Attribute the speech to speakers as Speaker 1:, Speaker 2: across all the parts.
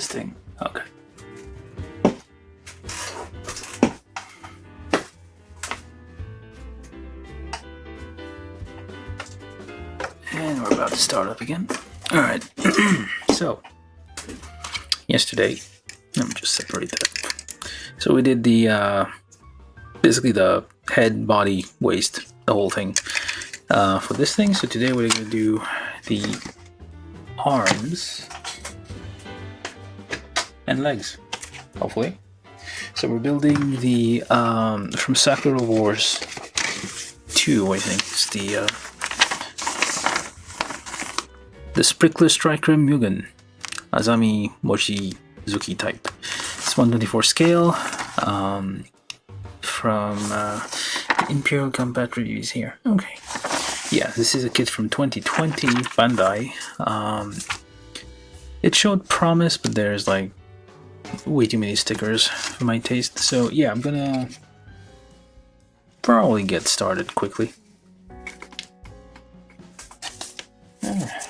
Speaker 1: this thing. Okay. And we're about to start up again. Alright. So, yesterday, let me just separate that. So we did the, basically the head, body, waist, the whole thing for this thing. So today we're going to do the arms and legs, hopefully. So we're building the, from Sakura Wars 2, I think, it's the Spricle Striker Mugen, Azami Mochizuki type. It's 124 scale, from Imperial Combat Reviews here. Okay. Yeah, this is a kit from 2020, Bandai. It showed promise, but there's like way too many stickers for my taste. So yeah, I'm gonna probably get started quickly. Alright.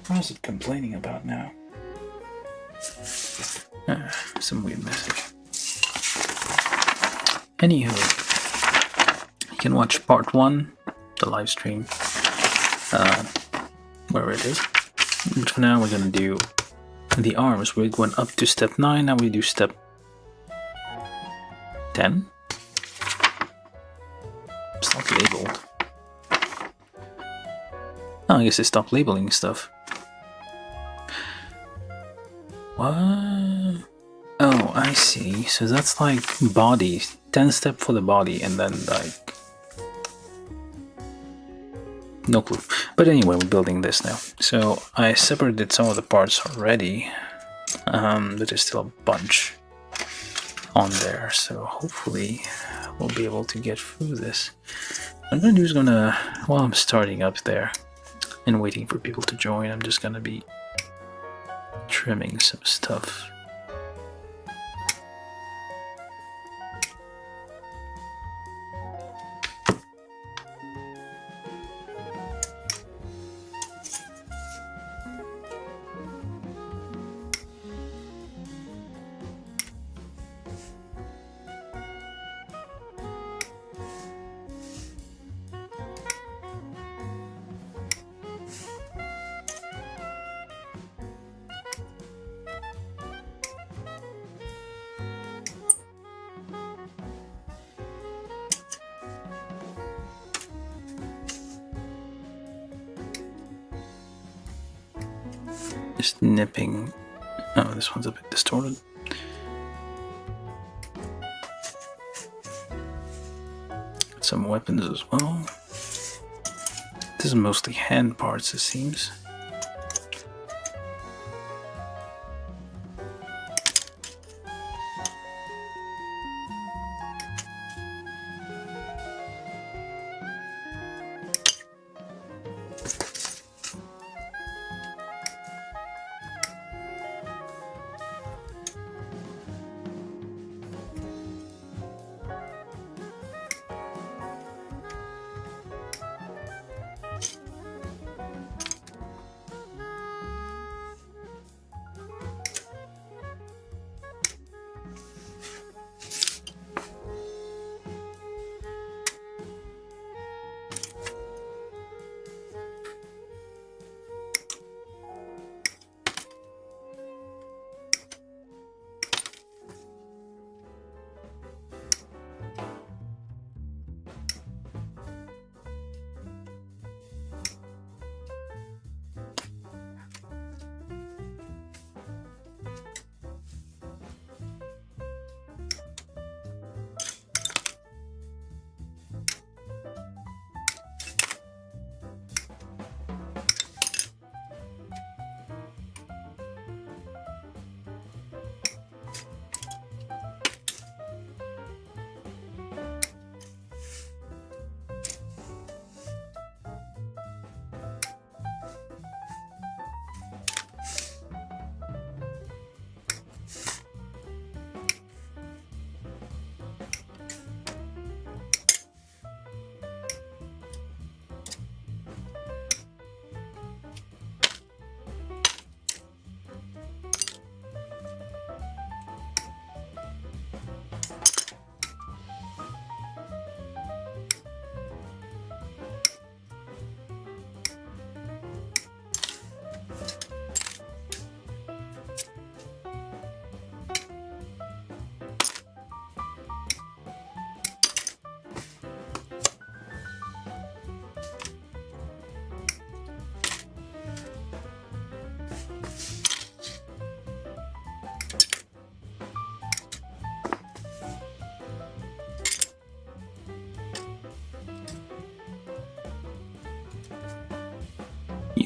Speaker 1: What is it complaining about now? Some weird message. Anywho, you can watch part 1, the live stream, wherever it is. And for now, we're gonna do the arms. We're going up to step 9, now we do step 10. It's not labeled. Oh, I guess they stopped labeling stuff. What? Oh, I see. So that's like body. 10 step for the body and then like... no clue. But anyway, we're building this now. So I separated some of the parts already. But there's still a bunch on there. So hopefully we'll be able to get through this. What I'm gonna do is while I'm starting up there and waiting for people to join, I'm just gonna be trimming some stuff. Just nipping. Oh, this one's a bit distorted. Got some weapons as well. This is mostly hand parts, it seems.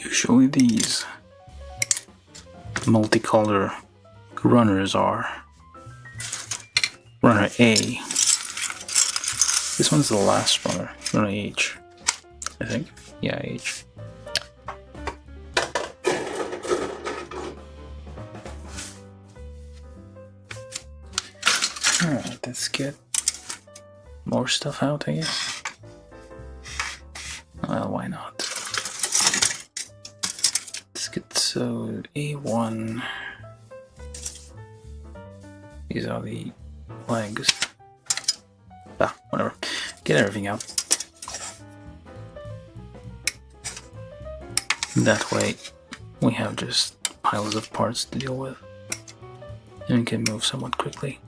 Speaker 1: usually these multicolor runners are. Runner A. This one's the last runner. Runner H, I think. Yeah, H. Alright, let's get more stuff out, I guess. Well, why not? Let's get so A1. These are the legs. Ah, whatever. Get everything out. That way we have just piles of parts to deal with. And we can move somewhat quickly.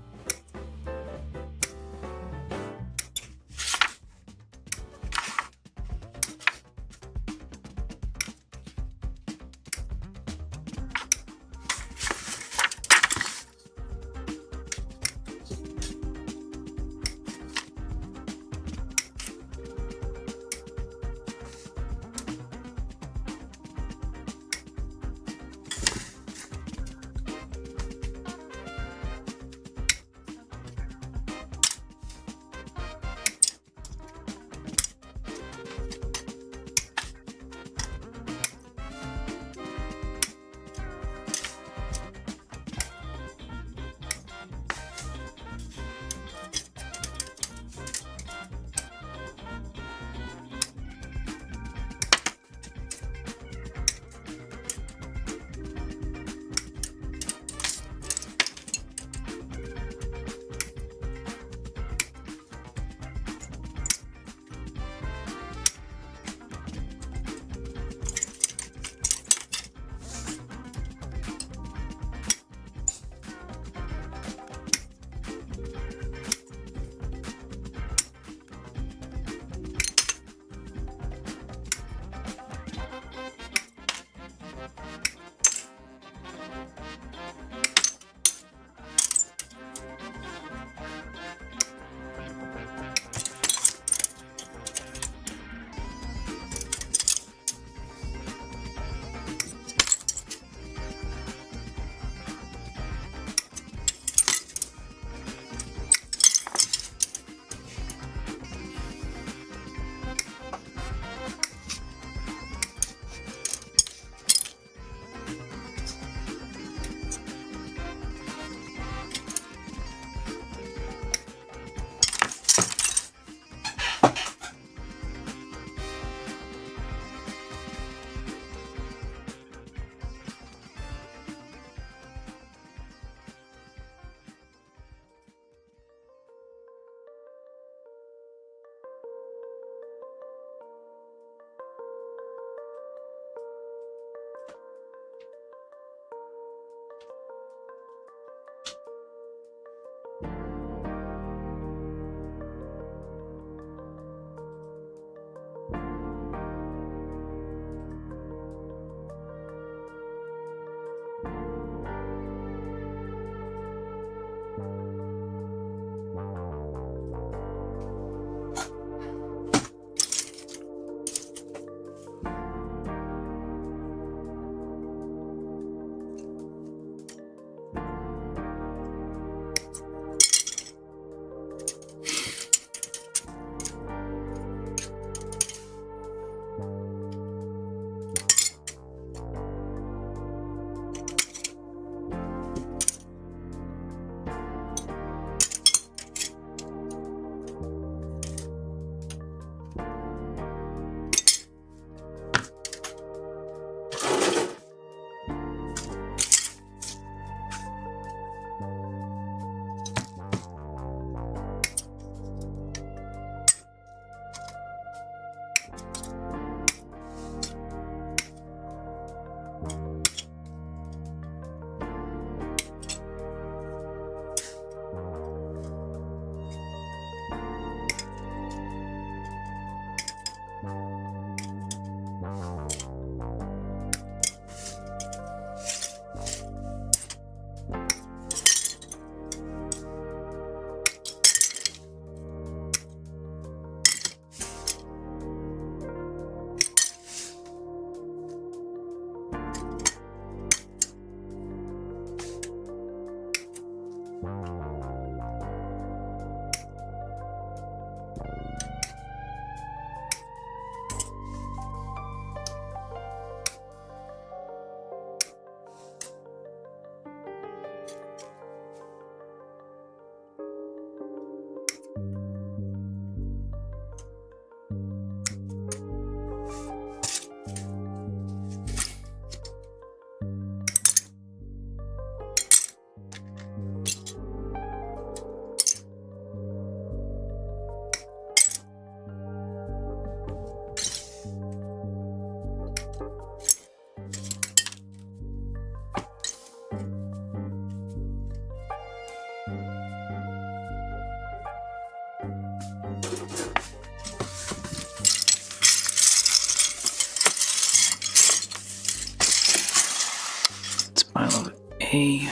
Speaker 1: A.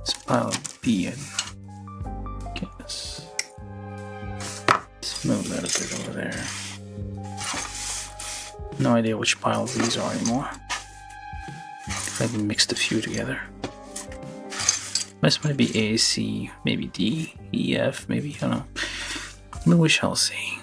Speaker 1: It's pile B, I guess. Let's move that a bit over there. No idea which pile these are anymore. I've mixed a few together. This might be A, C, maybe D, E, F, maybe, I don't know. But we shall see.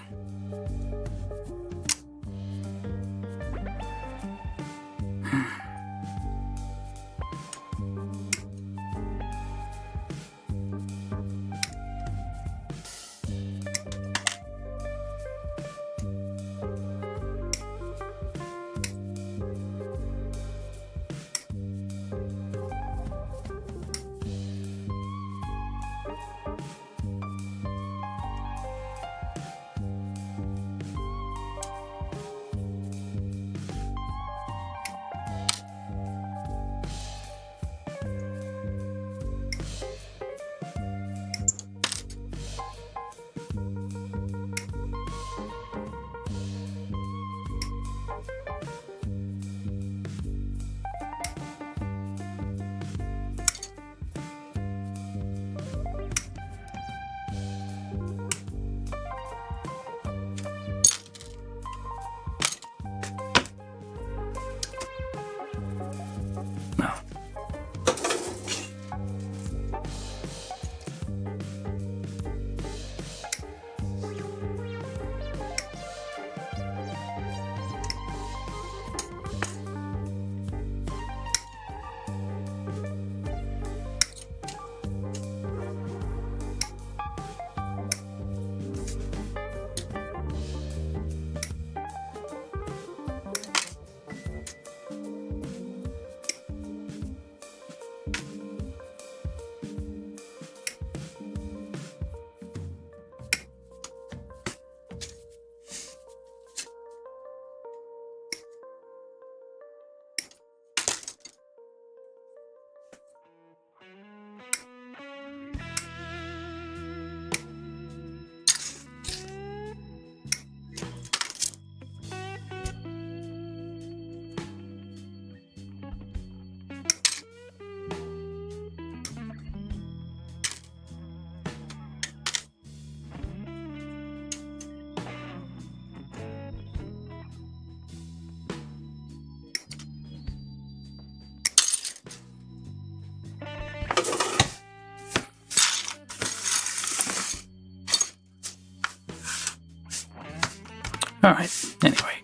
Speaker 1: Alright, anyway.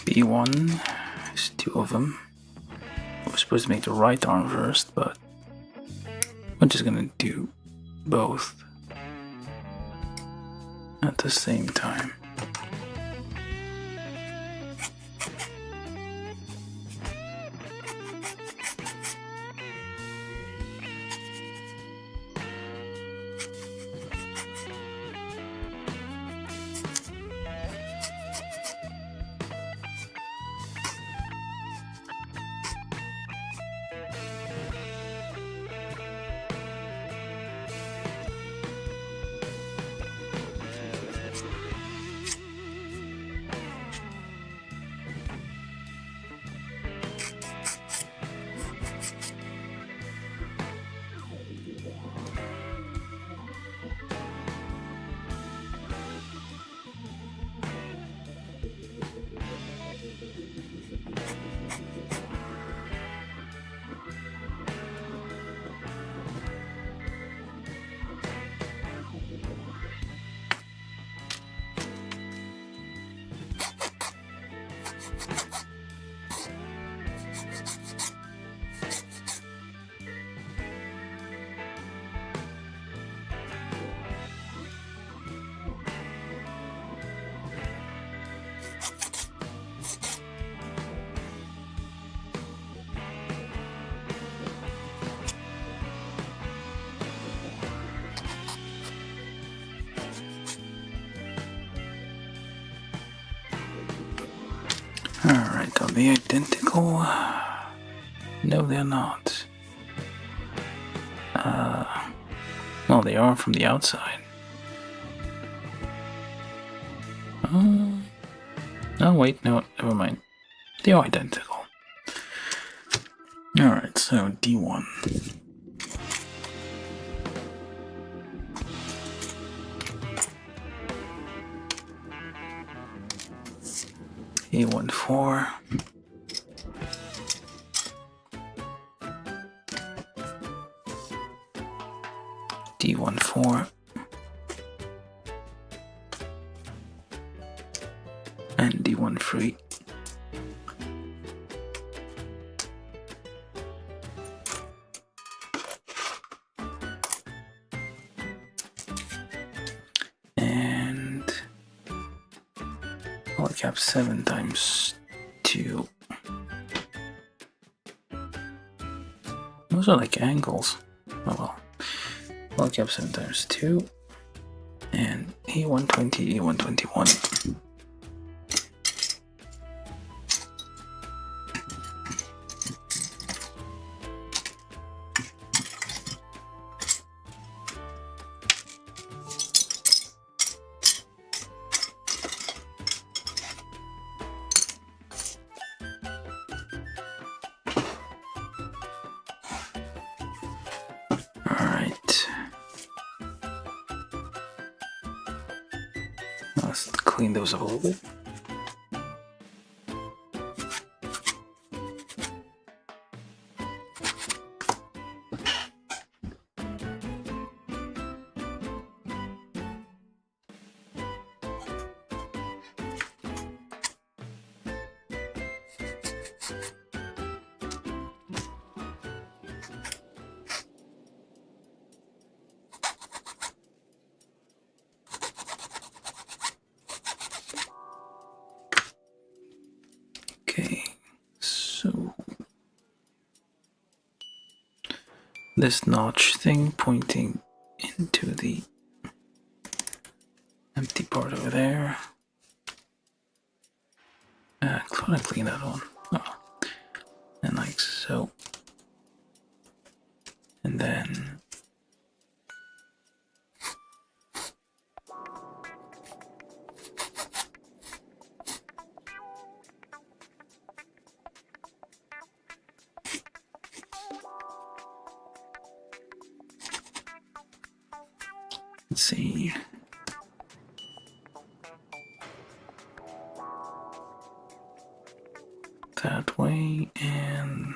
Speaker 1: B1, there's two of them. I was supposed to make the right arm first, but I'm just gonna do both at the same time. Alright, are they identical? No, they're not. Well, they are from the outside. Oh wait, no, never mind. They are identical. Alright, so D1. A14. D14. And D13. And all cap 7 times 2. Those are like angles. Oh well. All cap 7 times 2. And A120, A121. Let's clean those up a little bit. Okay, so this notch thing pointing into the empty part over there. Try to clean that one. Oh. And like so. And then let's see. That way and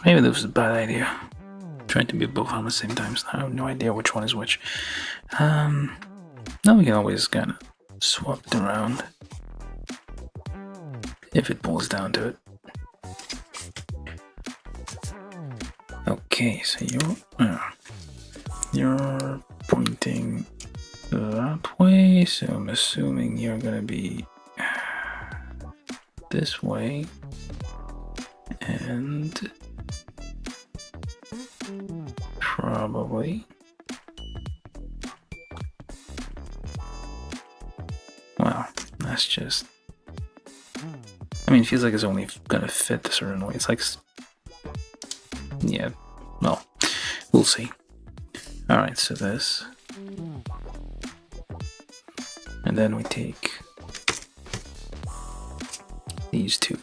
Speaker 1: maybe this was a bad idea. Trying to be both on the same time, so I have no idea which one is which. Now we can always kind of swap it around if it boils down to it. Okay, so you're pointing that way, so I'm assuming you're gonna be this way and probably, well, that's just, I mean, it feels like it's only gonna fit a certain way. It's like, yeah, well, we'll see. Alright, so this, and then we take these two.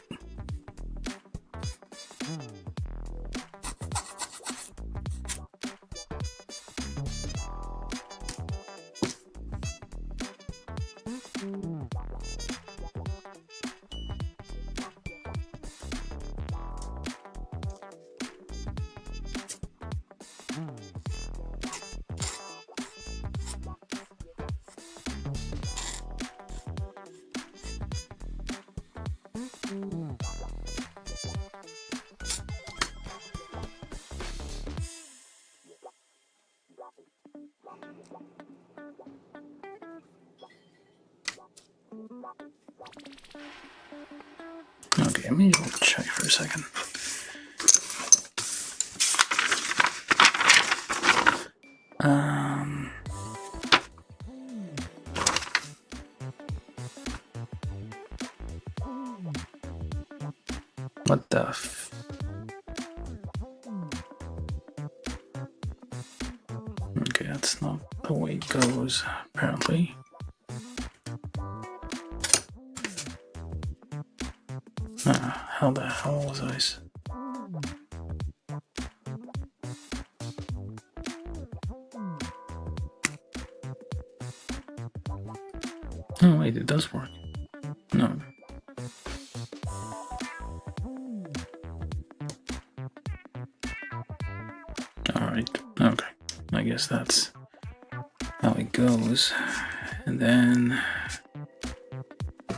Speaker 1: Okay, let me just check for a second. What the Okay, that's not the way it goes, apparently. How the hell was I? Oh wait, it does work. No. Alright, okay. I guess that's how it goes. And then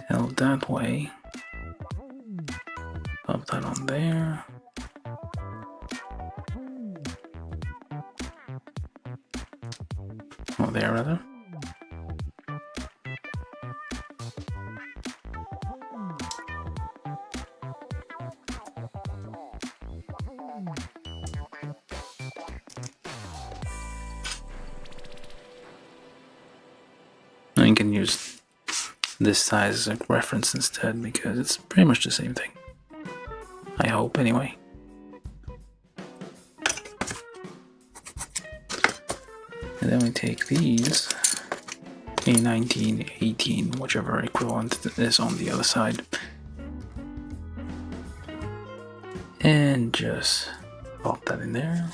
Speaker 1: held that way. Pop that on there. Oh, there rather. Now you can use this size as a reference instead because it's pretty much the same thing. I hope, anyway. And then we take these, A19, 18, whichever equivalent is on the other side, and just pop that in there.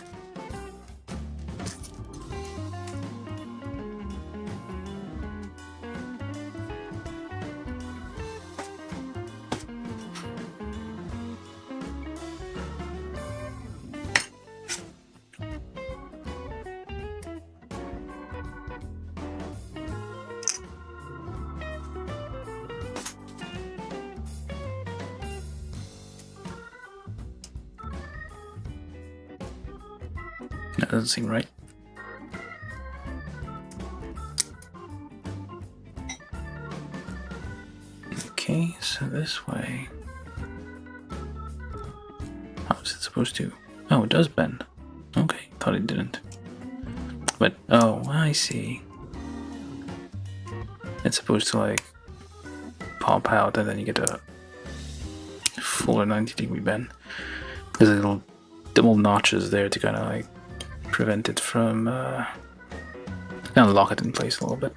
Speaker 1: That doesn't seem right. Okay, so this way. How is it supposed to? Oh, it does bend. Okay, thought it didn't. But, oh, I see. It's supposed to, like, pop out and then you get a fuller 90-degree bend. There's little double notches there to kind of, like, prevent it from kind of lock it in place a little bit.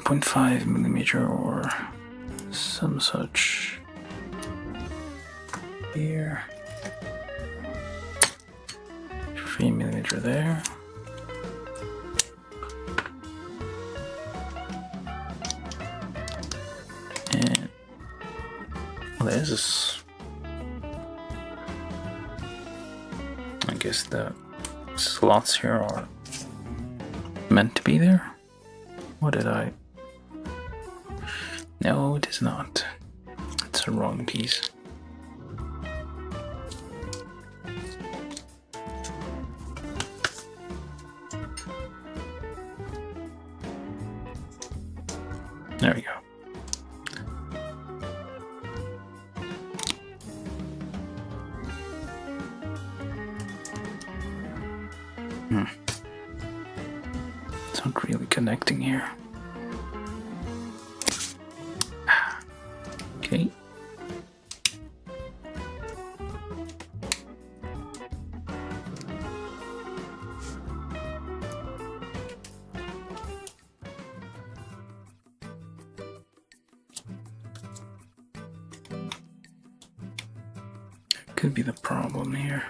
Speaker 1: .5mm or some such here. 3mm there. And well, there's this. I guess the slots here are meant to be there. What did I? No, it is not. It's a wrong piece. There we go. It's not really connecting here. Okay. Could be the problem here.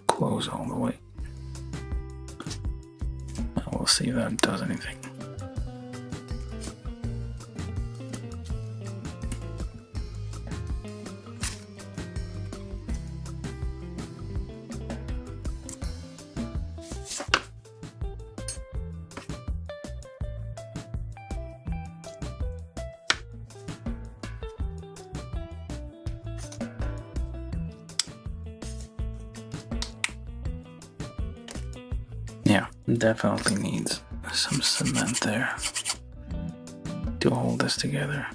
Speaker 1: close all the way. We'll see if that does anything. Yeah, definitely needs some cement there to hold this together.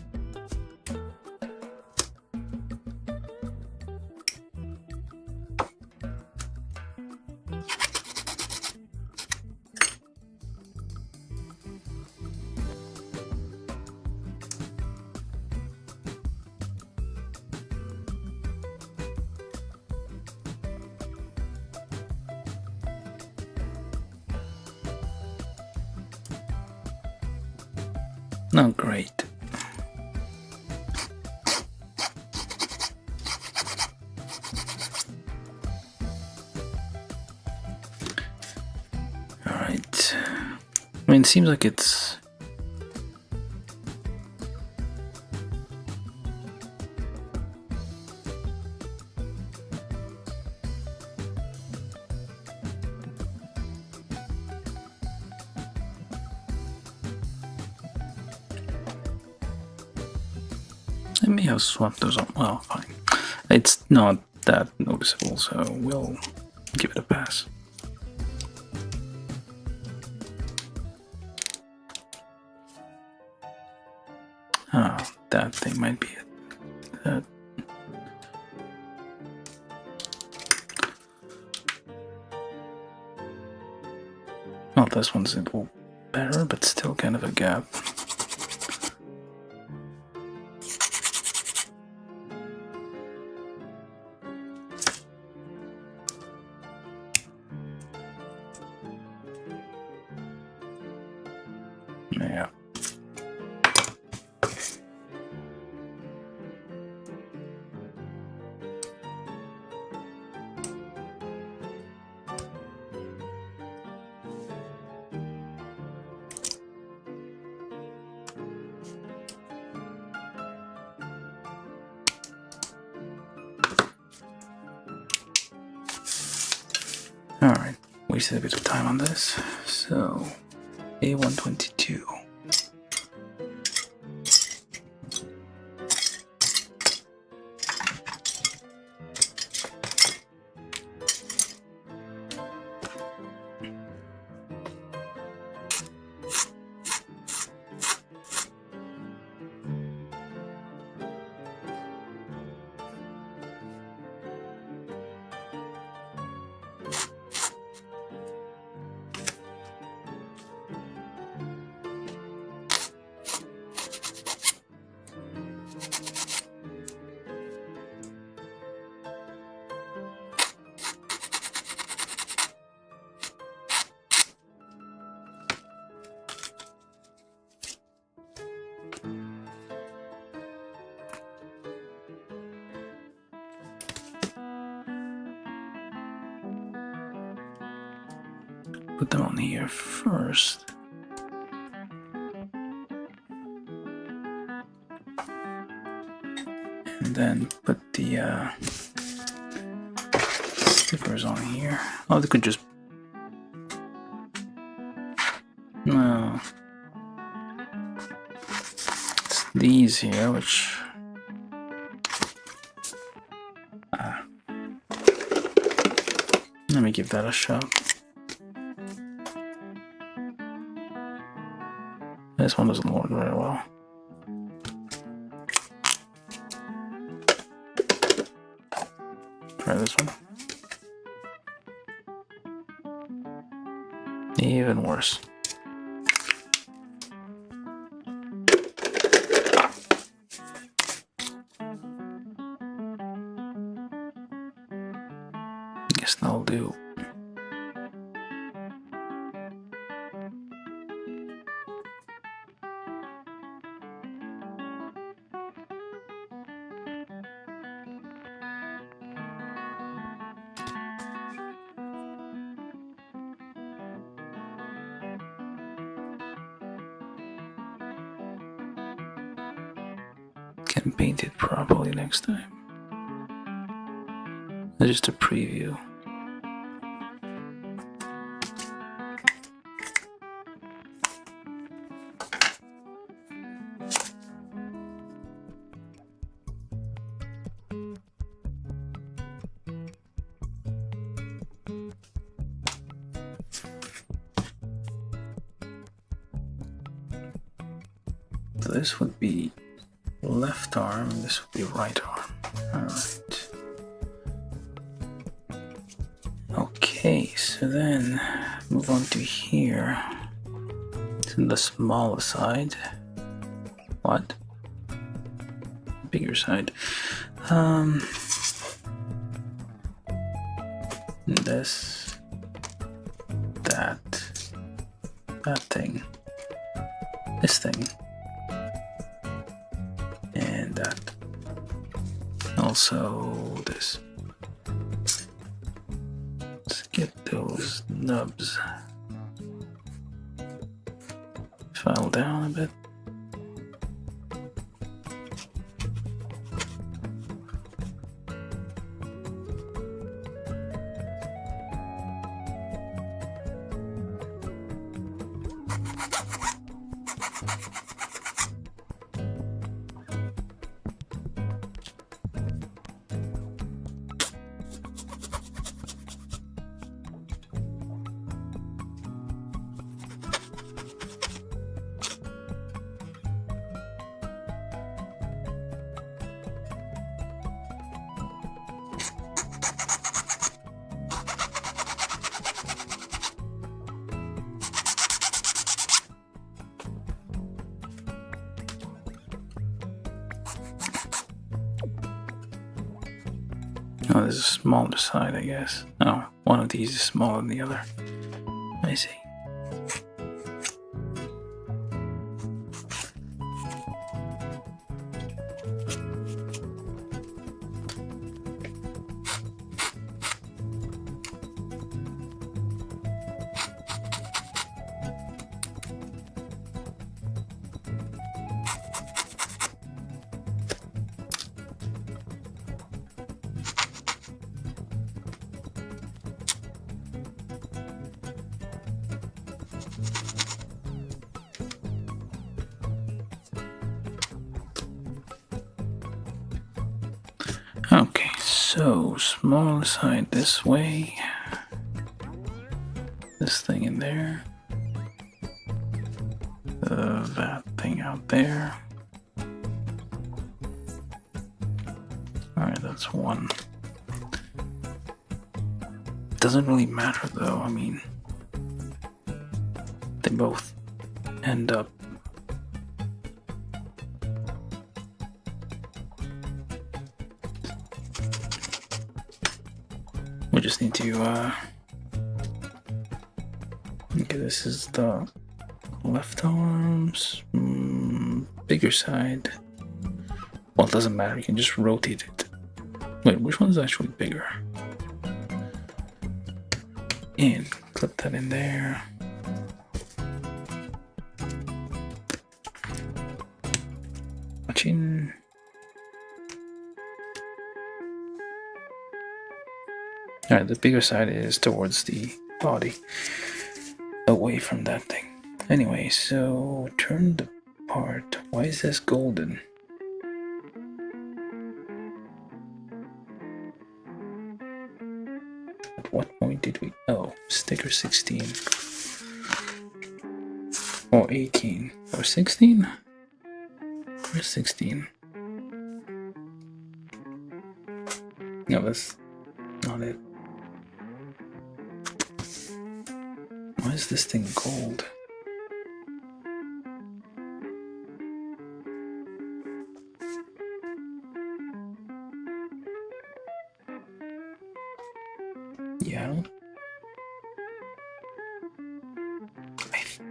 Speaker 1: Oh, great. Alright. I mean, it seems like it's... I may have swapped those on. Well, fine. It's not that noticeable, so we'll give it a pass. Ah, that thing might be it. That. Well, this one's a little better, but still kind of a gap. Yeah. Alright, wasted a bit of time on this. So, A122. Put them on here first. And then put the stickers on here. Oh, they could just... No. It's these here, which... Let me give that a shot. This one doesn't work very well. Try this one. Even worse. Guess that'll do. Can paint it properly next time. That's just a preview. So this would be left arm, this would be right arm. Alright. Okay, so then move on to here. To the smaller side. What? Bigger side. This, that thing, this thing, and that. Also this. Let's get those nubs. File down a bit. Oh, there's a smaller side, I guess. Oh, one of these is smaller than the other. I see. Okay, so small side this way. This thing in there. That thing out there. Alright, that's one. Doesn't really matter though, I mean, they both end up we just need to okay, this is the left arms, bigger side. Well, it doesn't matter, you can just rotate it. Wait, which one's actually bigger? And clip that in there. Watching. Alright, the bigger side is towards the body, away from that thing. Anyway, so turn the part. Why is this golden? At what point did we? Oh, sticker 16 or 18 or 16? Where's 16? No, that's not it. Why is this thing gold? Yeah.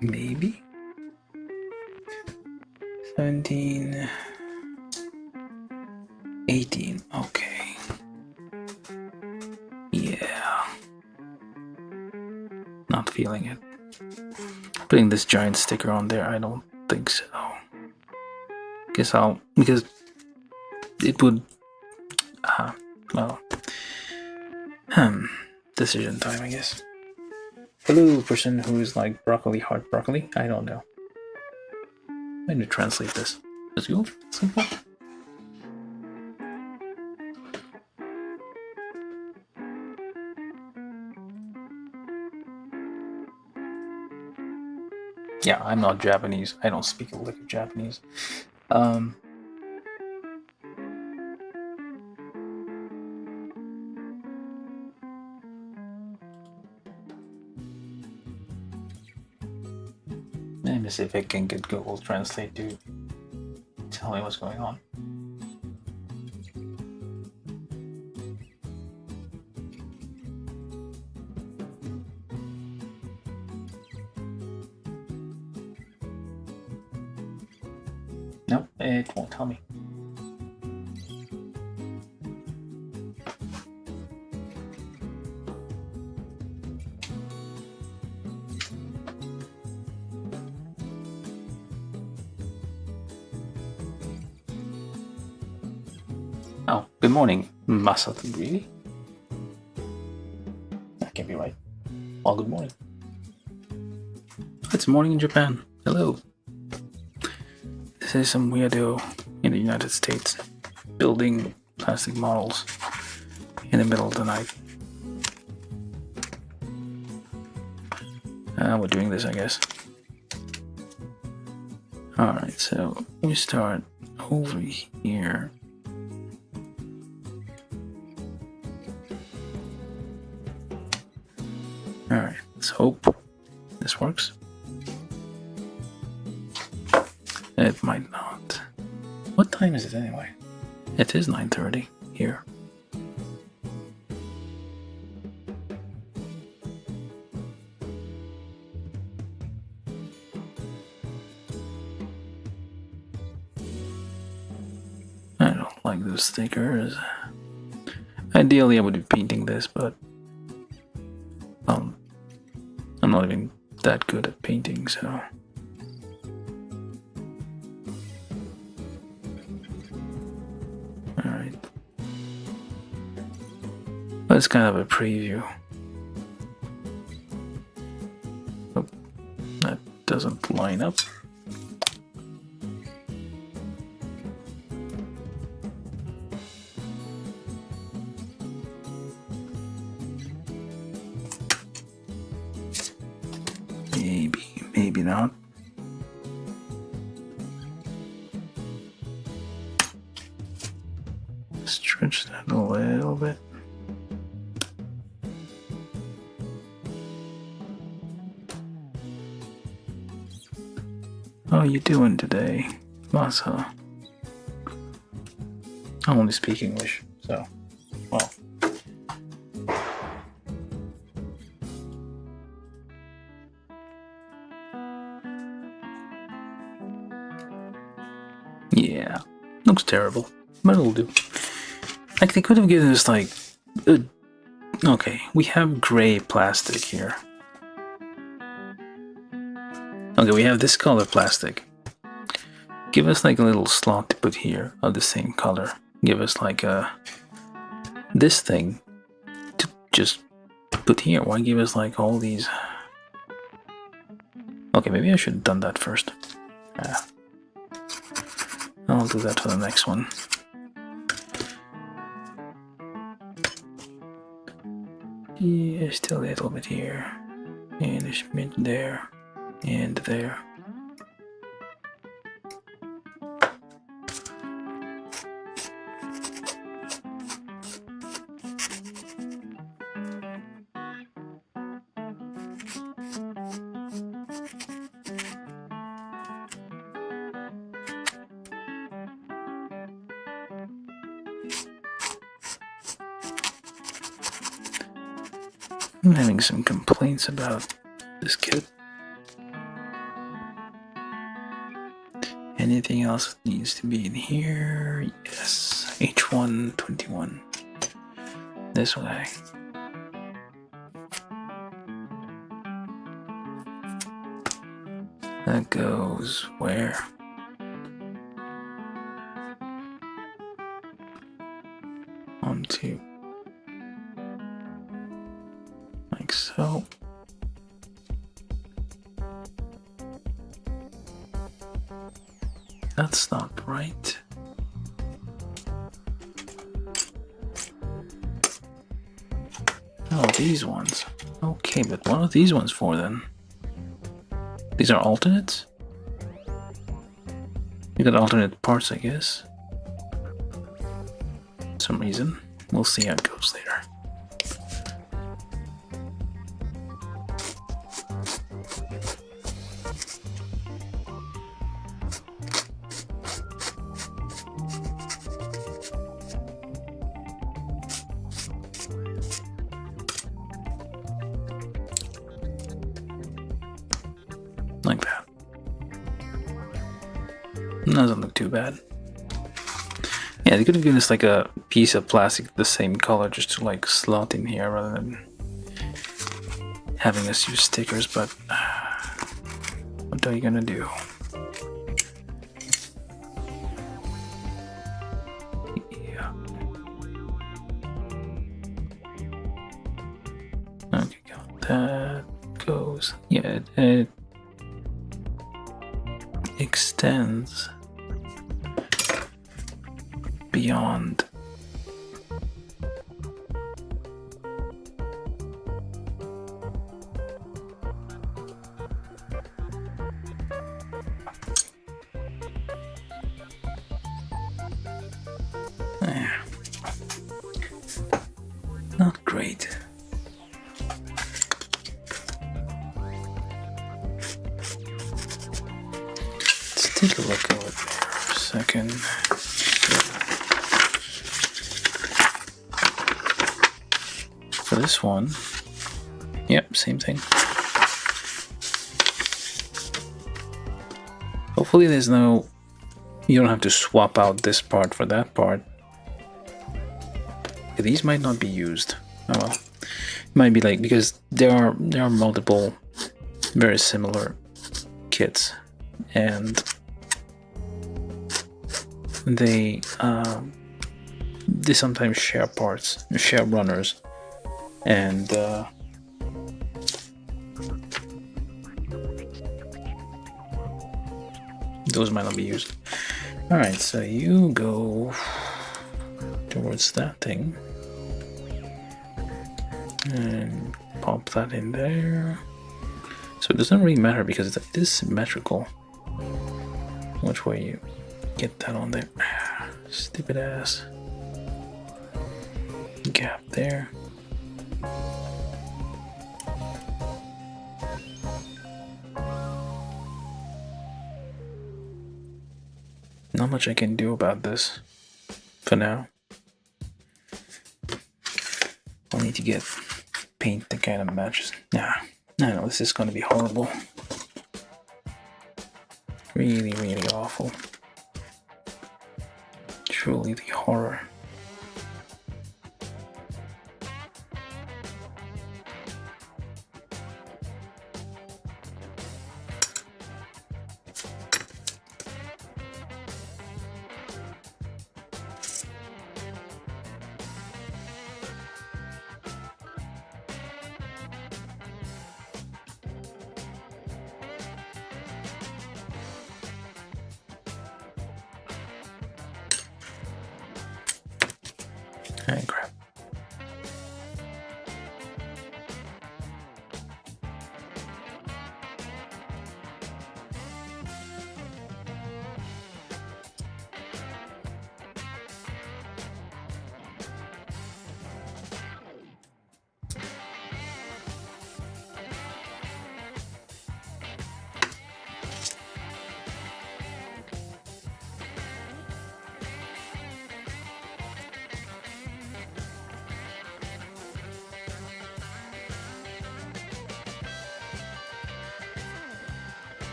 Speaker 1: Maybe? 17. 18. Okay. Yeah. Not feeling it. Putting this giant sticker on there, I don't think so. Guess I'll, because it would. Well, decision time, I guess. Hello, person who is like broccoli, heart broccoli. I don't know. I need to translate this. Is Google translate that? Yeah, I'm not Japanese. I don't speak a lick of Japanese. Let me see if I can get Google Translate to tell me what's going on. Nope, it won't tell me. Oh, good morning, Masato. Really? That can't be right. Well, good morning. It's morning in Japan. Hello. This is some weirdo in the United States building plastic models in the middle of the night. We're doing this, I guess. Alright, so we start over here. Alright, let's hope this works. It might not. What time is it anyway? It is 9:30 here. I don't like those stickers. Ideally, I would be painting this, but I'm not even that good at painting, so. Alright. That's kind of a preview. Oh, that doesn't line up. Maybe not. Stretch that a little bit. How are you doing today, Masa? I only speak English, so, well. Yeah, looks terrible, but it'll do. Like, they could have given us, like, okay, we have gray plastic here. Okay, we have this color plastic. Give us, like, a little slot to put here of the same color. Give us, like, this thing to just put here. Why give us, like, all these? Okay, maybe I should have done that first. I'll do that for the next one. Yeah, still a little bit here, and a bit there, and there. I'm having some complaints about this kit. Anything else needs to be in here? Yes. H121. This way. That goes where? onto like so. That's not right. Oh, these ones. Okay, but what are these ones for then? These are alternates? You got alternate parts, I guess. For some reason. We'll see how it goes later. Like that. Doesn't look too bad. Yeah, they could have given us like a piece of plastic the same color just to like slot in here rather than having us use stickers, but what are you gonna do? Yeah. Okay, that goes. Yeah, it extends beyond. Not great. Let's take a look over there for a second. For this one, yep, same thing. Hopefully there's no, you don't have to swap out this part for that part. These might not be used. Oh well, it might be like, because there are multiple very similar kits, and they sometimes share parts, share runners, and those might not be used. All right, so you go towards that thing and pop that in there. So it doesn't really matter because it is symmetrical which way you get that on there. Stupid ass gap there. Not much I can do about this for now. I'll need to get paint that kind of matches. Nah, I know this is gonna be horrible. Really, really awful. Truly the horror. Alright, crap.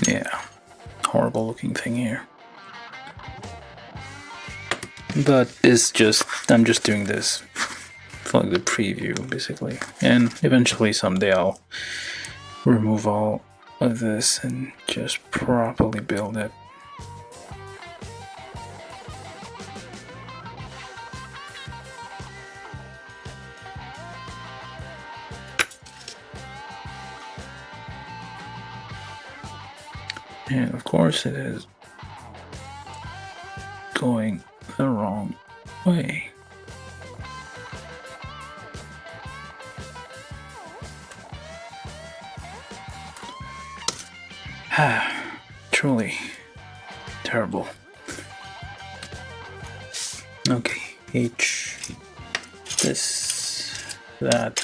Speaker 1: Yeah, horrible looking thing here. But I'm just doing this for like the preview, basically. And eventually someday I'll remove all of this and just properly build it. And of course it is going the wrong way. Truly terrible. Okay, H, this, that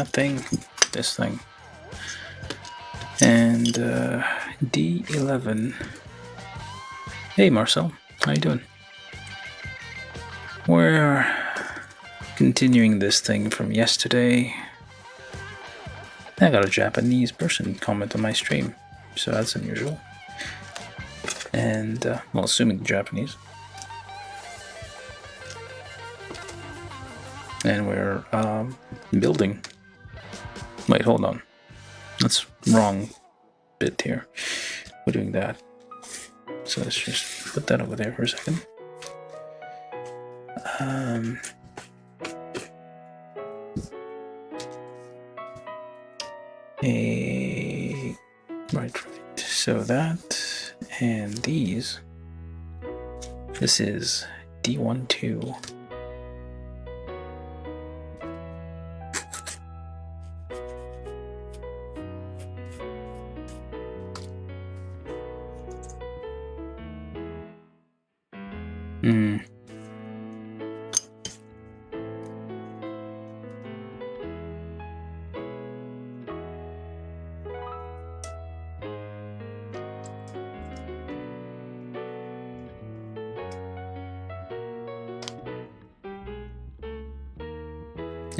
Speaker 1: thing, this thing, and D11. Hey Marcel, how you doing? We're continuing this thing from yesterday. I got a Japanese person comment on my stream, so that's unusual. And, well, assuming Japanese. And we're building. Wait, hold on. That's wrong bit here. We're doing that. So let's just put that over there for a second. Right. So that and these. This is D12.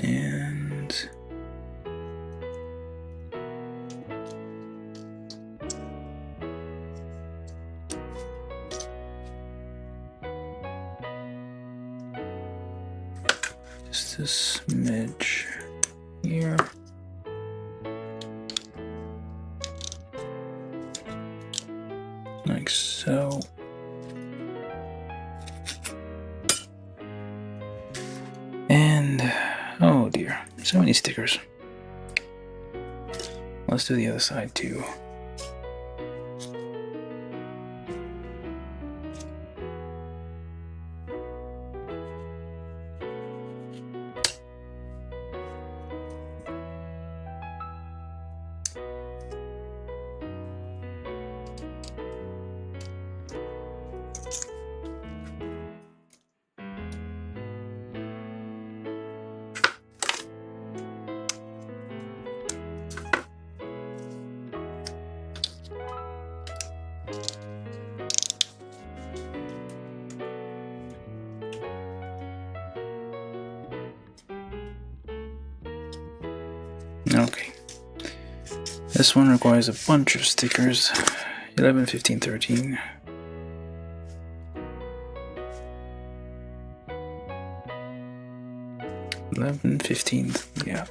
Speaker 1: And just a smidge here. Like so. And oh dear, so many stickers. Let's do the other side too. Okay. This one requires a bunch of stickers. 11, 15, 13. $11, 15, yeah.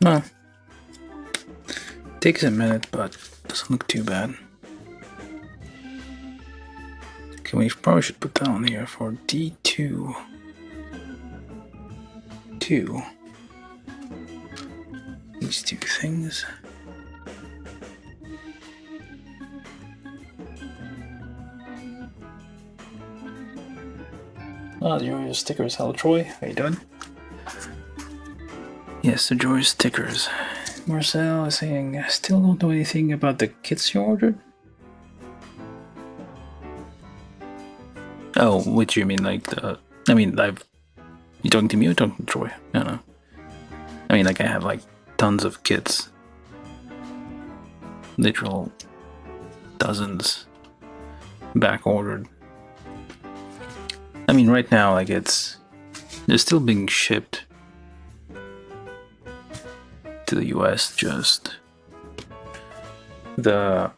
Speaker 1: Well, takes a minute, but doesn't look too bad. Okay, we probably should put that on here for D2. 2. These two things. Oh, your stickers. Hello, Troy. How you doing? Yes, the Joy's stickers. Marcel is saying, I still don't know anything about the kits you ordered. Oh, what do you mean, like the... I mean, you talking to me or talking to Troy? I don't know. I mean, like, I have, like, tons of kits. Literal dozens back ordered. I mean, right now, like, they're still being shipped to the US, just the,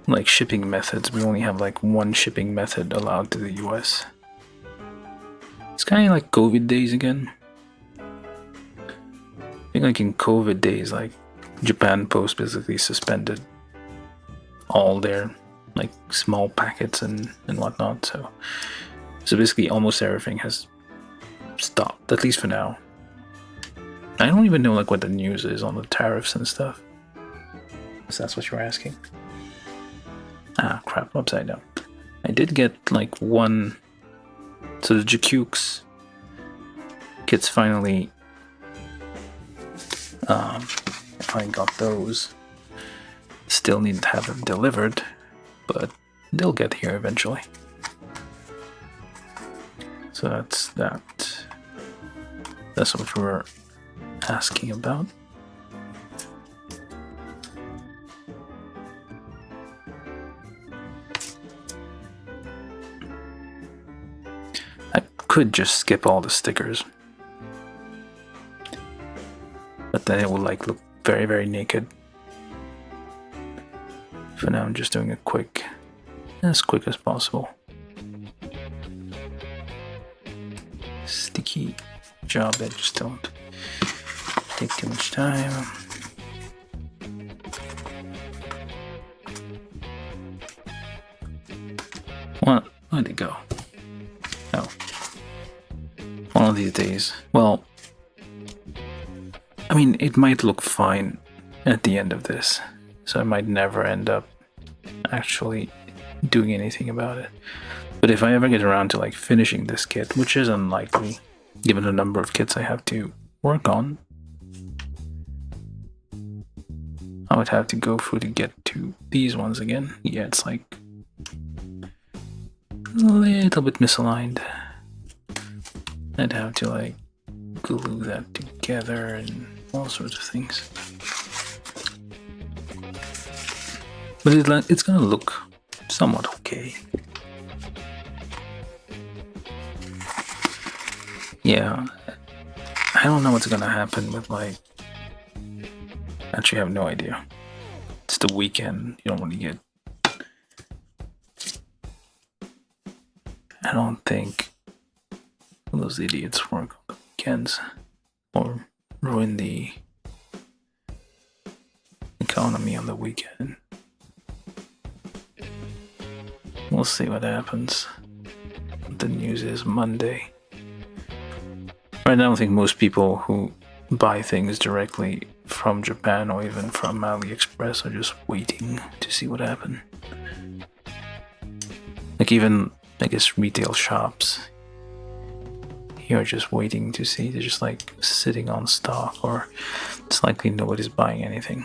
Speaker 1: like, shipping methods. We only have, like, one shipping method allowed to the US. It's kind of like COVID days again. I think, like, in COVID days, like, Japan Post basically suspended all their, like, small packets and whatnot, so basically almost everything has stopped, at least for now. I don't even know, like, what the news is on the tariffs and stuff. So that's what you're asking. Ah, crap, upside down. I did get, like, one... So the Jakukes kits finally... I got those. Still need to have them delivered, but they'll get here eventually. So that's that. That's what we're asking about. I could just skip all the stickers, but then it will, like, look very, very naked. For now, I'm just doing a as quick as possible. Sticky job that just don't take too much time. Where'd it go? Oh. One of these days. Well, I mean, it might look fine at the end of this, so I might never end up actually doing anything about it. But if I ever get around to, like, finishing this kit, which is unlikely, given the number of kits I have to work on, I would have to go through to get to these ones again. Yeah, it's like a little bit misaligned. I'd have to, like, glue that together and all sorts of things. But it's gonna look somewhat okay. Yeah, I don't know what's gonna happen with, like... Actually, I have no idea. It's the weekend. You don't want to get... I don't think those idiots work on the weekends or ruin the economy on the weekend. We'll see what happens. The news is Monday. Right now, I don't think most people who buy things directly from Japan or even from AliExpress are just waiting to see what happens. Like, even, I guess, retail shops here are just waiting to see. They're just, like, sitting on stock, or it's likely nobody's buying anything.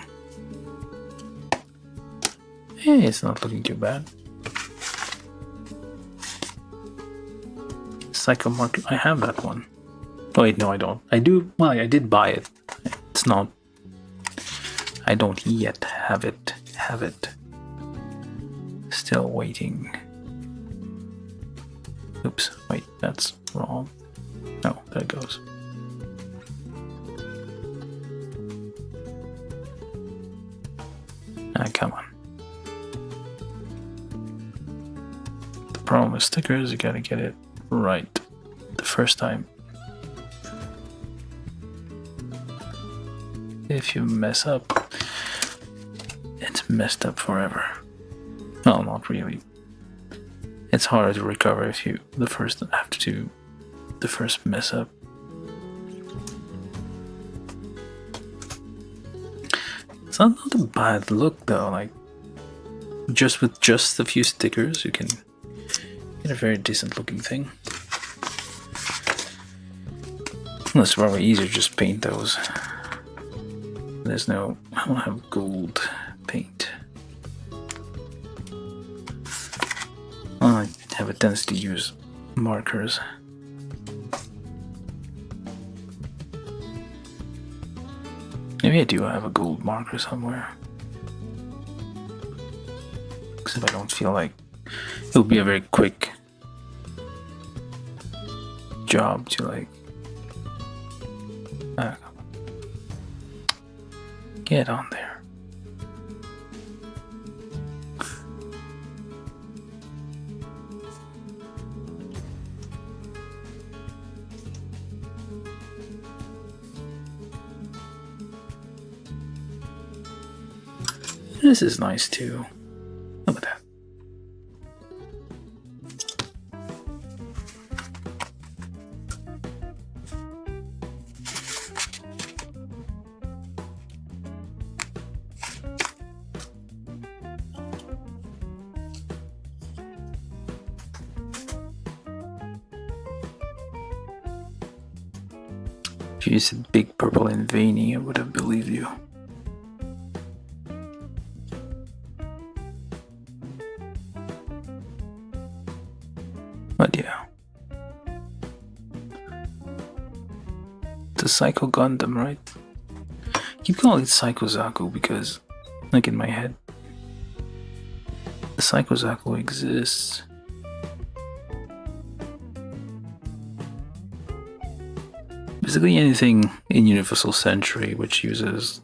Speaker 1: Hey, it's not looking too bad. Psycho Market, I have that one. Oh wait, no, I don't. I do, well, I did buy it. It's not, I don't yet have it. Still waiting. Oops, wait, that's wrong. No, there it goes. Ah, come on. The problem with stickers, you gotta get it right the first time. if you mess up, it's messed up forever. Well, not really. It's harder to recover if you after the first mess up. It's not a bad look though. Like just with just a few stickers, you can get a very decent looking thing. It's probably easier to just paint those. I don't have gold paint. I have a tendency to use markers. Maybe I do have a gold marker somewhere. Because if I don't feel like it would be a very quick job to like get on there. This is nice too. Look at that. If you said big purple and veiny, I would have believed you. But yeah. The Psycho Gundam, right? I keep calling it Psycho Zaku because, like in my head, the Psycho Zaku exists. Basically anything in Universal Century which uses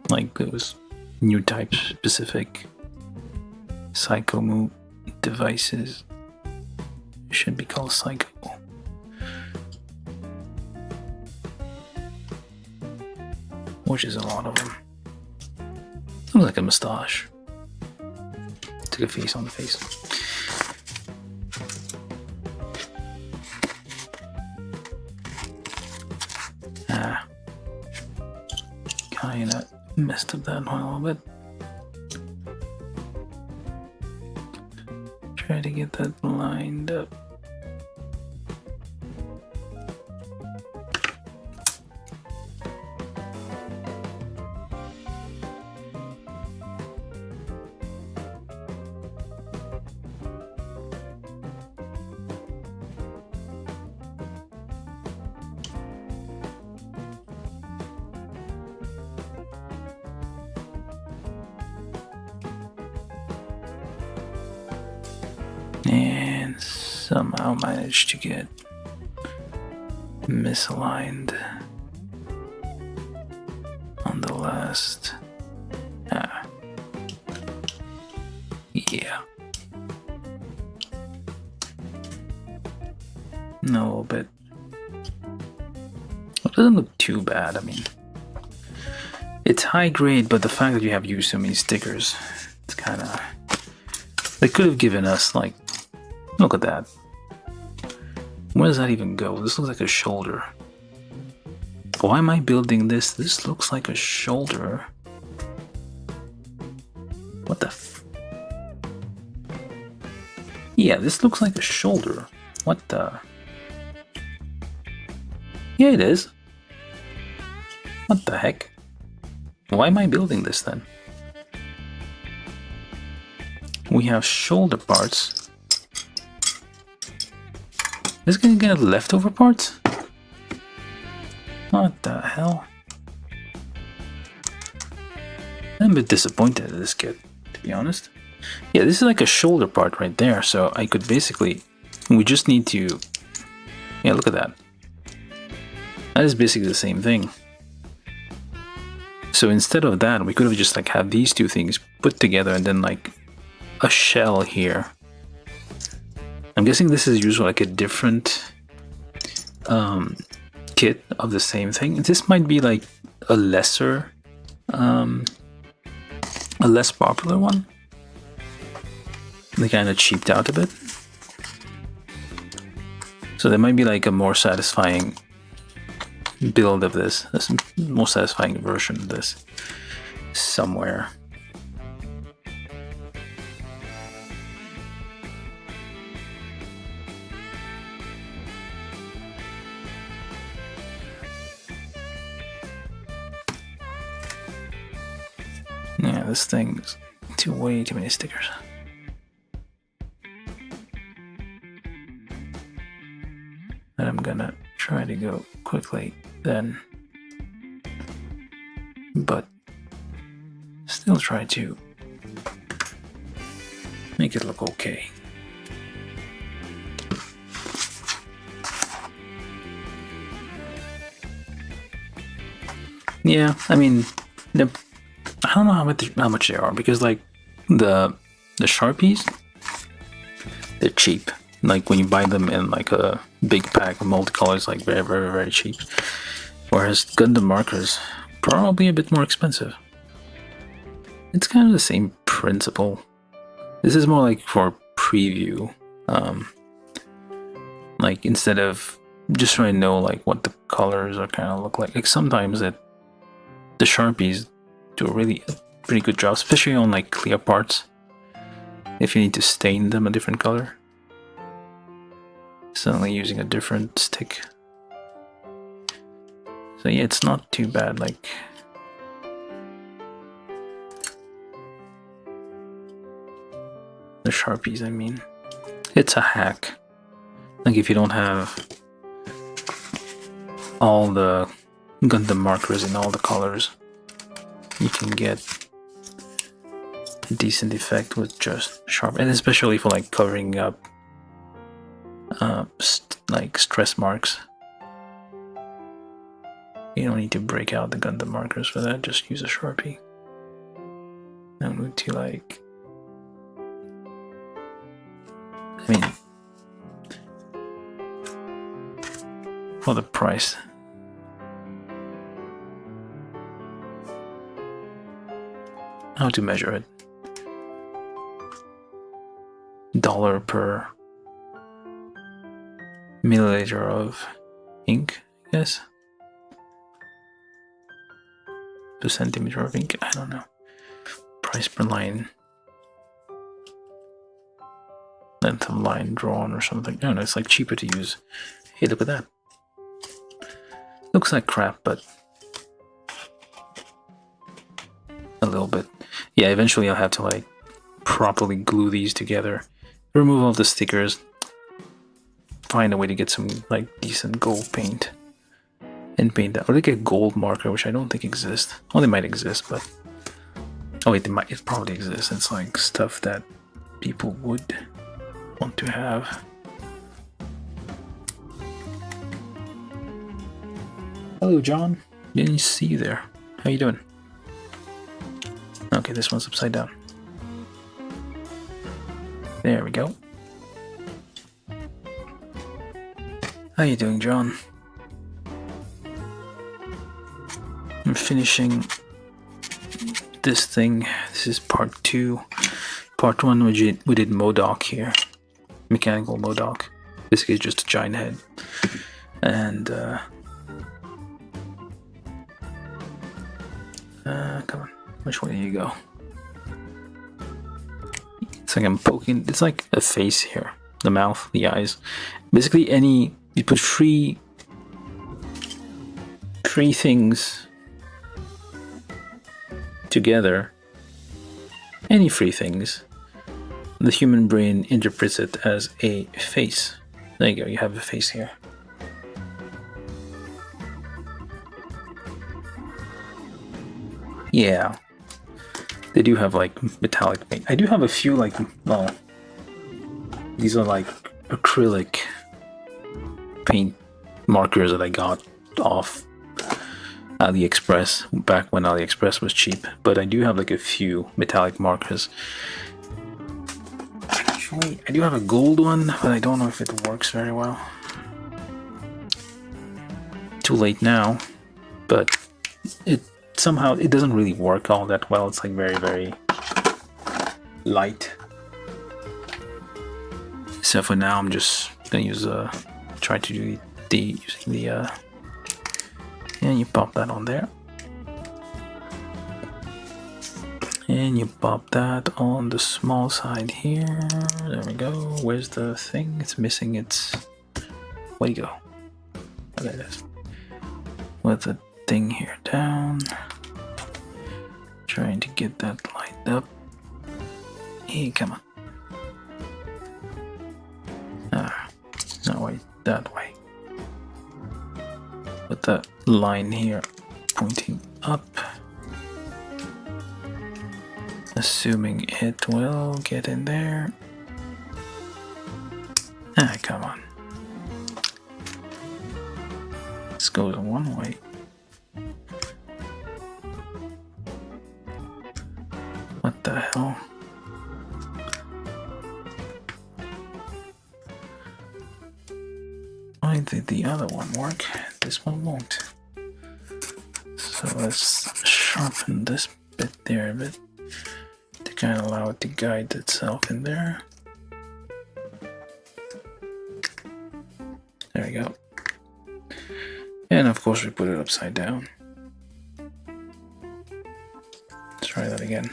Speaker 1: like those new type specific psycho move devices should be called psycho. Which is a lot of them. Looks like a mustache. Took a face on the face. Kinda messed up that one a little bit. Try to get that lined up. And somehow managed to get misaligned on the last. Yeah. No, a little bit. It doesn't look too bad. I mean, it's high grade, but the fact that you have used so many stickers, it's kind of. They could have given us like. Look at that. Where does that even go? This looks like a shoulder. Why am I building this? This looks like a shoulder. What the f... Yeah, this looks like a shoulder. What the... Yeah, it is. What the heck? Why am I building this then? We have shoulder parts. Is this gonna get leftover parts? What the hell? I'm a bit disappointed in this kit, to be honest. Yeah, this is like a shoulder part right there, so I could basically... We just need to... Yeah, look at that. That is basically the same thing. So instead of that, we could have just like had these two things put together and then like a shell here. I'm guessing this is usually like a different kit of the same thing. This might be like a lesser A less popular one. They kind of cheaped out a bit. So there might be like a more satisfying build of this, a more satisfying version of this somewhere. Yeah, this thing's way too many stickers. And I'm gonna try to go quickly then, but still try to make it look okay. Yeah, I mean, I don't know how much they are, because like the Sharpies, they're cheap. Like when you buy them in like a big pack of multicolors, like very, very, very cheap. Whereas Gundam markers, probably a bit more expensive. It's kind of the same principle. This is more like for preview. Like instead of just trying to know like what the colors are kind of look like. Like sometimes the Sharpies do a pretty good job, especially on like clear parts. If you need to stain them a different color. Suddenly using a different stick. So yeah, it's not too bad. Like the Sharpies, I mean, it's a hack. Like if you don't have all the Gundam markers in all the colors, you can get a decent effect with just sharp, and especially for like covering up like stress marks. You don't need to break out the Gundam markers for that, just use a Sharpie. I'm going to like, I mean, for the price, how to measure it? $1 per milliliter of ink, I guess. Per centimeter of ink, I don't know. Price per line. Length of line drawn or something. I don't know, it's like cheaper to use. Hey, look at that. Looks like crap, but a little bit. Yeah, eventually I'll have to like properly glue these together. Remove all the stickers. Find a way to get some like decent gold paint and paint that, or like a gold marker, which I don't think exists. Well, they might exist, but oh wait, it probably exists. It's like stuff that people would want to have. Hello, John. Didn't see you there. How you doing? Okay, this one's upside down. There we go. How you doing, John? I'm finishing this thing. This is part 2. Part 1 we did Modok here. Mechanical Modok. Basically it's just a giant head. And come on, which way do you go? It's like I'm poking, it's like a face here. The mouth, the eyes. Basically you put three things together, any three things, the human brain interprets it as a face. There you go, you have a face here. Yeah, they do have like metallic paint. I do have a few like, well, these are like acrylic paint markers that I got off AliExpress back when AliExpress was cheap, but I do have like a few metallic markers. Actually, I do have a gold one, but I don't know if it works very well. Too late now, but somehow it doesn't really work all that well. It's like very light. So for now, I'm just gonna use try to do using the and you pop that on there, and you pop that on the small side here. There we go. Where's the thing? It's missing its. Where'd you go? Oh, there it is. With the thing here down. Trying to get that lined up. Hey, come on. No, wait, that way. With the line here pointing up. Assuming it will get in there. Come on. This goes one way. What the hell? Why did the other one work? This one won't. So let's sharpen this bit there a bit to kind of allow it to guide itself in there. There we go. And of course we put it upside down. Let's try that again.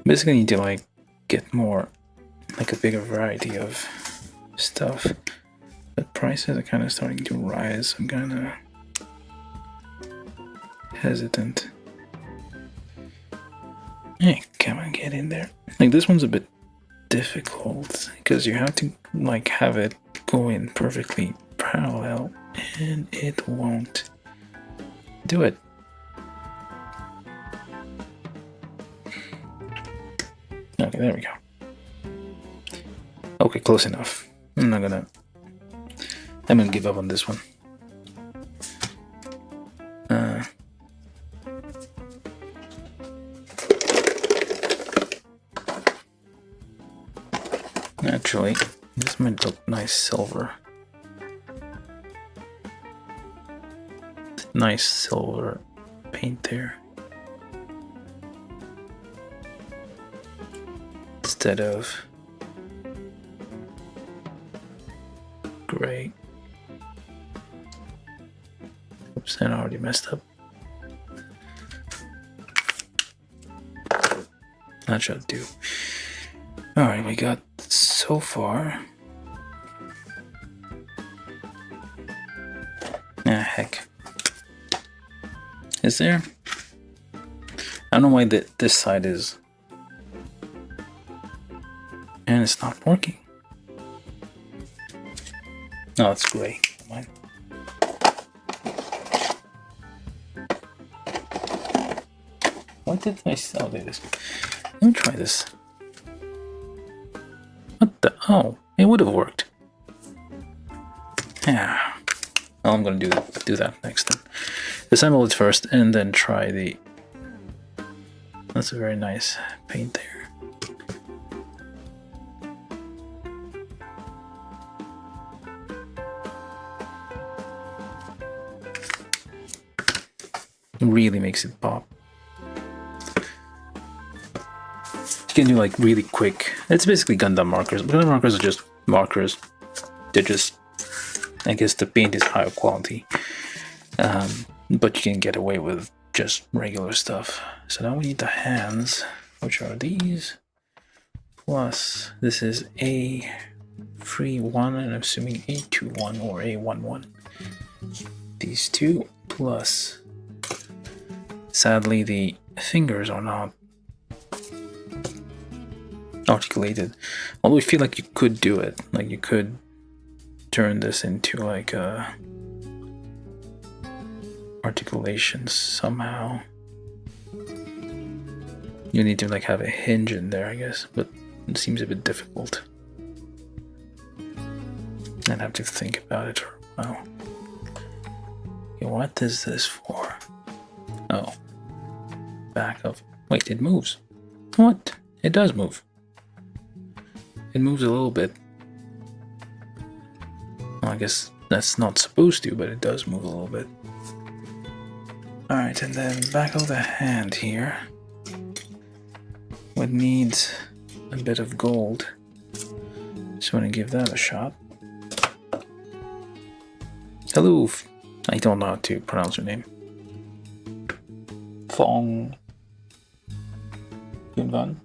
Speaker 1: Basically need to like get more, like a bigger variety of stuff. The prices are kind of starting to rise. I'm kind of hesitant. Hey, come on, get in there. Like this one's a bit difficult because you have to like have it go in perfectly parallel, and it won't do it. Okay, there we go. Okay, close enough. I'm gonna give up on this one. Actually, this might look nice silver. Nice silver paint there. Instead of gray. Oops, I already messed up. That should do. Alright, we got so far. Heck. Is there? I don't know why this side is. And it's not working. No, it's gray. Come on. What did I sell? Oh, there it is. Let me try this. What the? Oh, it would have worked. Yeah. Well, I'm gonna do that next then. Assemble it first and then try the. That's a very nice paint there. Really makes it pop. You can do like really quick. It's basically Gundam markers. Gundam markers are just markers. They're just, I guess the paint is higher quality, but you can get away with just regular stuff. So now we need the hands, which are these. Plus, this is A31, and I'm assuming A21 or A11. These two plus. Sadly, the fingers are not articulated. Although I feel like you could do it. Like you could turn this into like a articulation somehow. You need to like have a hinge in there, I guess, but it seems a bit difficult. I'd have to think about it for a while. Okay, what is this for? Oh, back of Wait, it moves. What? It does move. It moves a little bit. Well, I guess that's not supposed to, but it does move a little bit. Alright, and then back of the hand here would need a bit of gold. Just want to give that a shot. Hello, I don't know how to pronounce your name. Fong Yunvan.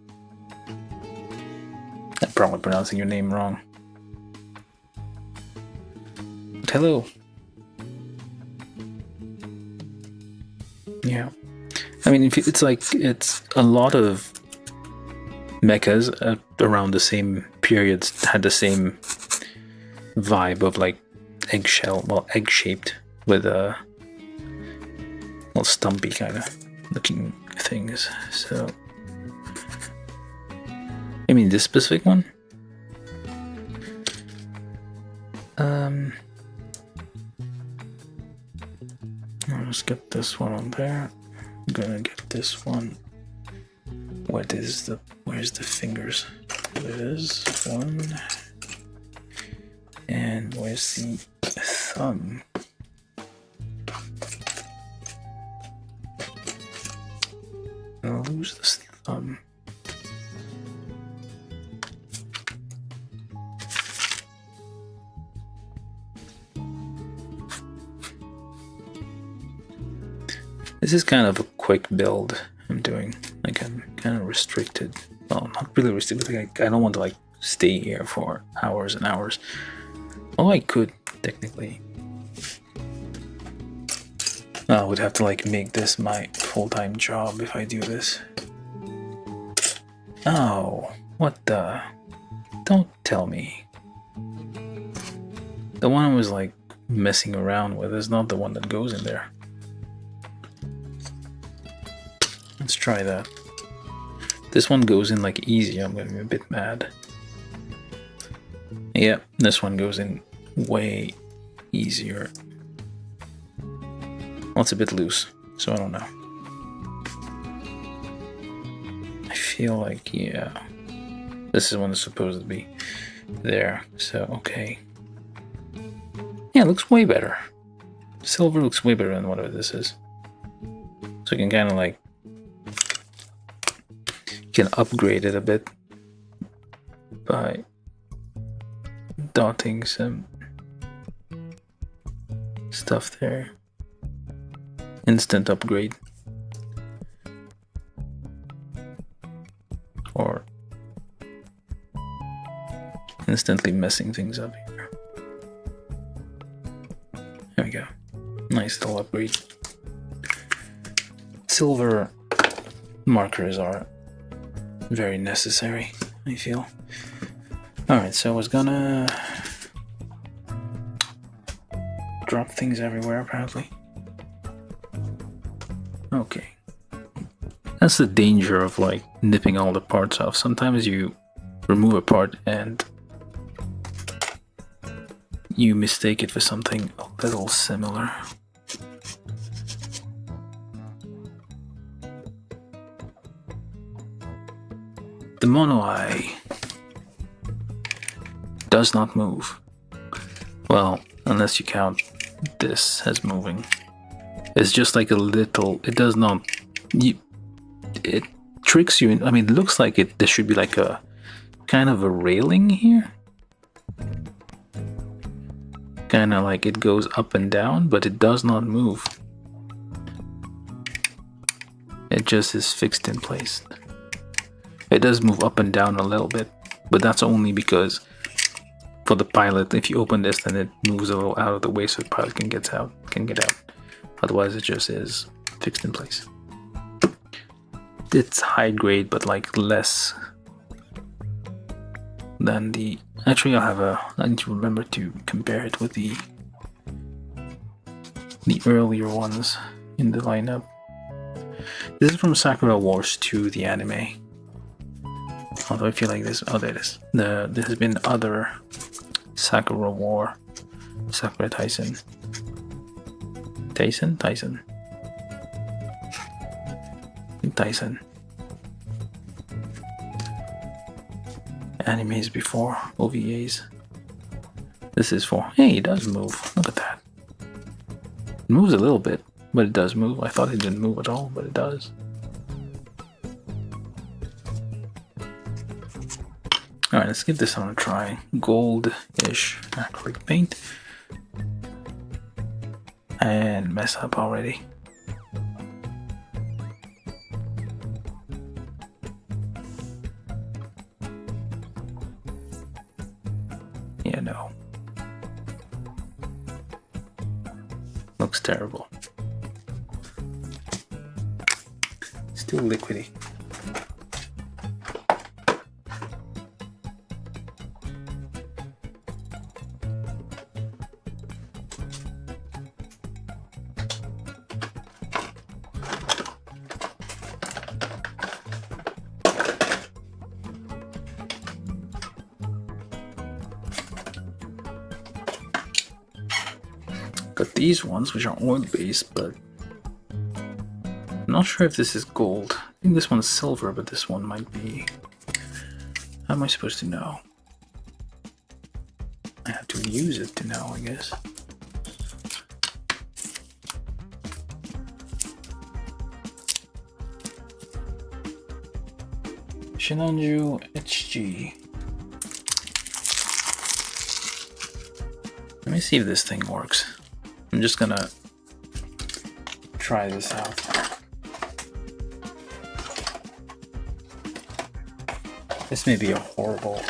Speaker 1: I'm probably pronouncing your name wrong. But hello. Yeah. I mean, it's like, it's a lot of mechas around the same periods had the same vibe of like eggshell, well, egg-shaped with a little stumpy kind of looking things. So, I mean, this specific one. I'll just get this one on there. I'm gonna get this one. Where's the fingers? There it is. One. And where's the thumb? I'll lose this thumb. This is kind of a quick build I'm doing. Like, I'm kind of restricted. Well, not really restricted. Like, I don't want to like stay here for hours and hours. Oh, I could technically. I would have to like make this my full-time job if I do this. Oh, what the? Don't tell me. The one I was like messing around with is not the one that goes in there. Let's try that. This one goes in like easy. I'm gonna be a bit mad. Yeah, this one goes in way easier. Well, it's a bit loose, so I don't know. I feel like, yeah, this is one that's supposed to be there, so okay. Yeah, it looks way better. Silver looks way better than whatever this is. So you can kind of like, you can upgrade it a bit by dotting some stuff there. Instant upgrade. Or instantly messing things up here. There we go. Nice little upgrade. Silver markers are very necessary, I feel. Alright, so I was gonna drop things everywhere apparently. Okay. That's the danger of like nipping all the parts off. Sometimes you remove a part and you mistake it for something a little similar. The mono eye does not move. Well, unless you count this as moving. It's just like a little, it does not, it tricks you in, I mean, it looks like there should be like a kind of a railing here. Kind of like it goes up and down, but it does not move. It just is fixed in place. It does move up and down a little bit, but that's only because for the pilot, if you open this, then it moves a little out of the way so the pilot can get out. Otherwise, it just is fixed in place. It's high grade, but like less than the. Actually, I need to remember to compare it with the earlier ones in the lineup. This is from Sakura Wars 2, the anime. Although I feel like this, oh, there it is. There has been other Sakura War, Sakura Tyson. Tyson? I think Tyson. animes before, OVAs. This is for, hey, it does move. Look at that. It moves a little bit, but it does move. I thought it didn't move at all, but it does. Alright, let's give this one a try. Gold-ish acrylic paint. And mess up already. Yeah, no. Looks terrible. Still liquidy. Got these ones, which are oil-based, but I'm not sure if this is gold. I think this one's silver, but this one might be... How am I supposed to know? I have to use it to know, I guess. Shinanju HG. Let me see if this thing works. I'm just gonna try this out. This may be a horrible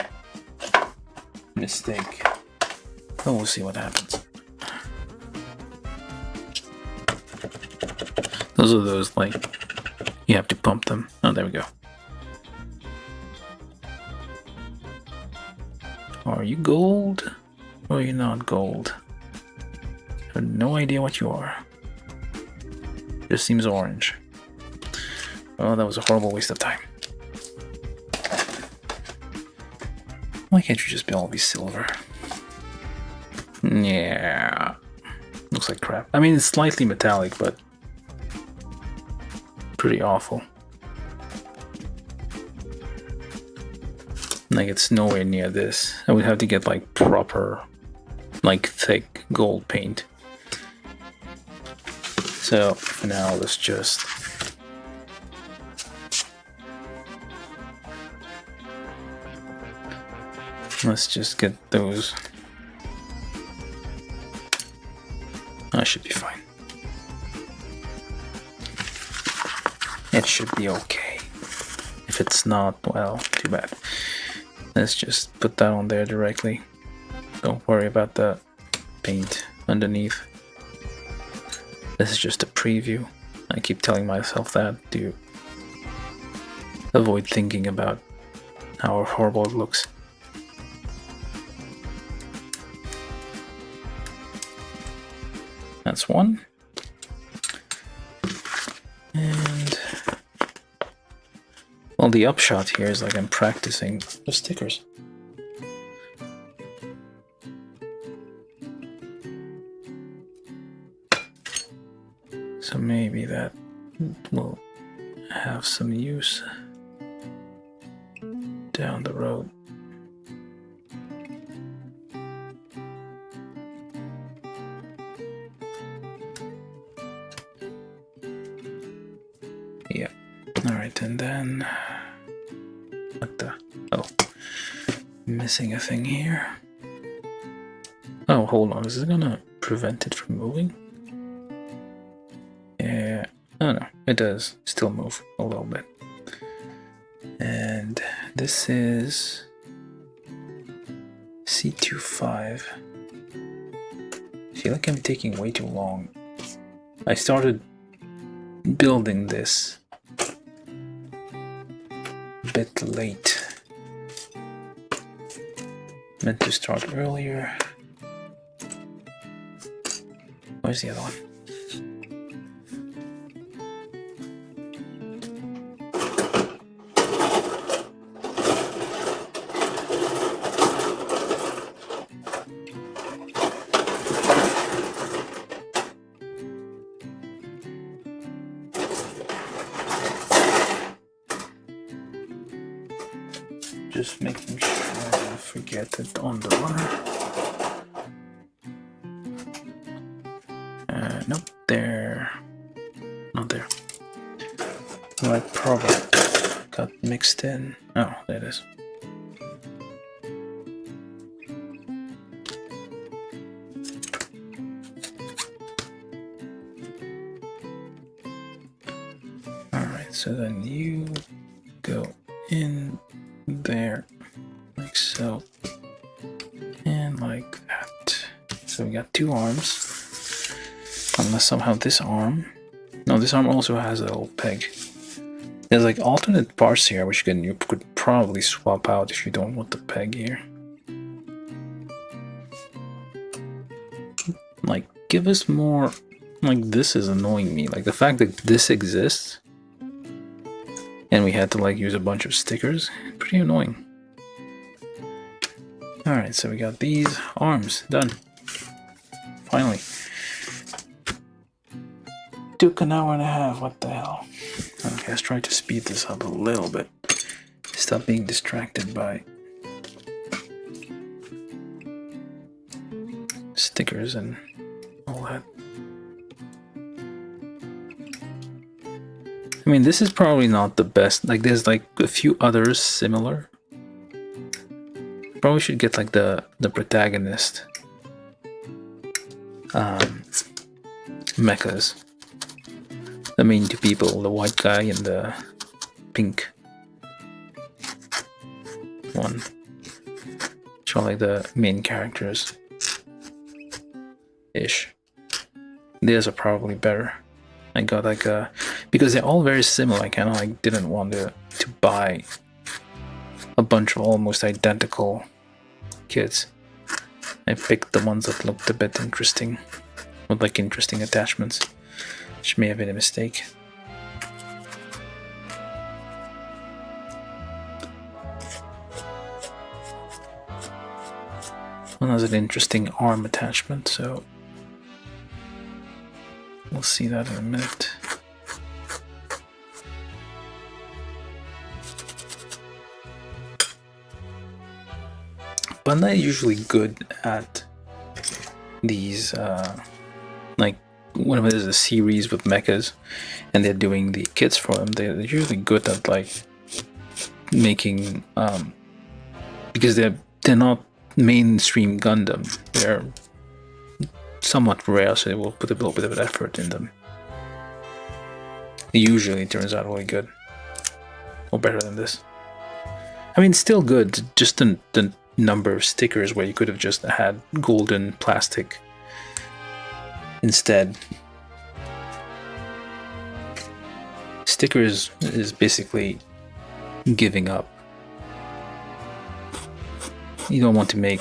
Speaker 1: mistake, but we'll see what happens. Those are those, like, you have to pump them. Oh, there we go. Are you gold? Or are you not gold? I have no idea what you are. Just seems orange. Oh, that was a horrible waste of time. Why can't you just be all be silver? Yeah. Looks like crap. I mean, it's slightly metallic, but pretty awful. Like, it's nowhere near this. I would have to get like proper, like thick gold paint. So for now, let's just get those. I should be fine. It should be okay. If it's not, well, too bad. Let's just put that on there directly. Don't worry about the paint underneath. This is just a preview. I keep telling myself that to avoid thinking about how horrible it looks. That's one. And well, the upshot here is like I'm practicing the stickers. So maybe that will have some use down the road. Yeah. Alright, and then what the? Oh, missing a thing here. Oh, hold on. Is it gonna prevent it from moving? Yeah. Oh no, it does still move a little bit. And this is C25. I feel like I'm taking way too long. I started building this a bit late. Meant to start earlier. Where's the other one? just making sure I don't forget it on the runner. Nope, there. Not there. My product got mixed in. Oh, there it is. Alright, so then you go in there, like so, and like that. So we got two arms, unless somehow this arm, no, this arm also has a little peg. There's like alternate parts here, which you could probably swap out if you don't want the peg here. Like, give us more, like this is annoying me, like the fact that this exists, and we had to like use a bunch of stickers, pretty annoying. Alright, so we got these arms done. Finally. Took an hour and a half, what the hell. Okay, let's try to speed this up a little bit. Stop being distracted by stickers and all that. I mean, this is probably not the best. Like, there's like a few others similar. Probably should get like the protagonist mechas. The main two people, the white guy and the pink one. Which are like the main characters ish. These are probably better. I got like a, because they're all very similar, I kind of like didn't want to buy a bunch of almost identical kits. I picked the ones that looked a bit interesting, with like interesting attachments, which may have been a mistake. One has an interesting arm attachment, so we'll see that in a minute. Bandai is usually good at these, like whenever there's a series with mechas and they're doing the kits for them, they're usually good at like making, because they're not mainstream Gundam, they're somewhat rare, so they will put a little bit of effort in them. Usually it turns out really good, or better than this. I mean, still good, just the number of stickers where you could have just had golden plastic instead. Stickers is basically giving up. You don't want to make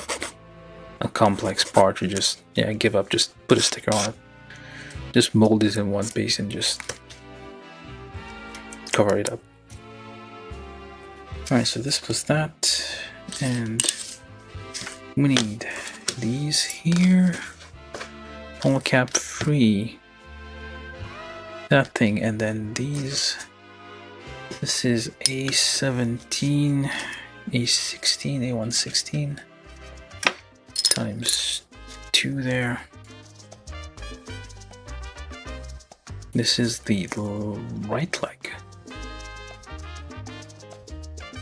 Speaker 1: a complex part, you just, yeah, give up, just put a sticker on it. Just mold it in one piece and just cover it up. Alright, so this was that, and we need these here, all cap free, that thing, and then these. This is A17, A16, A116 times 2 there. This is the right leg.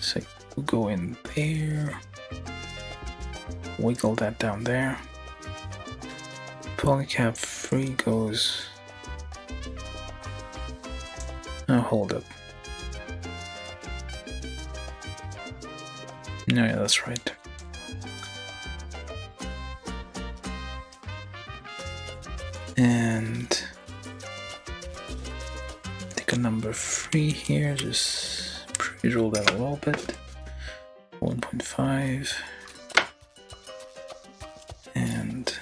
Speaker 1: So we'll go in there, wiggle that down there. Polycap free goes. Oh, hold up. No, yeah, that's right. And take a number 3 here, just pre-roll that a little bit. 1.5 and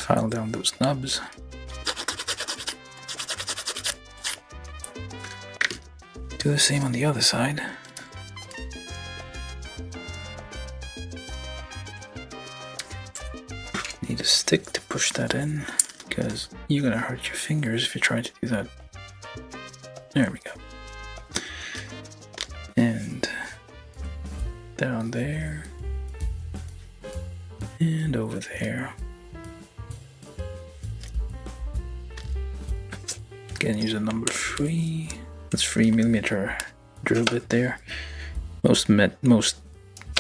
Speaker 1: File down those nubs. Do the same on the other side. Need a stick to push that in, because you're gonna hurt your fingers if you try to do that. There we go. And down there. And over there. Again, use a number 3. That's 3mm drill bit there. Most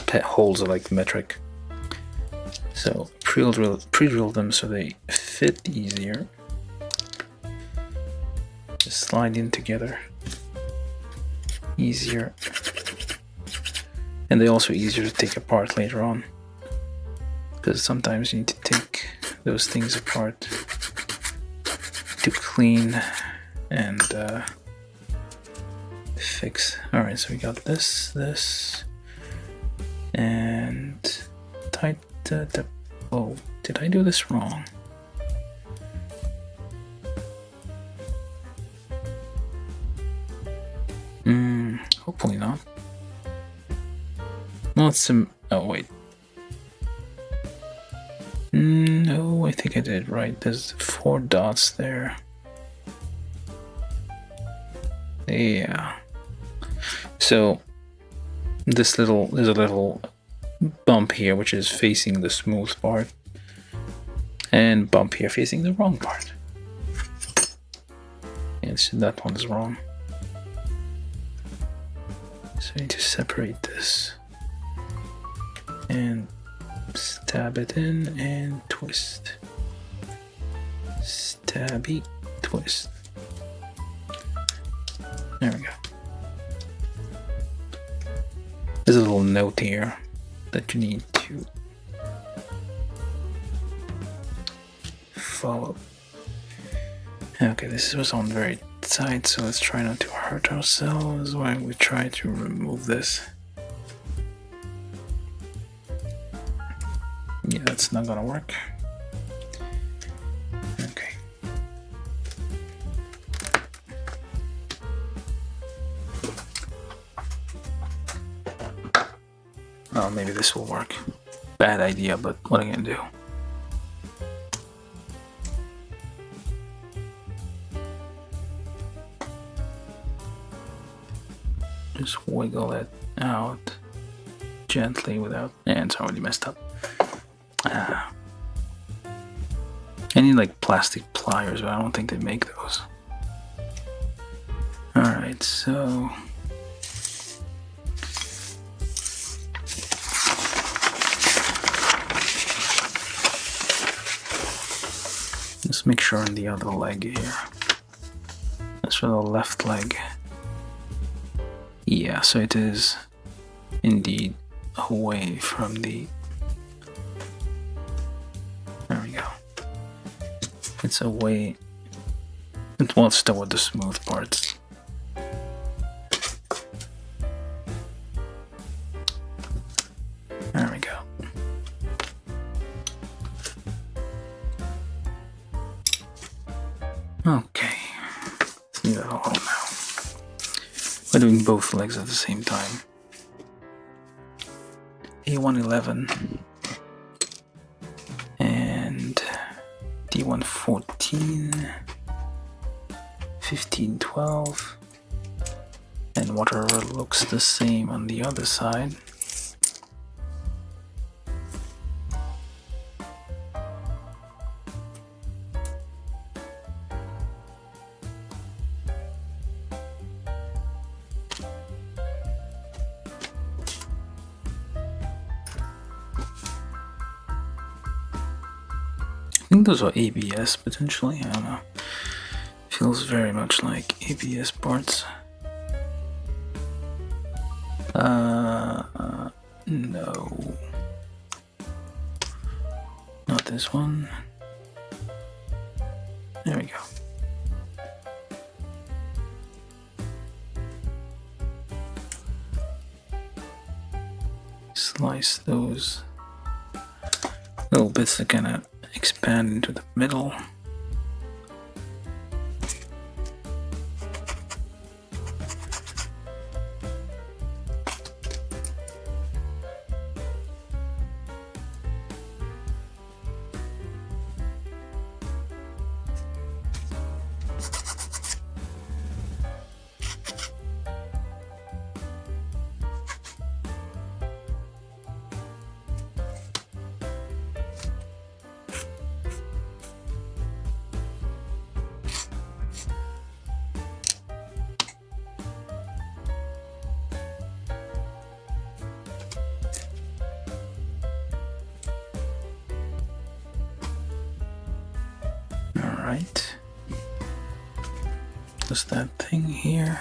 Speaker 1: pet holes are like metric. So pre-drill them so they fit easier. Just slide in together. Easier. And they're also easier to take apart later on. Because sometimes you need to take those things apart to clean and fix. Alright, so we got this, and tight. Oh, did I do this wrong? Hopefully not. Well, it's some. Oh, wait. No, I think I did right. There's 4 dots there. Yeah. So there's a little bump here which is facing the smooth part, and bump here facing the wrong part. And so that one's wrong. So I need to separate this and stab it in and twist. Stabby, twist. There we go. There's a little note here that you need to follow. Okay, this was on very tight, so let's try not to hurt ourselves while we try to remove this. Yeah, that's not gonna work. Okay. Well, maybe this will work. Bad idea, but what am I gonna do? Just wiggle it out gently without... And it's already messed up. I need like plastic pliers, but I don't think they make those. Alright, so... Let's make sure on the other leg here. That's for the left leg. Yeah, so it is indeed away from the... There we go. It's away. It won't start with the smooth parts. There we go. Okay. Let's leave that alone now. We're doing both legs at the same time. A111 and D114, 1512, and whatever looks the same on the other side. I think those are ABS potentially, I don't know. Feels very much like ABS parts. No. Not this one. There we go. Slice those little bits that kind of expand into the middle. Alright. Just that thing here.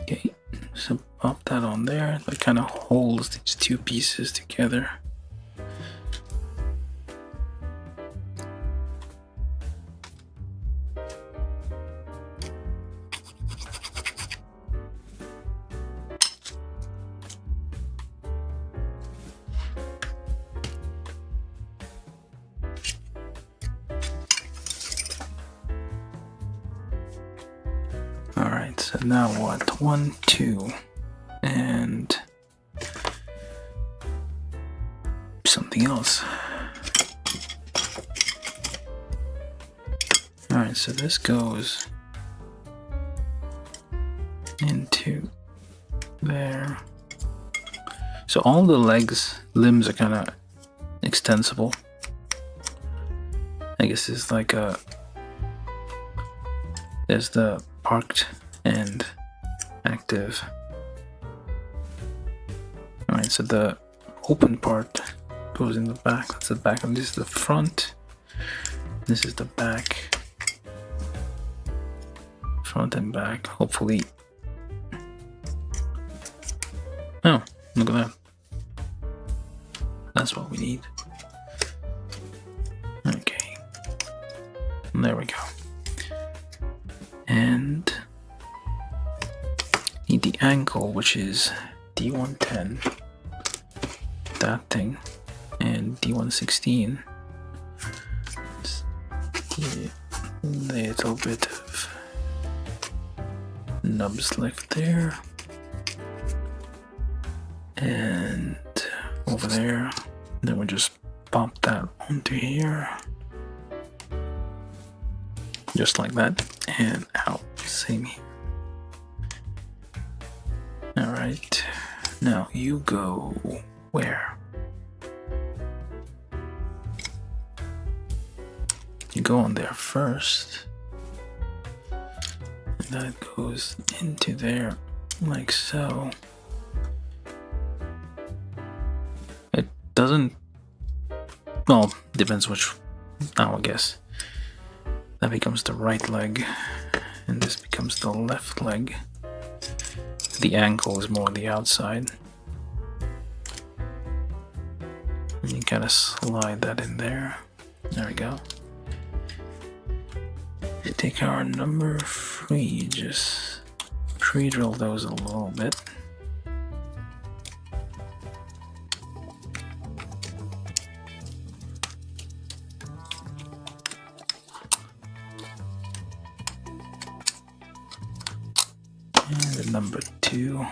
Speaker 1: Okay, so pop that on there. That kind of holds these two pieces together. Alright, so now what? 1, 2, and something else. Alright, so this goes into there. So all the limbs are kind of extensible. I guess it's like there's the parked and active. Alright, so the open part goes in the back. That's the back, and this is the front. This is the back. Front and back, hopefully. Oh, look at that. That's what we need. Okay. There we go. And need the ankle, which is D110, that thing, and D116. A little bit of nubs left there, and over there. Then we just pop that onto here. Just like that, and out. Same here. Alright, now you go where? You go on there first, and that goes into there, like so. It doesn't, well, depends which, I guess. That becomes the right leg, and this becomes the left leg. The ankle is more on the outside. And you kind of slide that in there. There we go. Take our number 3, just pre-drill those a little bit. And the number 2.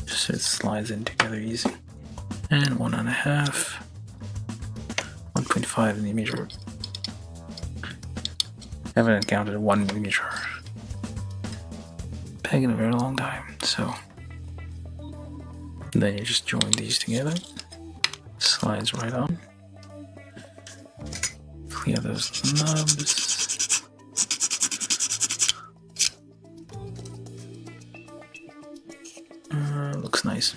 Speaker 1: Just so it slides in together easy. And 1.5, 1.5 millimeter. Haven't encountered a 1 millimeter peg in a very long time, so then you just join these together. Slides right on. clear those nubs. Looks nice.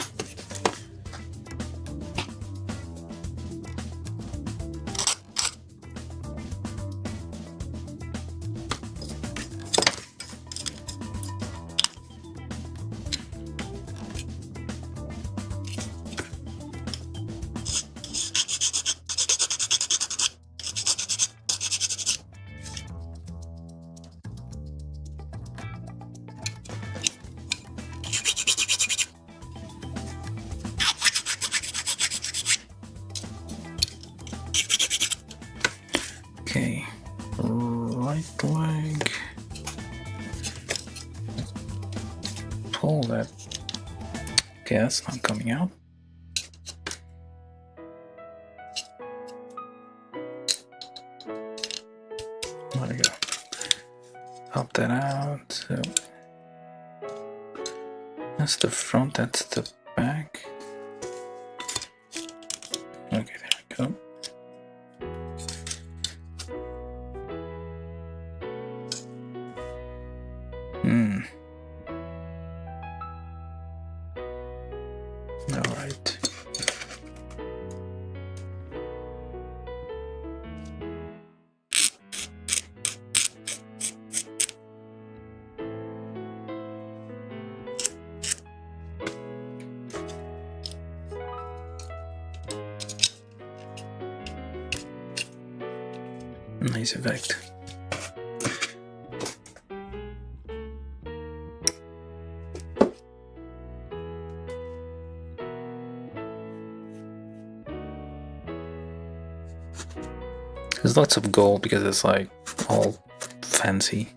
Speaker 1: Okay, right leg. Pull that. Okay, that's not coming out. There we go. Help that out. So that's the front, that's the back. Okay, there we go. All right. Nice effect. There's lots of gold because it's like all fancy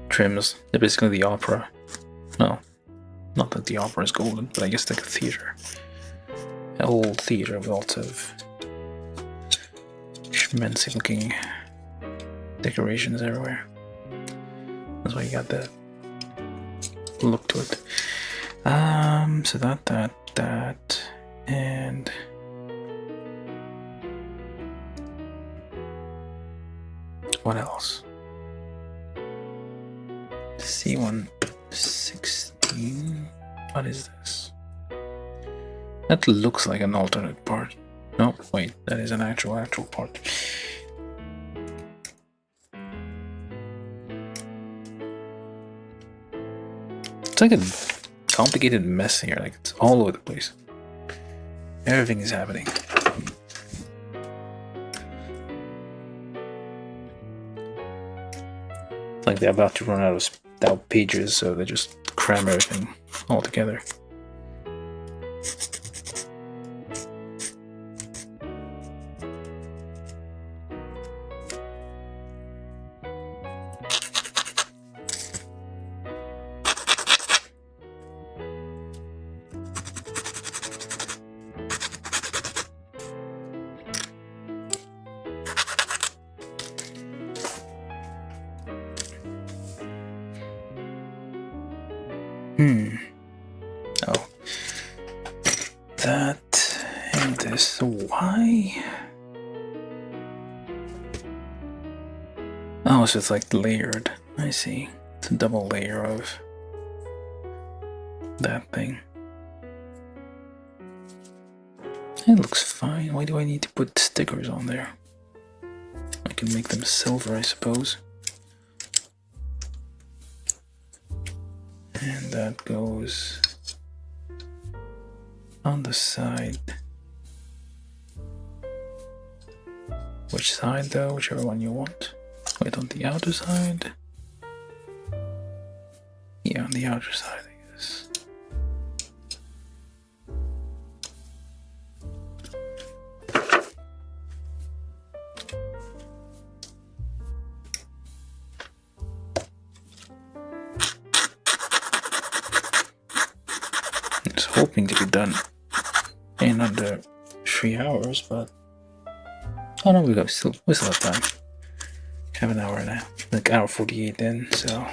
Speaker 1: trims. They're basically the opera. No, not that the opera is golden, but I guess like a theater. An old theater with lots of schmancy looking decorations everywhere. That's why you got that look to it. So that, and what else? C116. What is this? That looks like an alternate part. No, wait, that is an actual part. It's like a complicated mess here, like it's all over the place. Everything is happening. Like they're about to run out of pages, so they just cram everything all together. Oh. That and this. Why? Oh, so it's like layered. I see. It's a double layer of that thing. It looks fine. Why do I need to put stickers on there? I can make them silver, I suppose. And that goes on the side. Which side though? Whichever one you want. Wait, on the outer side? Yeah, on the outer side, I guess. Hoping to be done in under 3 hours, but oh no, we still have time. Have an hour and a half, like hour 48 in, so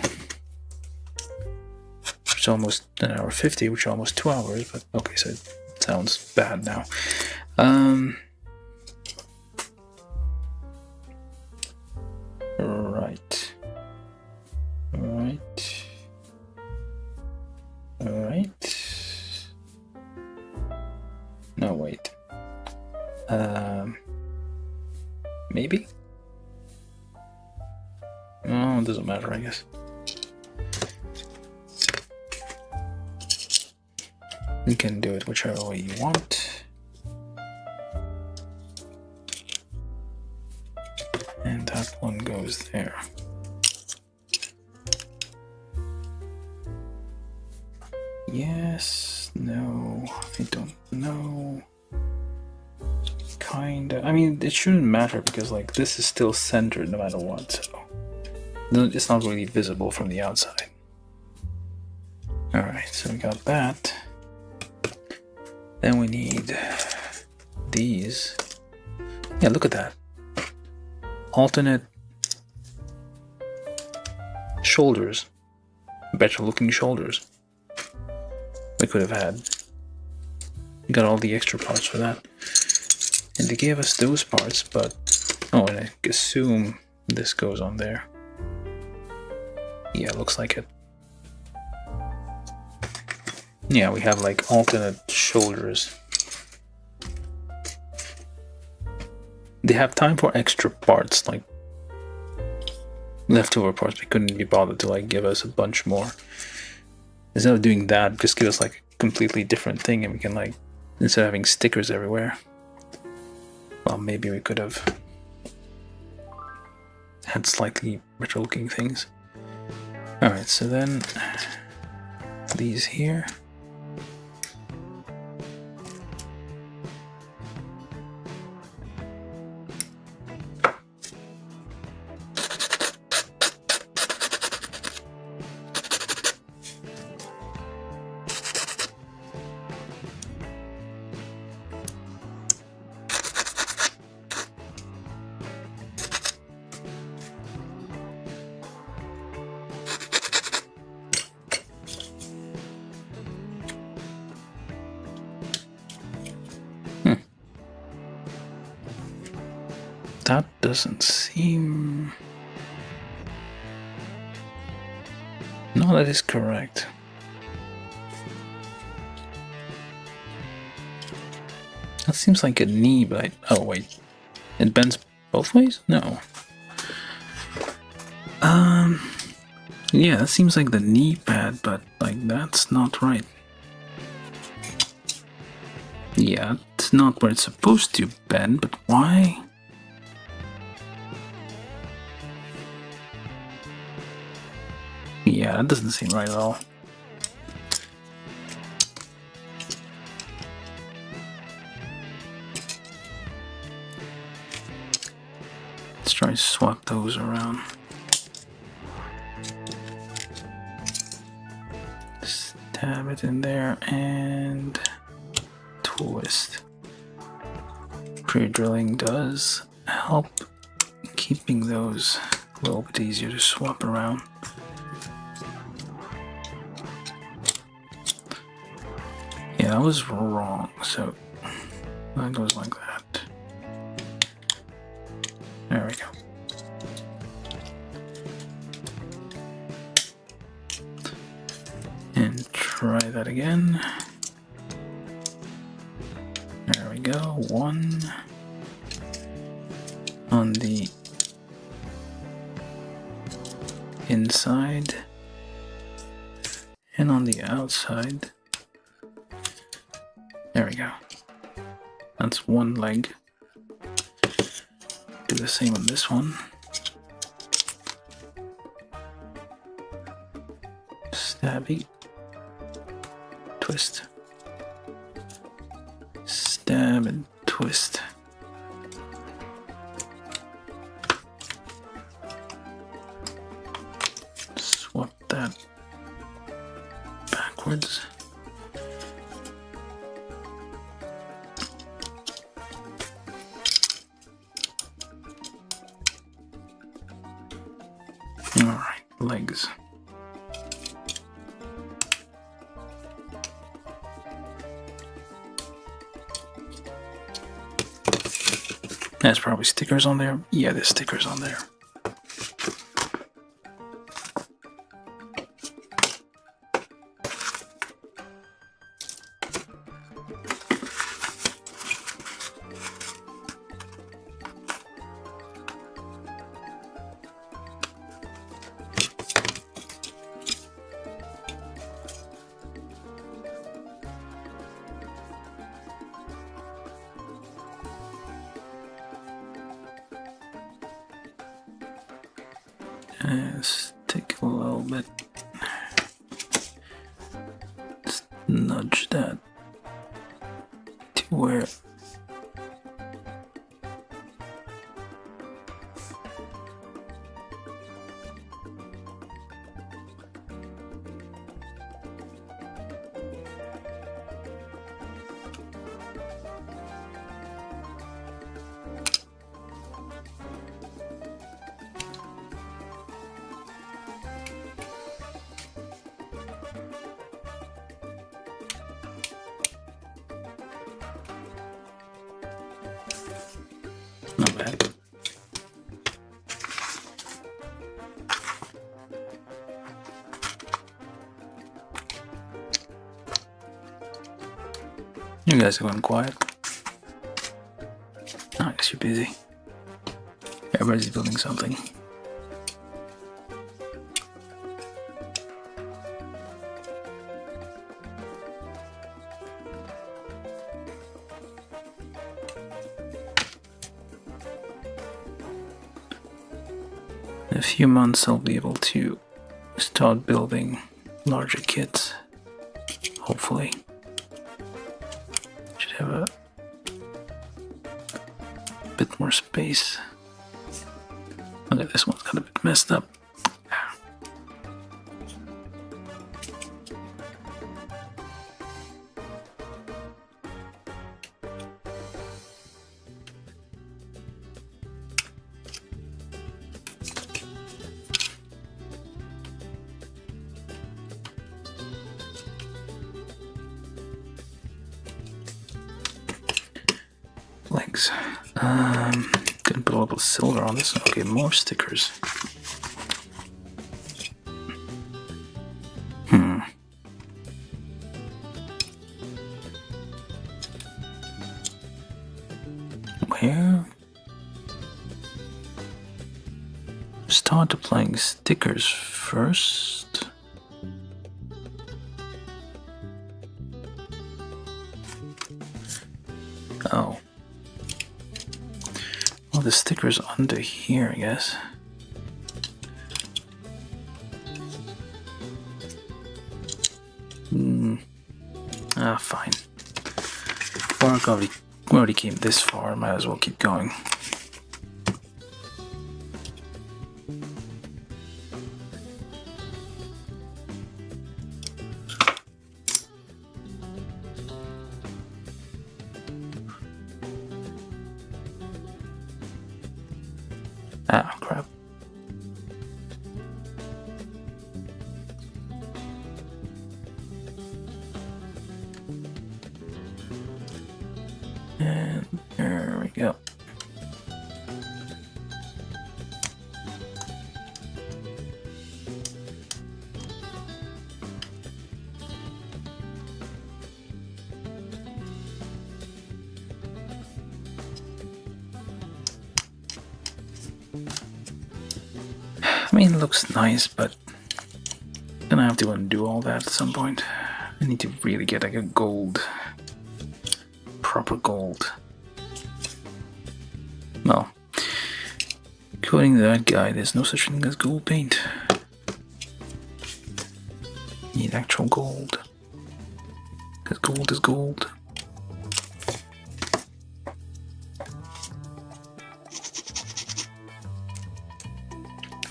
Speaker 1: it's almost an hour 50, which is almost 2 hours. But okay, so it sounds bad now. Alright. Alright. No, wait. Maybe? No, it doesn't matter, I guess. You can do it whichever way you want. And that one goes there. Yes, no, I don't know. Kinda. I mean, it shouldn't matter because like this is still centered no matter what, so it's not really visible from the outside. Alright, so we got that. Then we need these. Yeah, look at that. Alternate shoulders. Better looking shoulders. We could have had. We got all the extra parts for that. And they gave us those parts, but... Oh, and I assume this goes on there. Yeah, looks like it. Yeah, we have like alternate shoulders. They have time for extra parts, like leftover parts. We couldn't be bothered to like give us a bunch more. Instead of doing that, just give us like a completely different thing and we can like, instead of having stickers everywhere. Well, maybe we could have had slightly better looking things. Alright, so then these here. That doesn't seem... No, that is correct. That seems like a knee, but oh wait, it bends both ways? No. Yeah, that seems like the knee pad, but like that's not right. Yeah, it's not where it's supposed to bend, but why? Yeah, that doesn't seem right at all. Let's try to swap those around. Stab it in there and twist. Pre-drilling does help keeping those a little bit easier to swap around. Yeah, that was wrong, so that goes like that. There we go. And try that again. There we go, one on the inside and on the outside. There we go. That's one leg. Do the same on this one. Stabby. Twist. Stab and twist. Swap that backwards. Alright, legs. There's probably stickers on there. Yeah, there's stickers on there. Stick a little bit. Let's nudge that to where. Not bad. You guys are going quiet. I guess you're busy. Everybody's building something. In a few months I'll be able to start building larger kits. Hopefully. Should have a bit more space. Look at this one's got a bit messed up. Legs. Gonna put a little silver on this. Okay, more stickers. Where? Start applying stickers first. Oh. Well, the sticker's under here, I guess. Fine. We already came this far, might as well keep going. Ah, crap. And there we go. I mean, it looks nice, but then I have to undo all that at some point. I need to really get like a gold, proper gold. Well, according to that guy, there's no such thing as gold paint. You need actual gold, because gold is gold.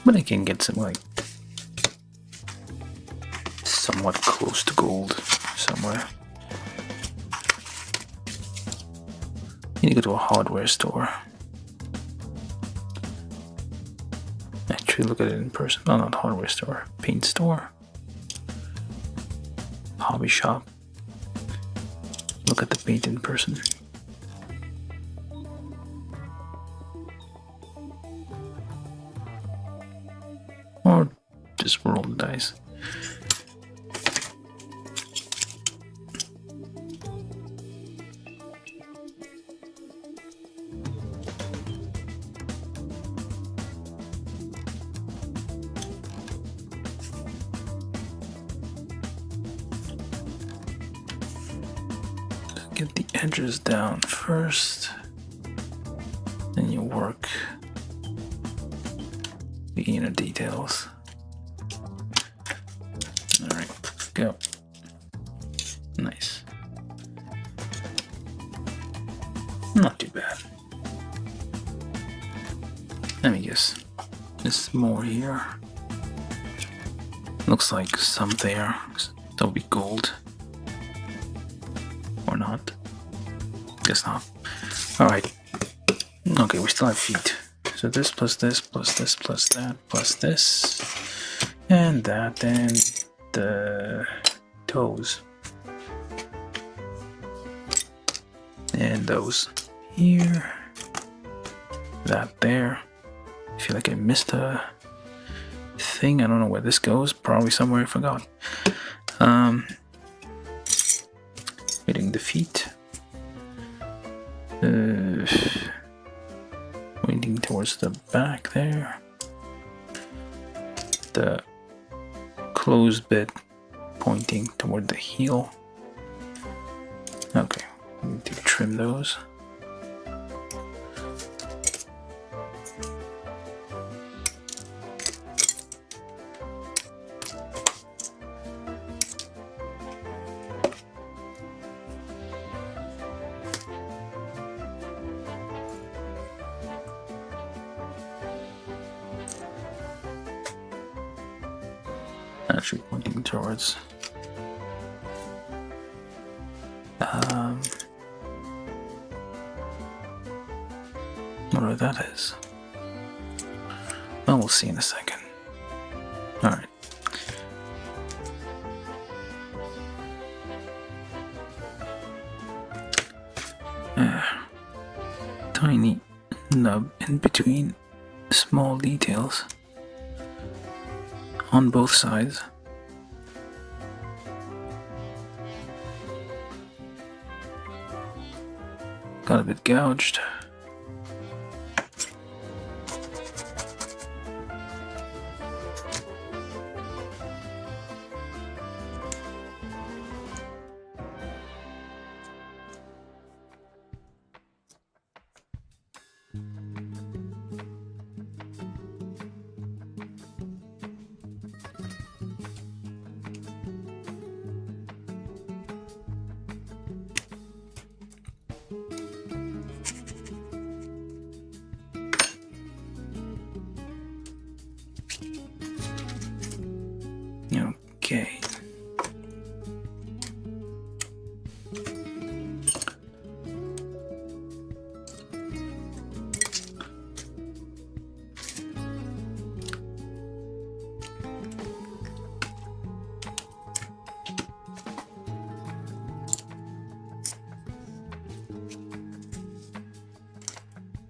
Speaker 1: But I can get some, like, somewhat close to gold somewhere. You need to go to a hardware store. Actually, look at it in person. No, not hardware store. Paint store. Hobby shop. Look at the paint in person. Or just roll the dice. Get the edges down first, then you work the inner details. Alright, go. Nice. Not too bad. Let me guess. There's more here. Looks like some there. That'll be gold. Or not. Guess not. Alright. Okay, we still have feet. So this plus this plus this plus that plus this. And that and the toes. And those here. That there. I feel like I missed a thing. I don't know where this goes. Probably somewhere I forgot. Hitting the feet. Pointing towards the back there. The closed bit pointing toward the heel. Okay, we need to trim those. Actually pointing towards whatever that is. Well, we'll see in a second. Alright. Tiny nub in between small details on both sides. Got a bit gouged. Okay.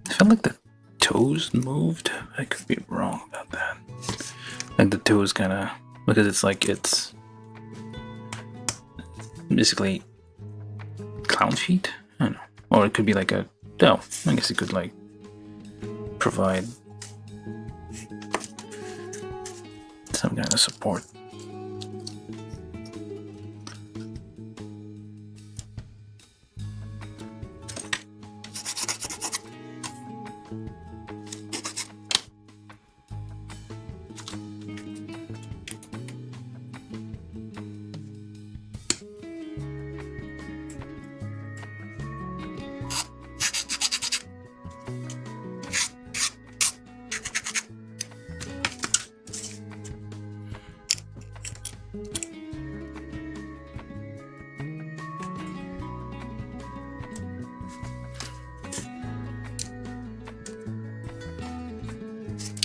Speaker 1: I felt like the toes moved. I could be wrong about that. Like the toes kind of, because it's like it's basically clown feet. I don't know, or it could be like a. Oh, I guess it could like provide some kind of support.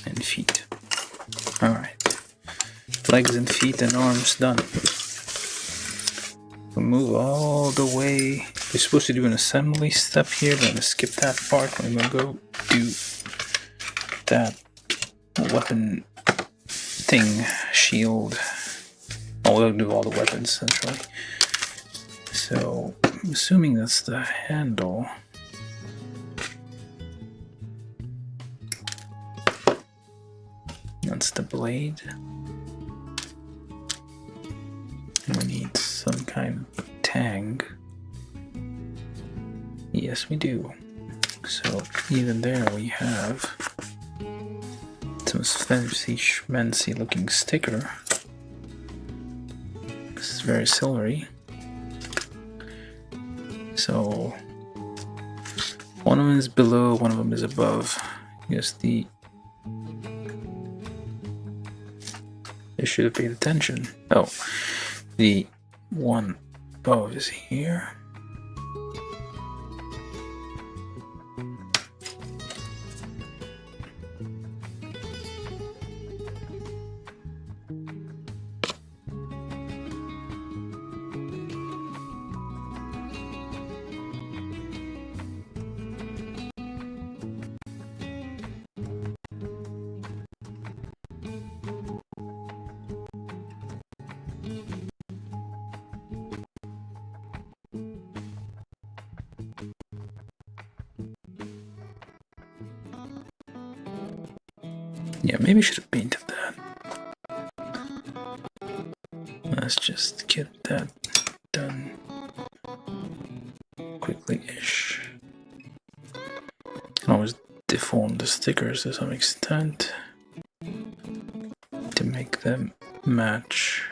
Speaker 1: And feet. Alright. Legs and feet and arms done. We'll move all the way. We're supposed to do an assembly step here. We're going to skip that part. We're going to go do that weapon thing, shield. Oh, we'll do all the weapons essentially. So, I'm assuming that's the handle. That's the blade. And we need some kind of tang. Yes, we do. So even there we have some some fancy looking sticker. This is very silvery. So one of them is below, one of them is above. I guess they should have paid attention. Oh, the one above is here. Yeah, maybe I should have painted that. Let's just get that done quickly-ish. Can always deform the stickers to some extent to make them match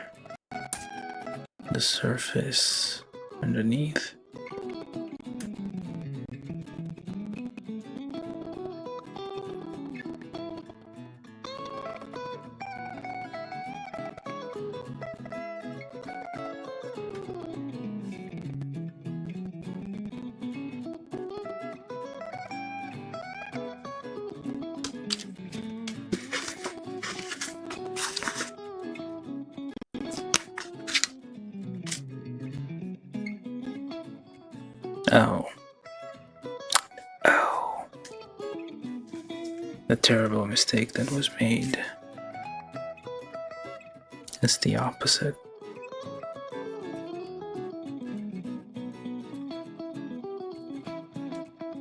Speaker 1: the surface underneath. Oh. The terrible mistake that was made. It's the opposite.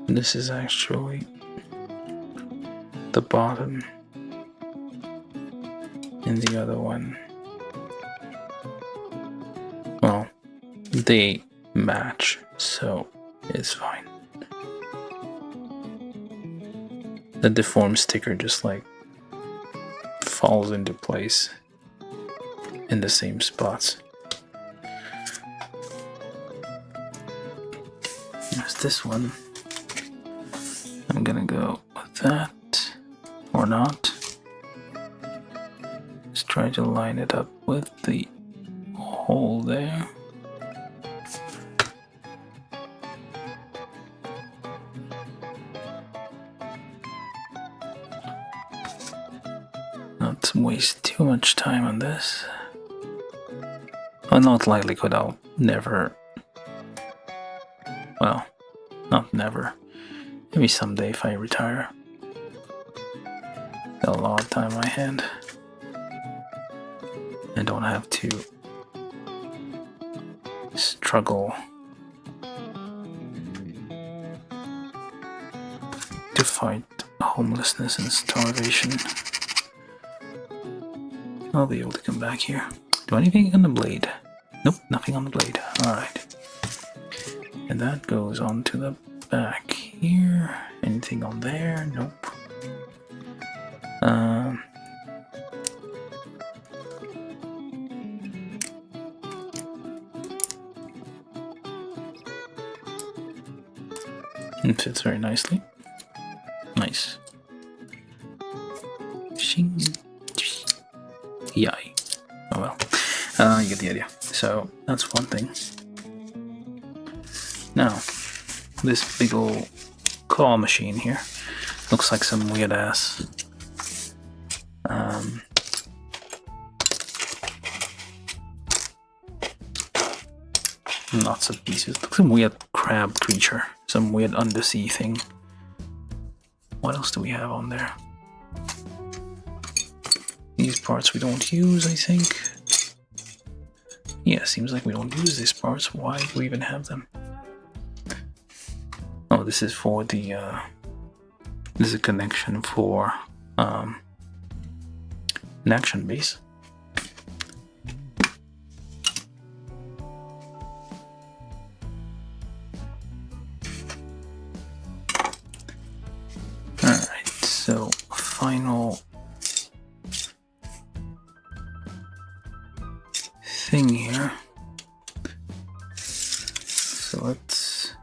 Speaker 1: This is actually the bottom, and the other one, well, they match, so it's fine. The deformed sticker just like falls into place in the same spots. There's this one. I'm gonna go with that, or not. Just try to line it up with the hole there. Not waste too much time on this. Well, not likelihood I'll never, well, not never. Maybe someday if I retire. Got a lot of time on my hand. I don't have to struggle to fight homelessness and starvation. I'll be able to come back here. Do anything on the blade? Nope, nothing on the blade. Alright. And that goes on to the back here. Anything on there? Nope. It fits very nicely. Nice. Shing. Yay. Oh well. You get the idea. So that's one thing. Now, this big old claw machine here looks like some weird ass lots of pieces. Looks like some weird crab creature, some weird undersea thing. What else do we have on there? These parts we don't use, I think. Yeah, seems like we don't use these parts. Why do we even have them? Oh, this is for the this is a connection for an action base. Alright, so final thing here. So let's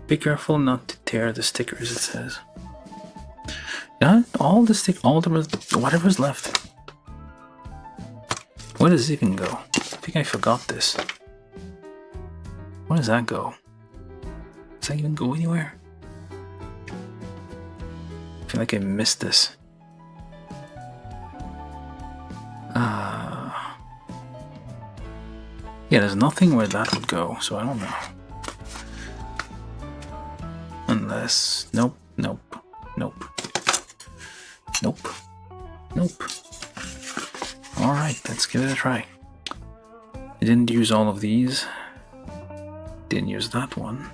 Speaker 1: be careful not to tear the stickers, it says. Yeah, all the whatever's left. Where does it even go? I think I forgot this. Where does that go? Does that even go anywhere? I feel like I missed this. Yeah, there's nothing where that would go, so I don't know. Unless... Nope, nope, nope. Nope. Nope. Alright, let's give it a try. I didn't use all of these. Didn't use that one.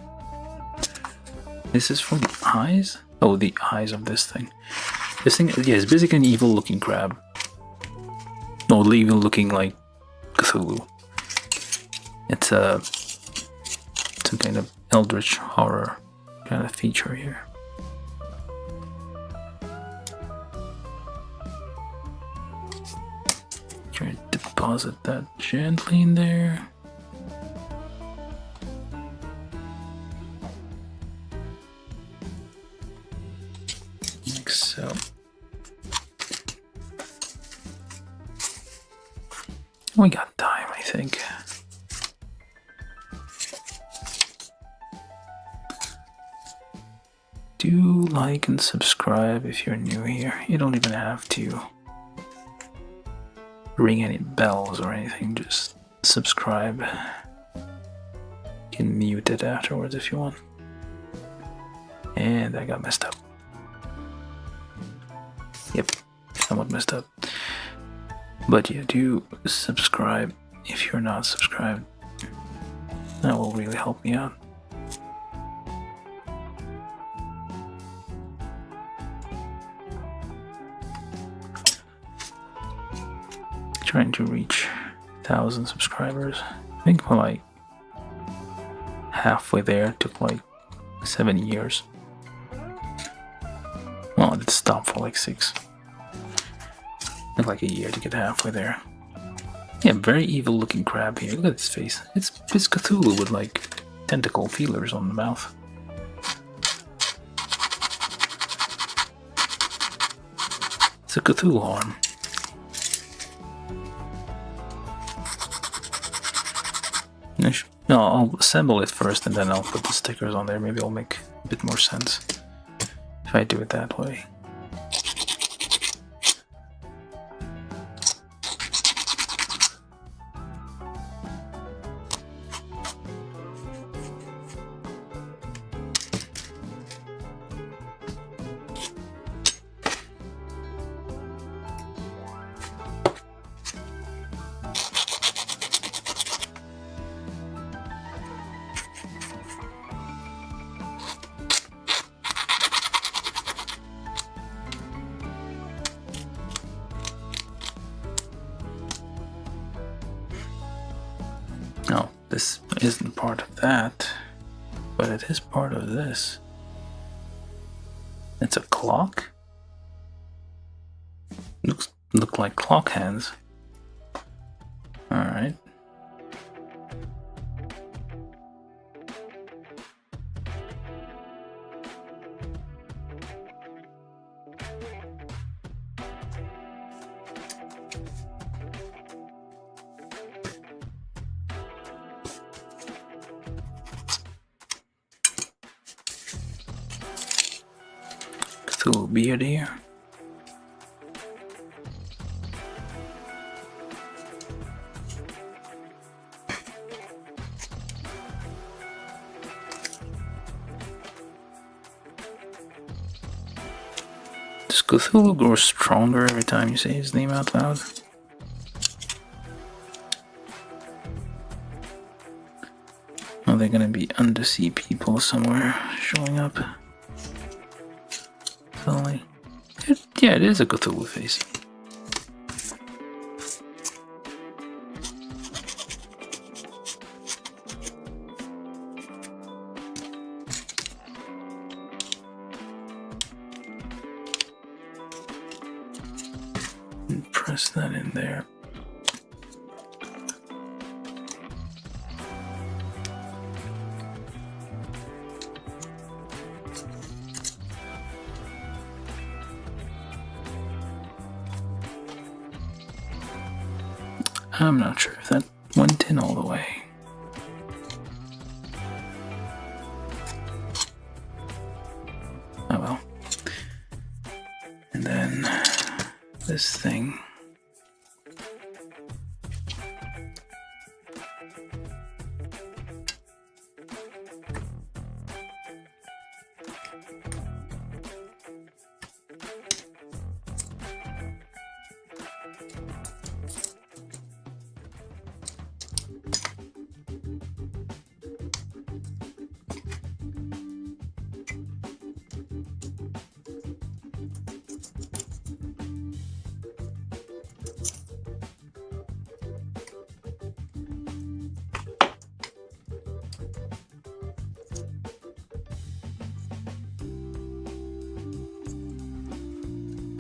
Speaker 1: This is from the eyes? Oh, the eyes of this thing. This thing, yeah, it's basically an evil looking crab. No, evil looking like Cthulhu. It's some kind of eldritch horror kind of feature here. Try to deposit that gently in there. Like so. We got time, I think. Do like and subscribe if you're new here. You don't even have to ring any bells or anything, just subscribe. You can mute it afterwards if you want. And I got messed up. Yep, somewhat messed up. But yeah, do subscribe if you're not subscribed. That will really help me out. Trying to reach 1,000 subscribers. I think we're like halfway there. It took like 7 years. Well, it stopped for like 6. Took like a year to get halfway there. Yeah, very evil looking crab here. Look at his face. It's Cthulhu with like tentacle feelers on the mouth. It's a Cthulhu arm. No, I'll assemble it first and then I'll put the stickers on there. Maybe it'll make a bit more sense if I do it that way. No, this isn't part of that, but it is part of this. It's a clock? Look like clock hands. Alright. Little beard here. Does Cthulhu grow stronger every time you say his name out loud? Are there gonna be undersea people somewhere showing up? Yeah, it is a Cthulhu face. And press that in there. I'm not sure if that went in all the way. Oh well. And then this thing.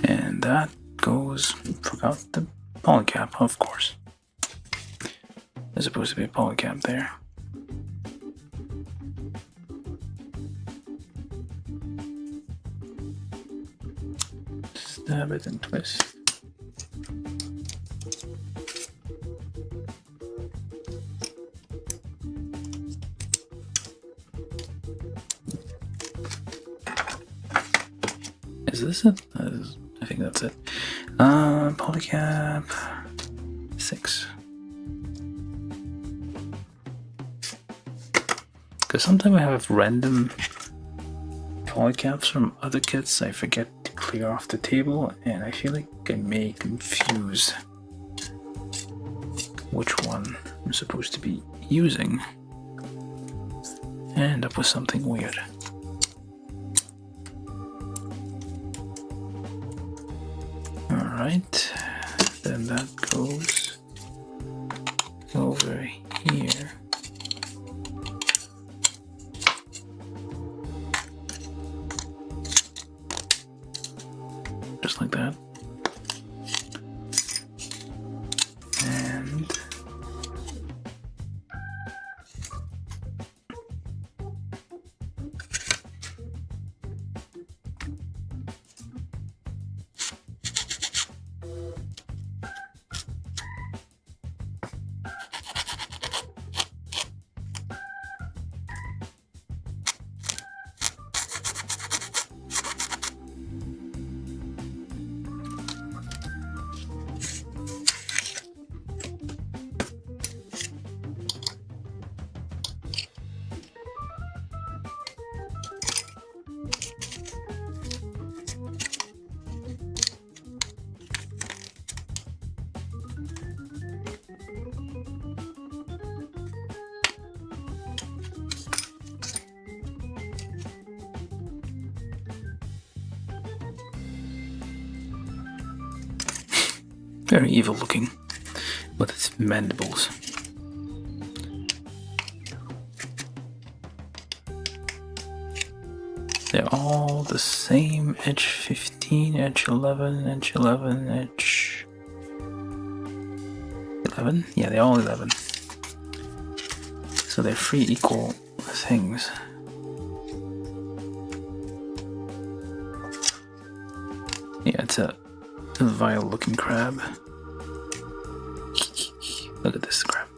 Speaker 1: And that goes, forgot the polycap, of course. There's supposed to be a polycap there. Stab it and twist. Is this it? I think that's it. Polycap 6. Because sometimes I have random polycaps from other kits I forget to clear off the table, and I feel like I may confuse which one I'm supposed to be using and end up with something weird. Alright, then that goes over here. Just like that. And very evil looking, with its mandibles. They're all the same, edge 15, edge 11, edge 11, edge 11? Yeah, they're all 11. So they're 3 equal things. Yeah, it's a vile looking crab. Look at this crab.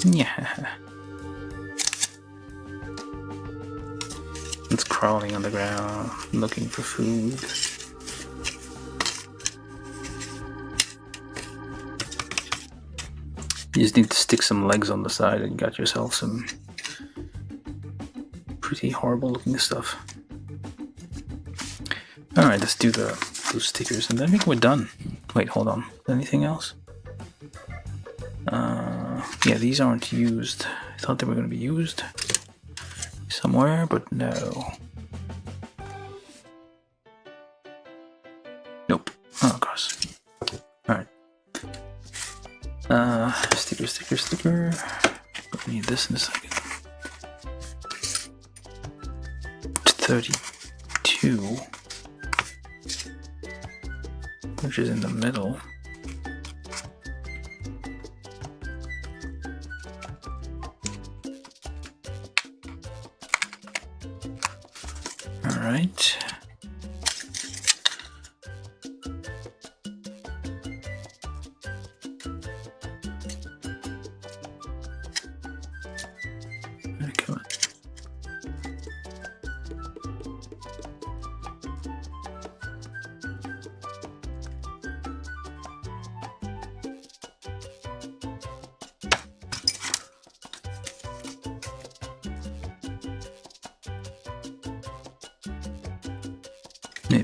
Speaker 1: Yeah. It's crawling on the ground, looking for food. You just need to stick some legs on the side and you got yourself some pretty horrible looking stuff. Alright, let's do those stickers and then I think we're done. Wait, hold on. Anything else? Yeah, these aren't used. I thought they were going to be used somewhere, but no. Nope. Oh, of course. Alright. Sticker. I need this in a second. 32. Which is in the middle. Alright.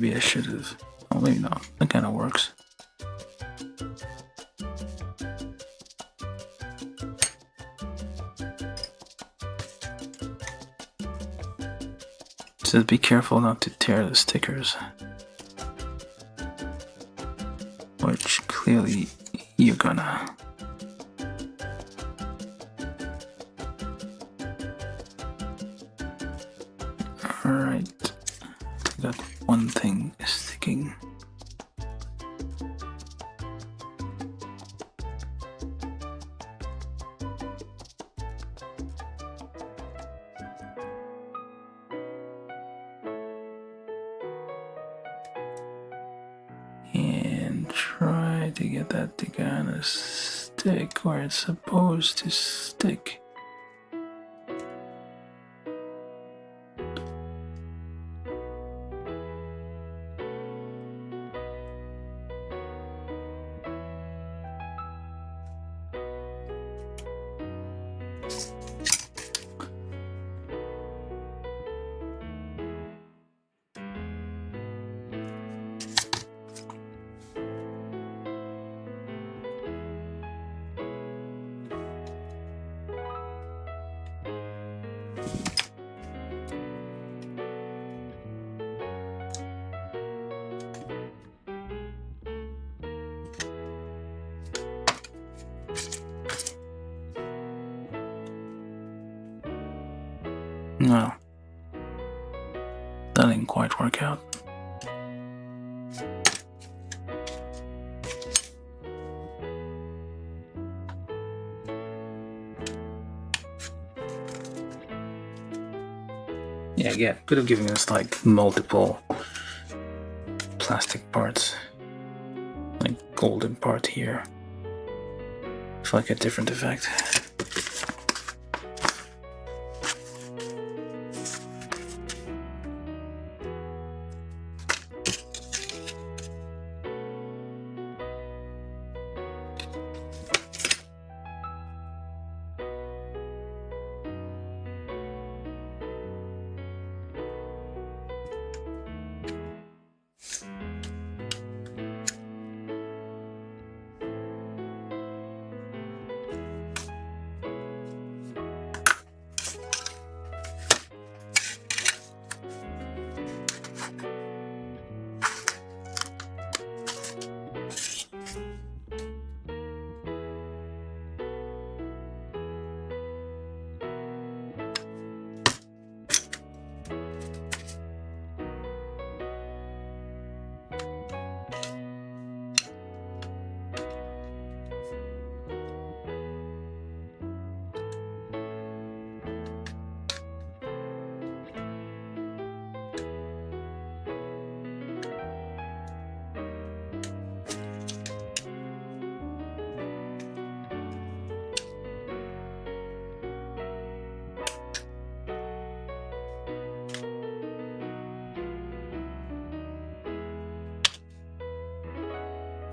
Speaker 1: Maybe I should have. Oh, maybe not. That kind of works. Just be careful not to tear the stickers. Which clearly you're gonna. Alright. Got one thing sticking. And try to get that to kind of stick where it's supposed to stick. No, that didn't quite work out. Yeah, again, could have given us like multiple plastic parts, like golden part here, for like a different effect.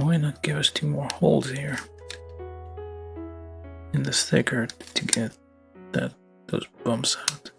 Speaker 1: Why not give us 2 more holes here in the sticker to get those bumps out?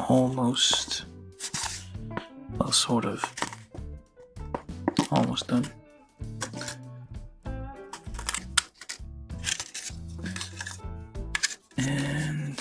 Speaker 1: almost, well, sort of, almost done. And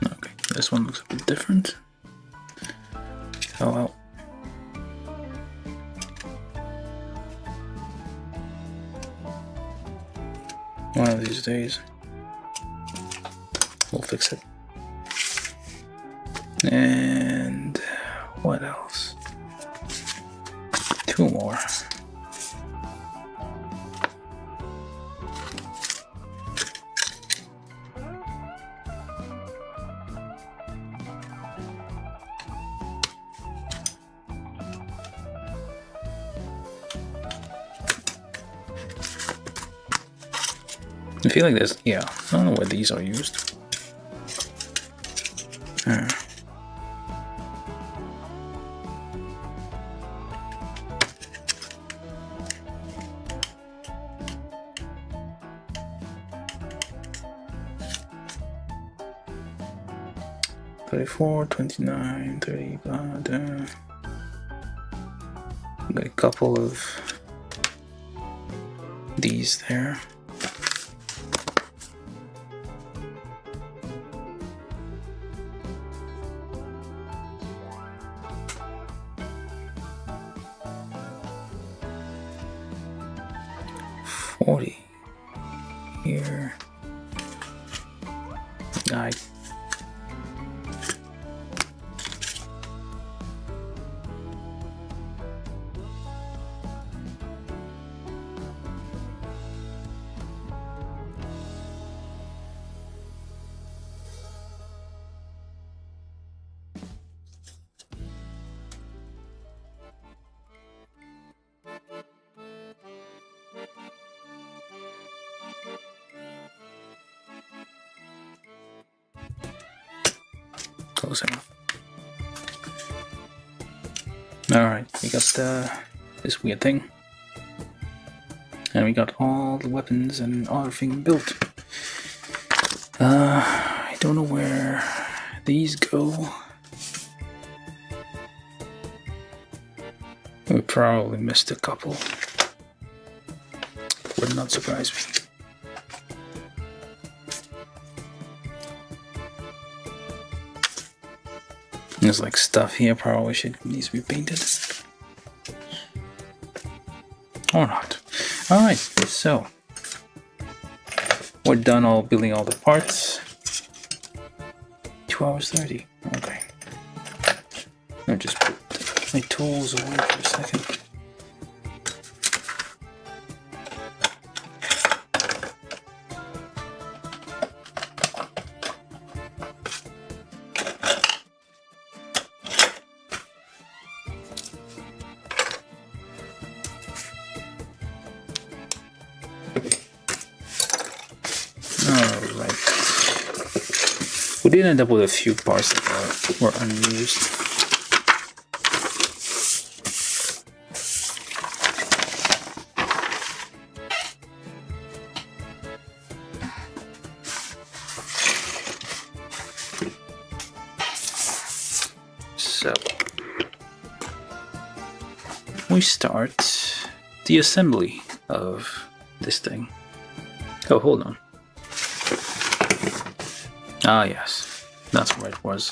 Speaker 1: okay, this one looks a bit different. Oh well. One of these days, we'll fix it. And what else? 2 more. I feel like there's, yeah, I don't know where these are used. $34, $29, $30, got a couple of these there. $40 here. I close enough. Alright, we got this weird thing. And we got all the weapons and everything built. I don't know where these go. We probably missed a couple. Would not surprise me. There's like stuff here, probably needs to be painted. Or not. Alright, so we're done building all the parts. 2 hours 30. Okay. I'll just put my tools away for a second. Alright. We did end up with a few parts that were unused. So we start the assembly of this thing. Oh, hold on. Ah, yes, that's where it was.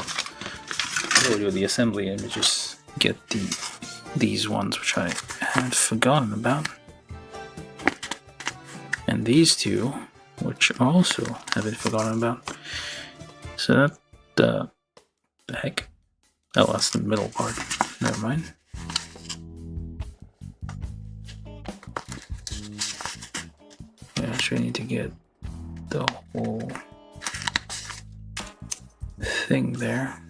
Speaker 1: We'll do the assembly images. Get these ones which I had forgotten about, and these two, which also have been forgotten about. So that the heck? Oh, that's the middle part. Never mind. Yeah, actually, I need to get the whole thing there.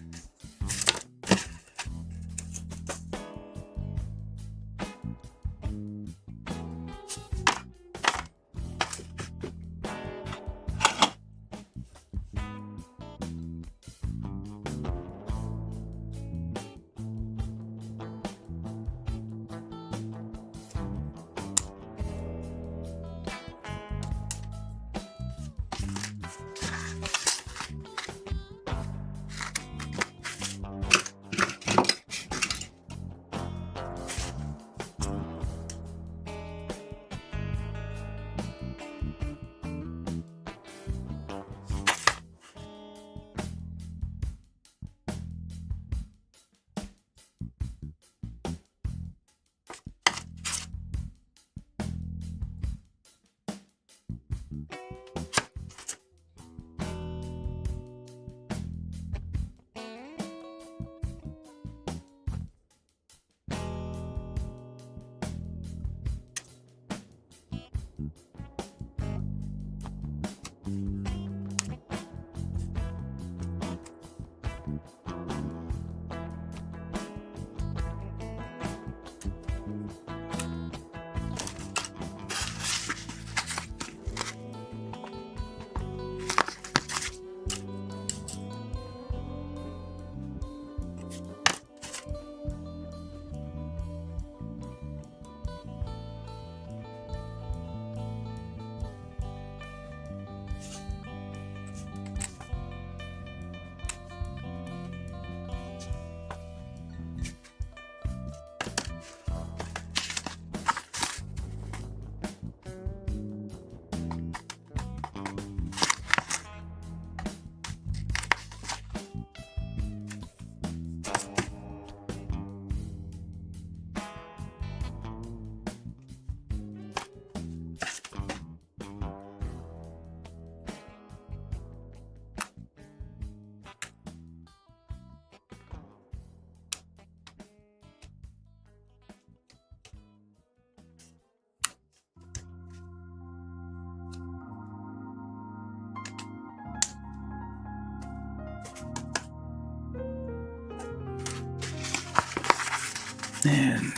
Speaker 1: And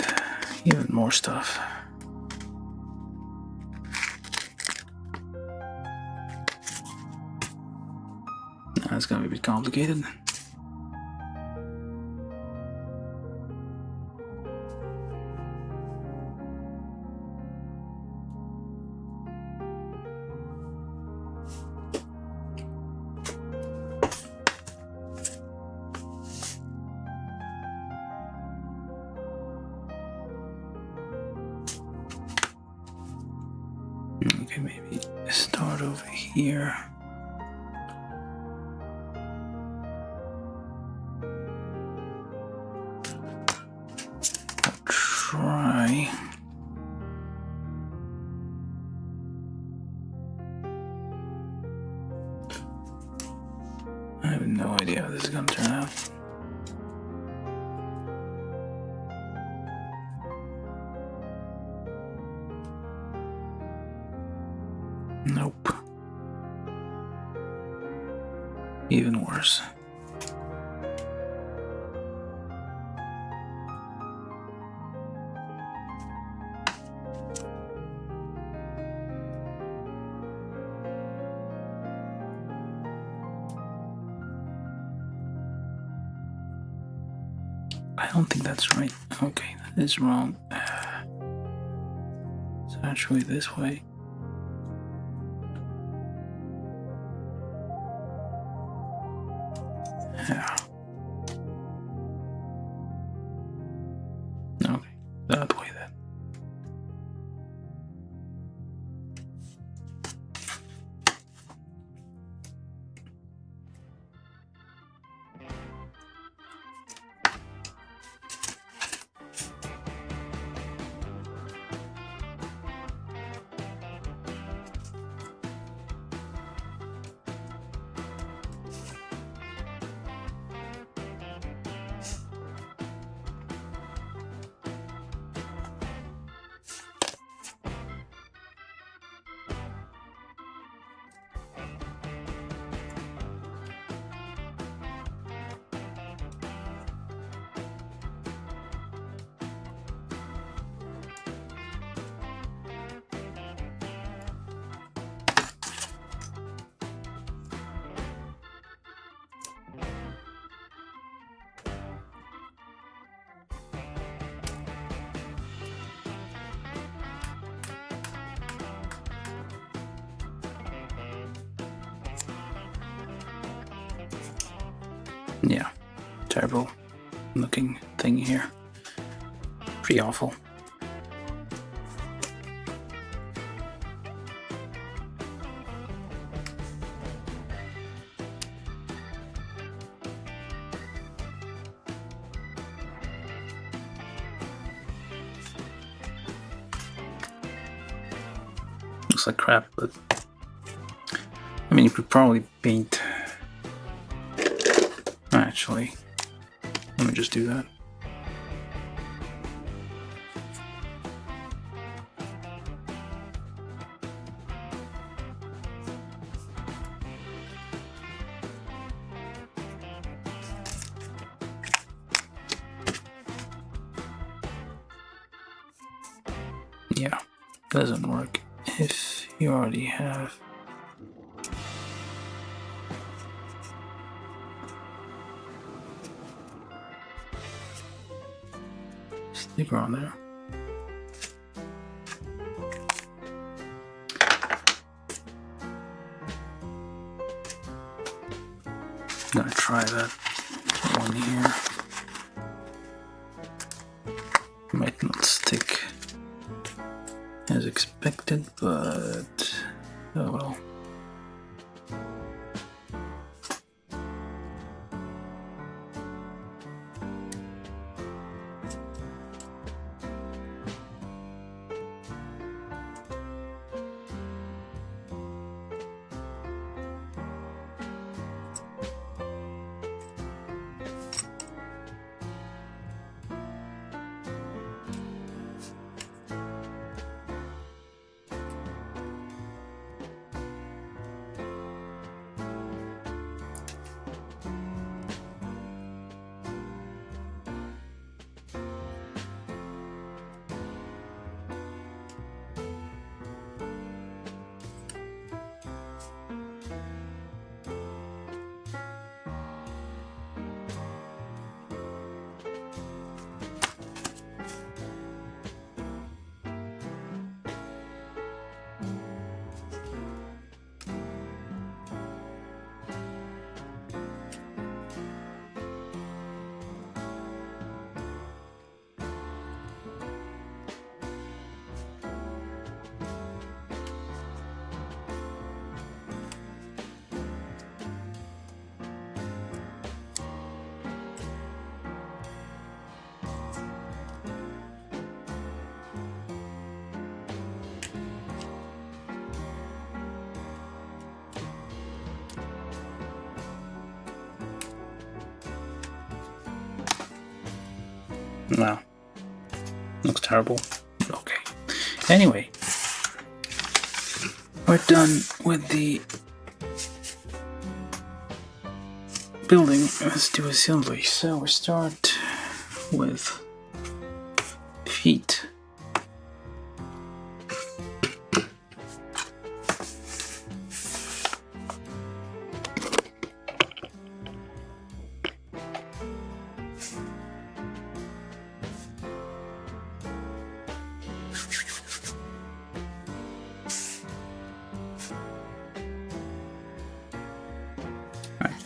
Speaker 1: even more stuff. That's gonna be a bit complicated. Okay, maybe start over here. idea how this is gonna turn out. Nope. Even worse. I don't think that's right. Okay, that is wrong. It's actually this way. Yeah. Okay, that way then. Yeah, terrible looking thing here. Pretty awful. Looks like crap, but I mean, you could probably paint. Actually, let me just do that. Yeah, doesn't work if you already have. Sticker on there. I'm gonna try that one here. Might not stick as expected, but oh well. Wow. Looks terrible. Okay. Anyway. We're done with the building. Let's do assembly. So we start with feet.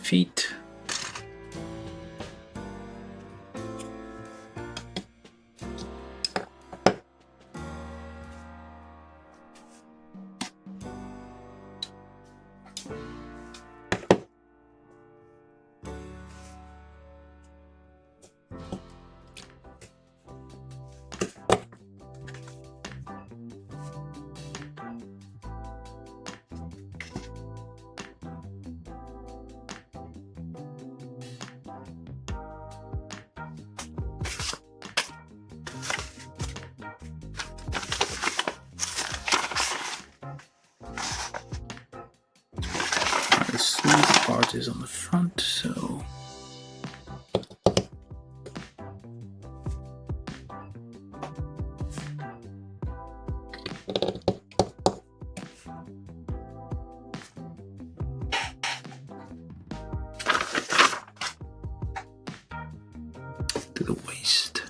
Speaker 1: Feet. The smooth part is on the front, so to the waist.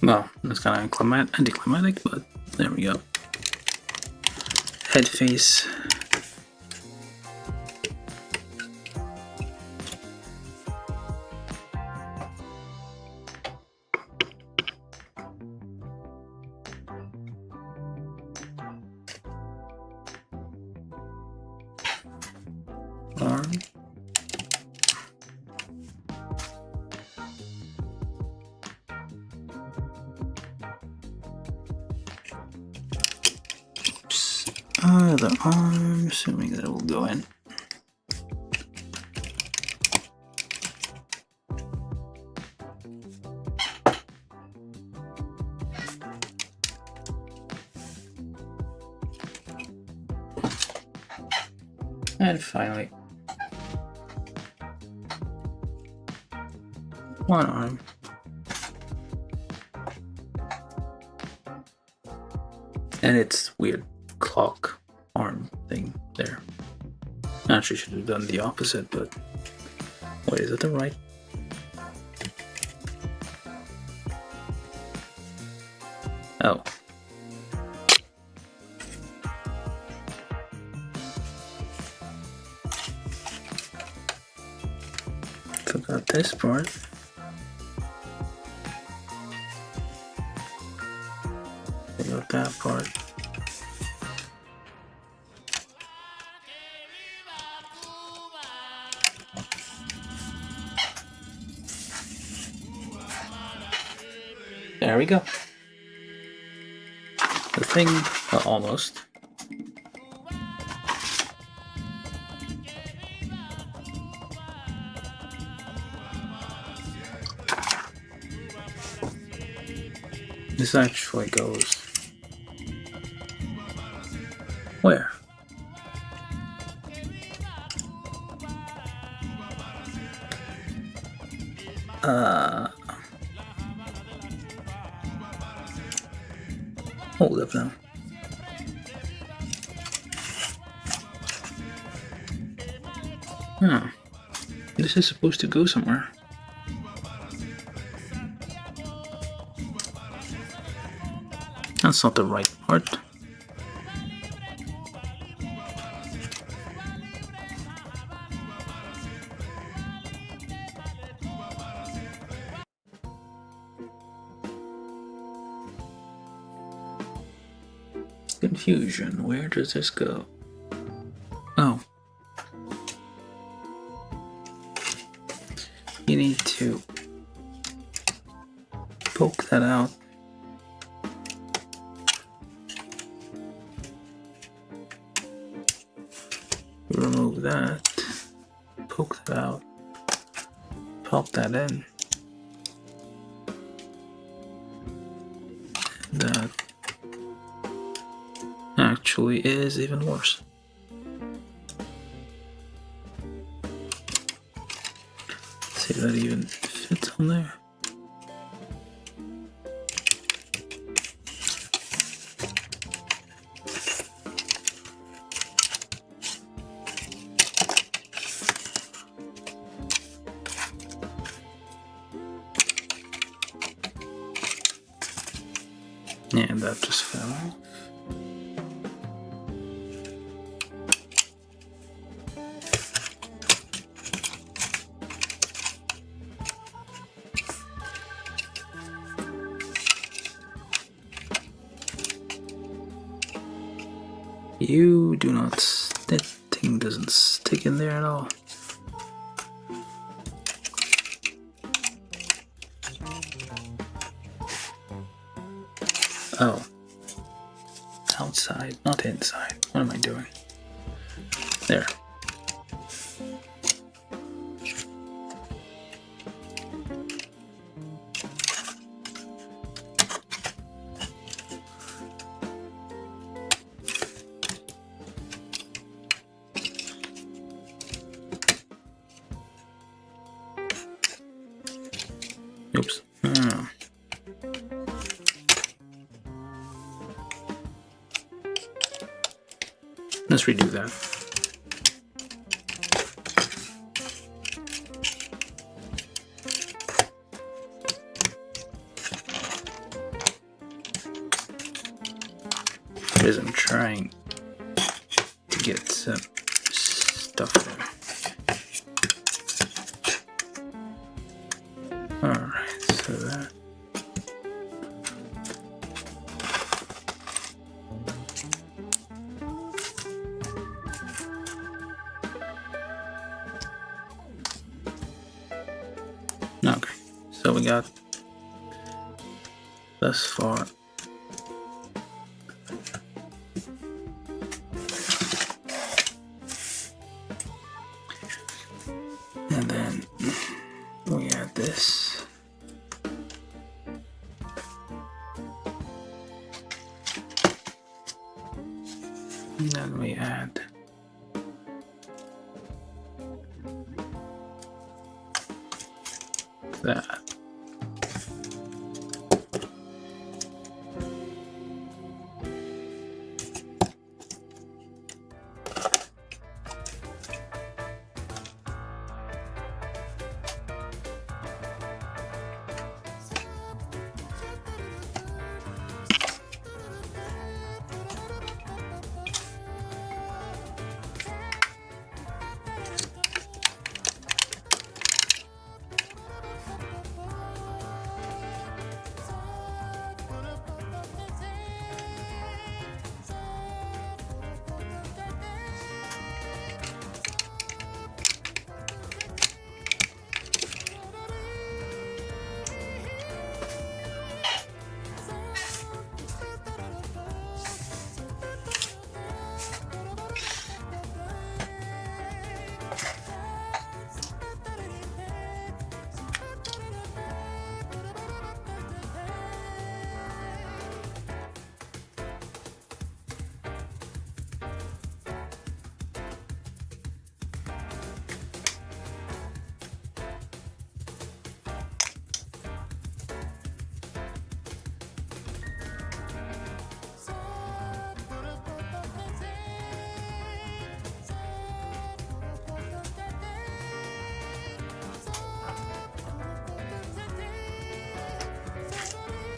Speaker 1: Well, that's kind of anticlimactic, but there we go. Head face. Arm. The arm, assuming that it will go in. And finally, one arm. And it's weird clock arm thing there. Actually should have done the opposite, but wait, is it the right? Oh. Forgot this part. Forgot that part. There we go. The thing, well, almost. This actually goes where? Hold up now. This is supposed to go somewhere. That's not the right part. Confusion. Where does this go? Oh. You need to poke that out. Remove that. Poke that out. Pop that in. That actually is even worse. Let's see if that even fits on there. Yeah, that just fell off. You do not. That thing doesn't stick in there at all. Oh. Outside, not inside. What am I doing? There. Oops. Let's redo that. Because I'm trying to get some stuff there. Alright, so that. Okay, so we got thus far. And then we add this. And then we add that.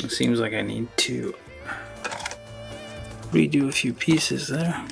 Speaker 1: It seems like I need to redo a few pieces there.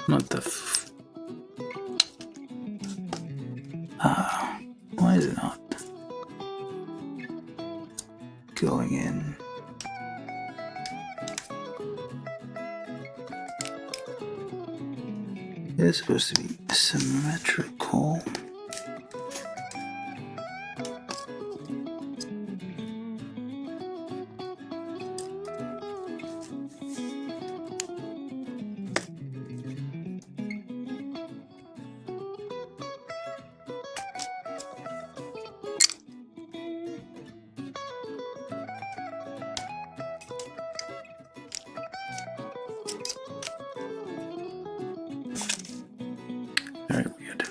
Speaker 1: Not the why is it not going in? It's supposed to be symmetrical. Very weird.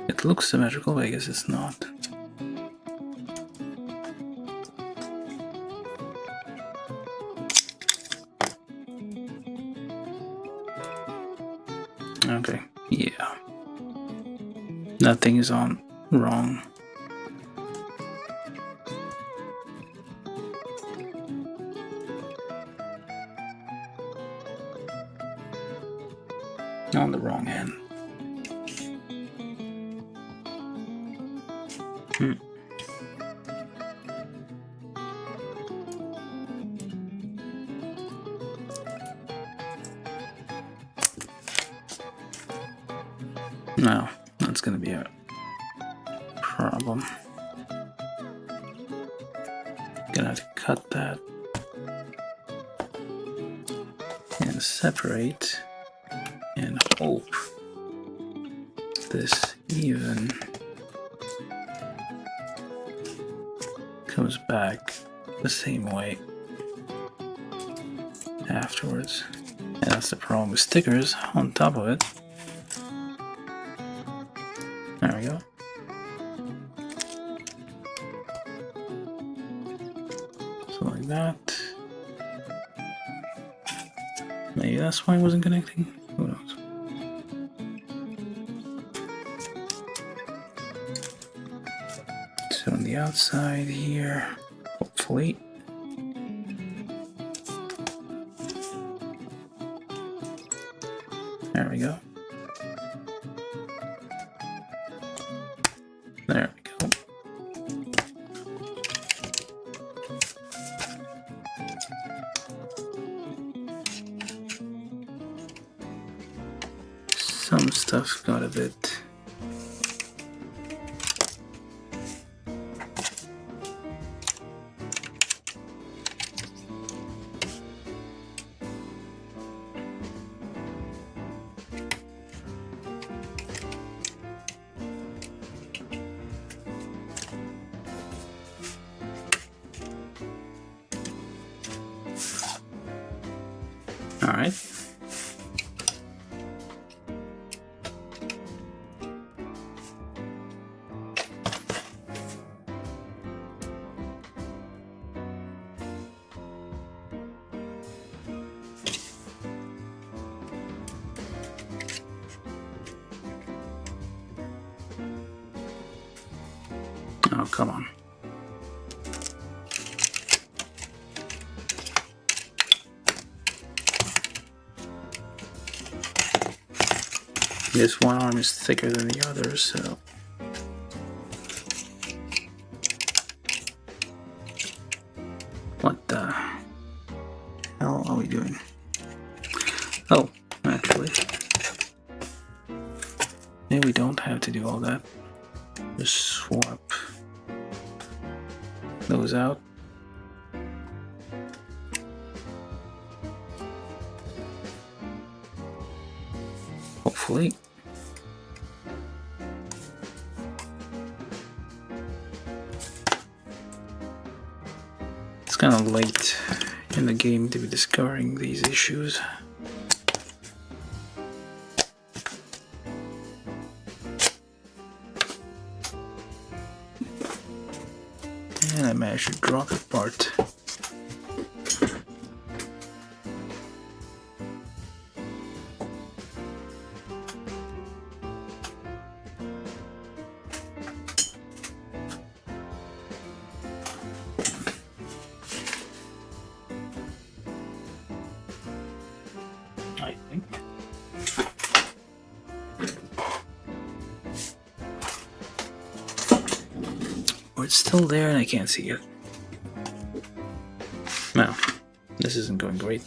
Speaker 1: It looks symmetrical, but I guess it's not. Okay, yeah. Nothing is on wrong. On the wrong end. No, that's gonna be a problem. Gonna have to cut that and separate and hope this even comes back the same way afterwards. And that's the problem with stickers on top of it. There we go. So like that. Maybe that's why it wasn't connecting. Who knows? So on the outside here, hopefully. There we go. There we go. Some stuff got a bit all right. Oh, come on. This one arm is thicker than the other, so what the hell are we doing? Oh, actually, maybe we don't have to do all that. Just swap those out. Hopefully. It's kind of late in the game to be discovering these issues. And I managed to drop it apart. I think. Or it's still there and I can't see it. No, this isn't going great.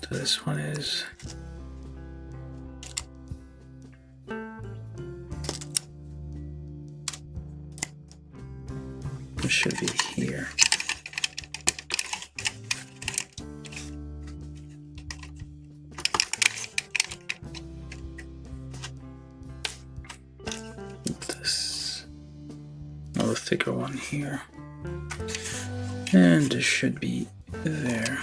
Speaker 1: So this one is it should be here. This another thicker one here, and this should be there.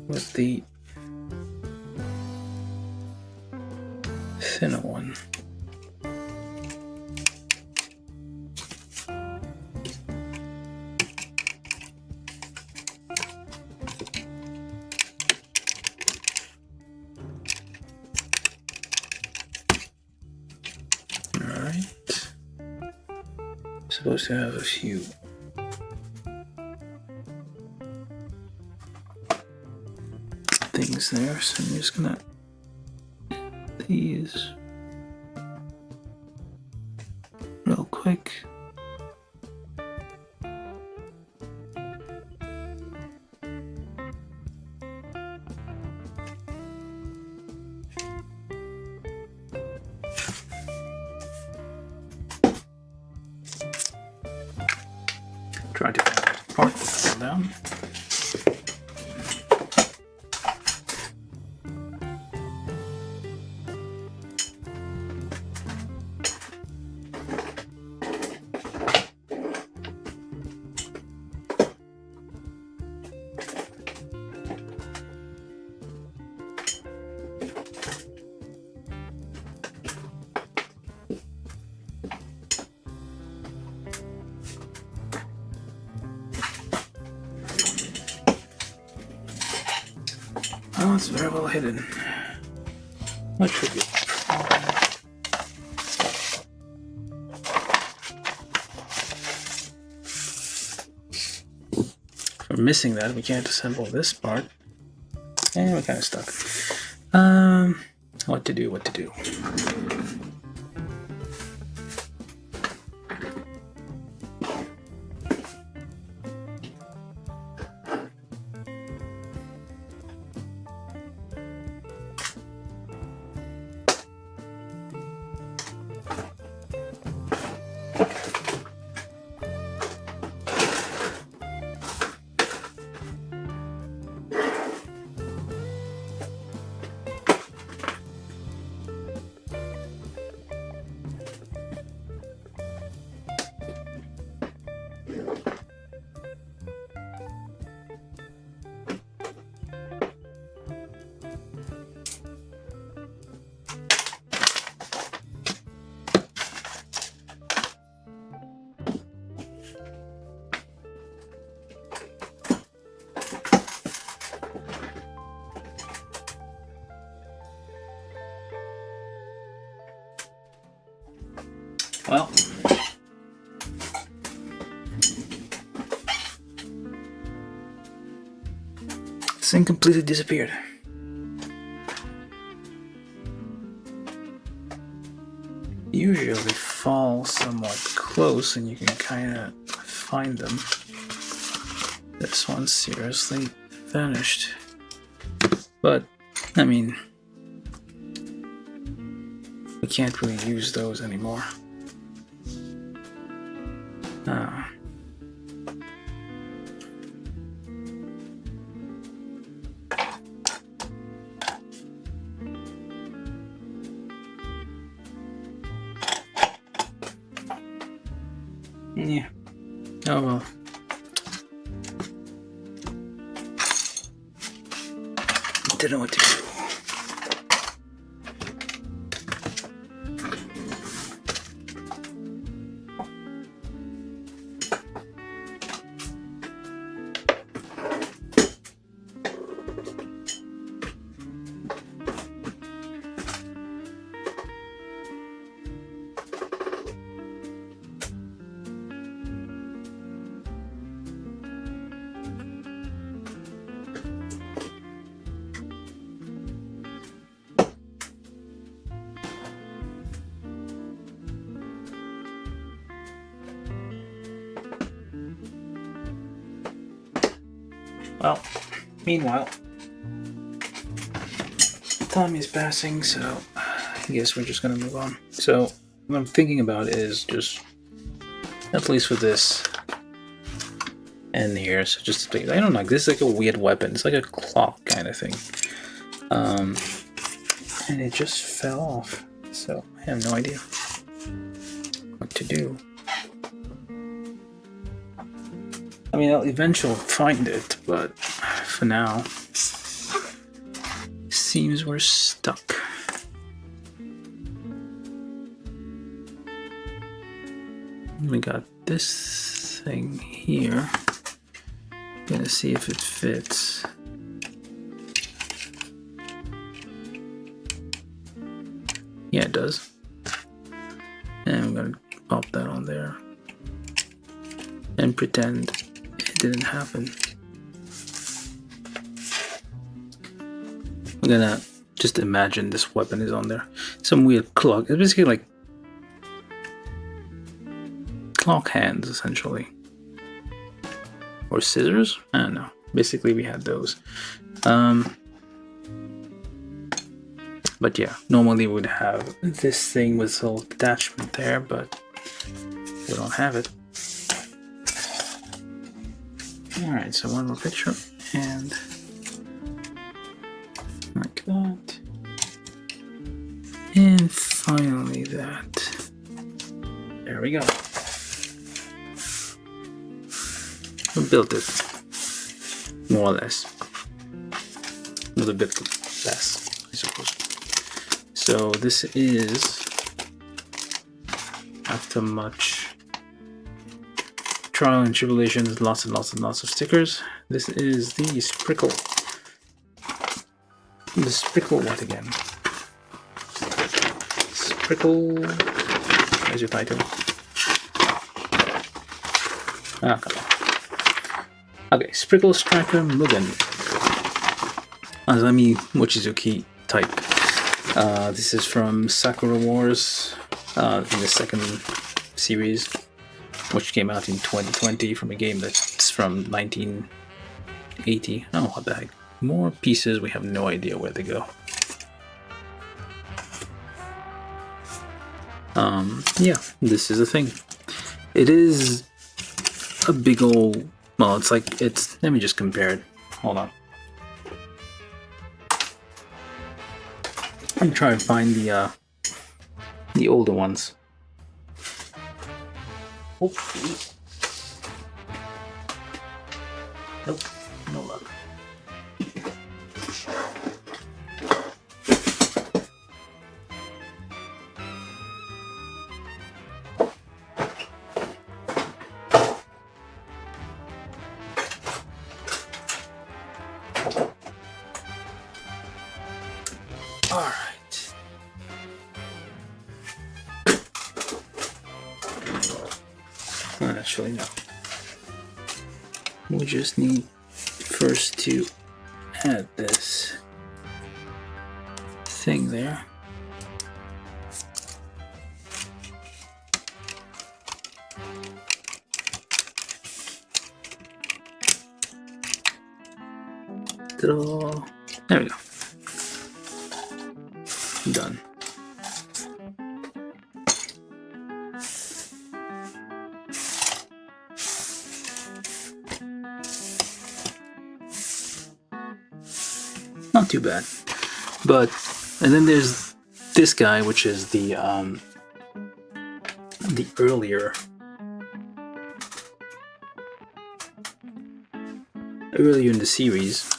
Speaker 1: With the thinner one. Alright. Supposed to have a few things there, so I'm just gonna these real quick. Try to part this down. Oh, it's very well hidden. What should be? If we're missing that, we can't assemble this part. And we're kind of stuck. What to do, what to do. Well, this thing completely disappeared. Usually they fall somewhat close and you can kind of find them. This one seriously vanished. But, I mean, we can't really use those anymore. Yeah. Oh well. Don't know what to do. well, meanwhile, time is passing, so I guess we're just gonna move on. So what I'm thinking about is just, at least for this end here, so just to, I don't know, this is like a weird weapon. It's like a clock kind of thing. And it just fell off, so I have no idea what to do. I mean, I'll eventually find it, but for now, seems we're stuck. We got this thing here. Gonna see if it fits. Yeah, it does. And I'm gonna pop that on there and pretend it didn't happen. I'm gonna just imagine this weapon is on there. Some weird clock. It's basically like clock hands, essentially. Or scissors? I don't know. Basically, we had those. But yeah, normally we would have this thing with a little attachment there, but we don't have it. Alright, so one more picture, and like that. And finally that. There we go. We built it. More or less. A little bit less, I suppose. So this is, after much trial and tribulations, lots and lots and lots of stickers, this is the Spricle. The Spricle what again? Spricle, there's your title. Ah, come on. Okay, Spricle Striker Mugen. Azami Mochizuki type. This is from Sakura Wars in the second series, which came out in 2020 from a game that's from 1980. Oh, what the heck. More pieces, we have no idea where they go. Yeah, this is a thing. It is a big old, well, it's like, it's, let me just compare it. Hold on. I'm trying to find the older ones. Hopefully. Nope, no luck. Alright. Actually, no. We just need first to add this thing there. Ta-da! There we go. Done. Not too bad. But, and then there's this guy, which is the earlier in the series.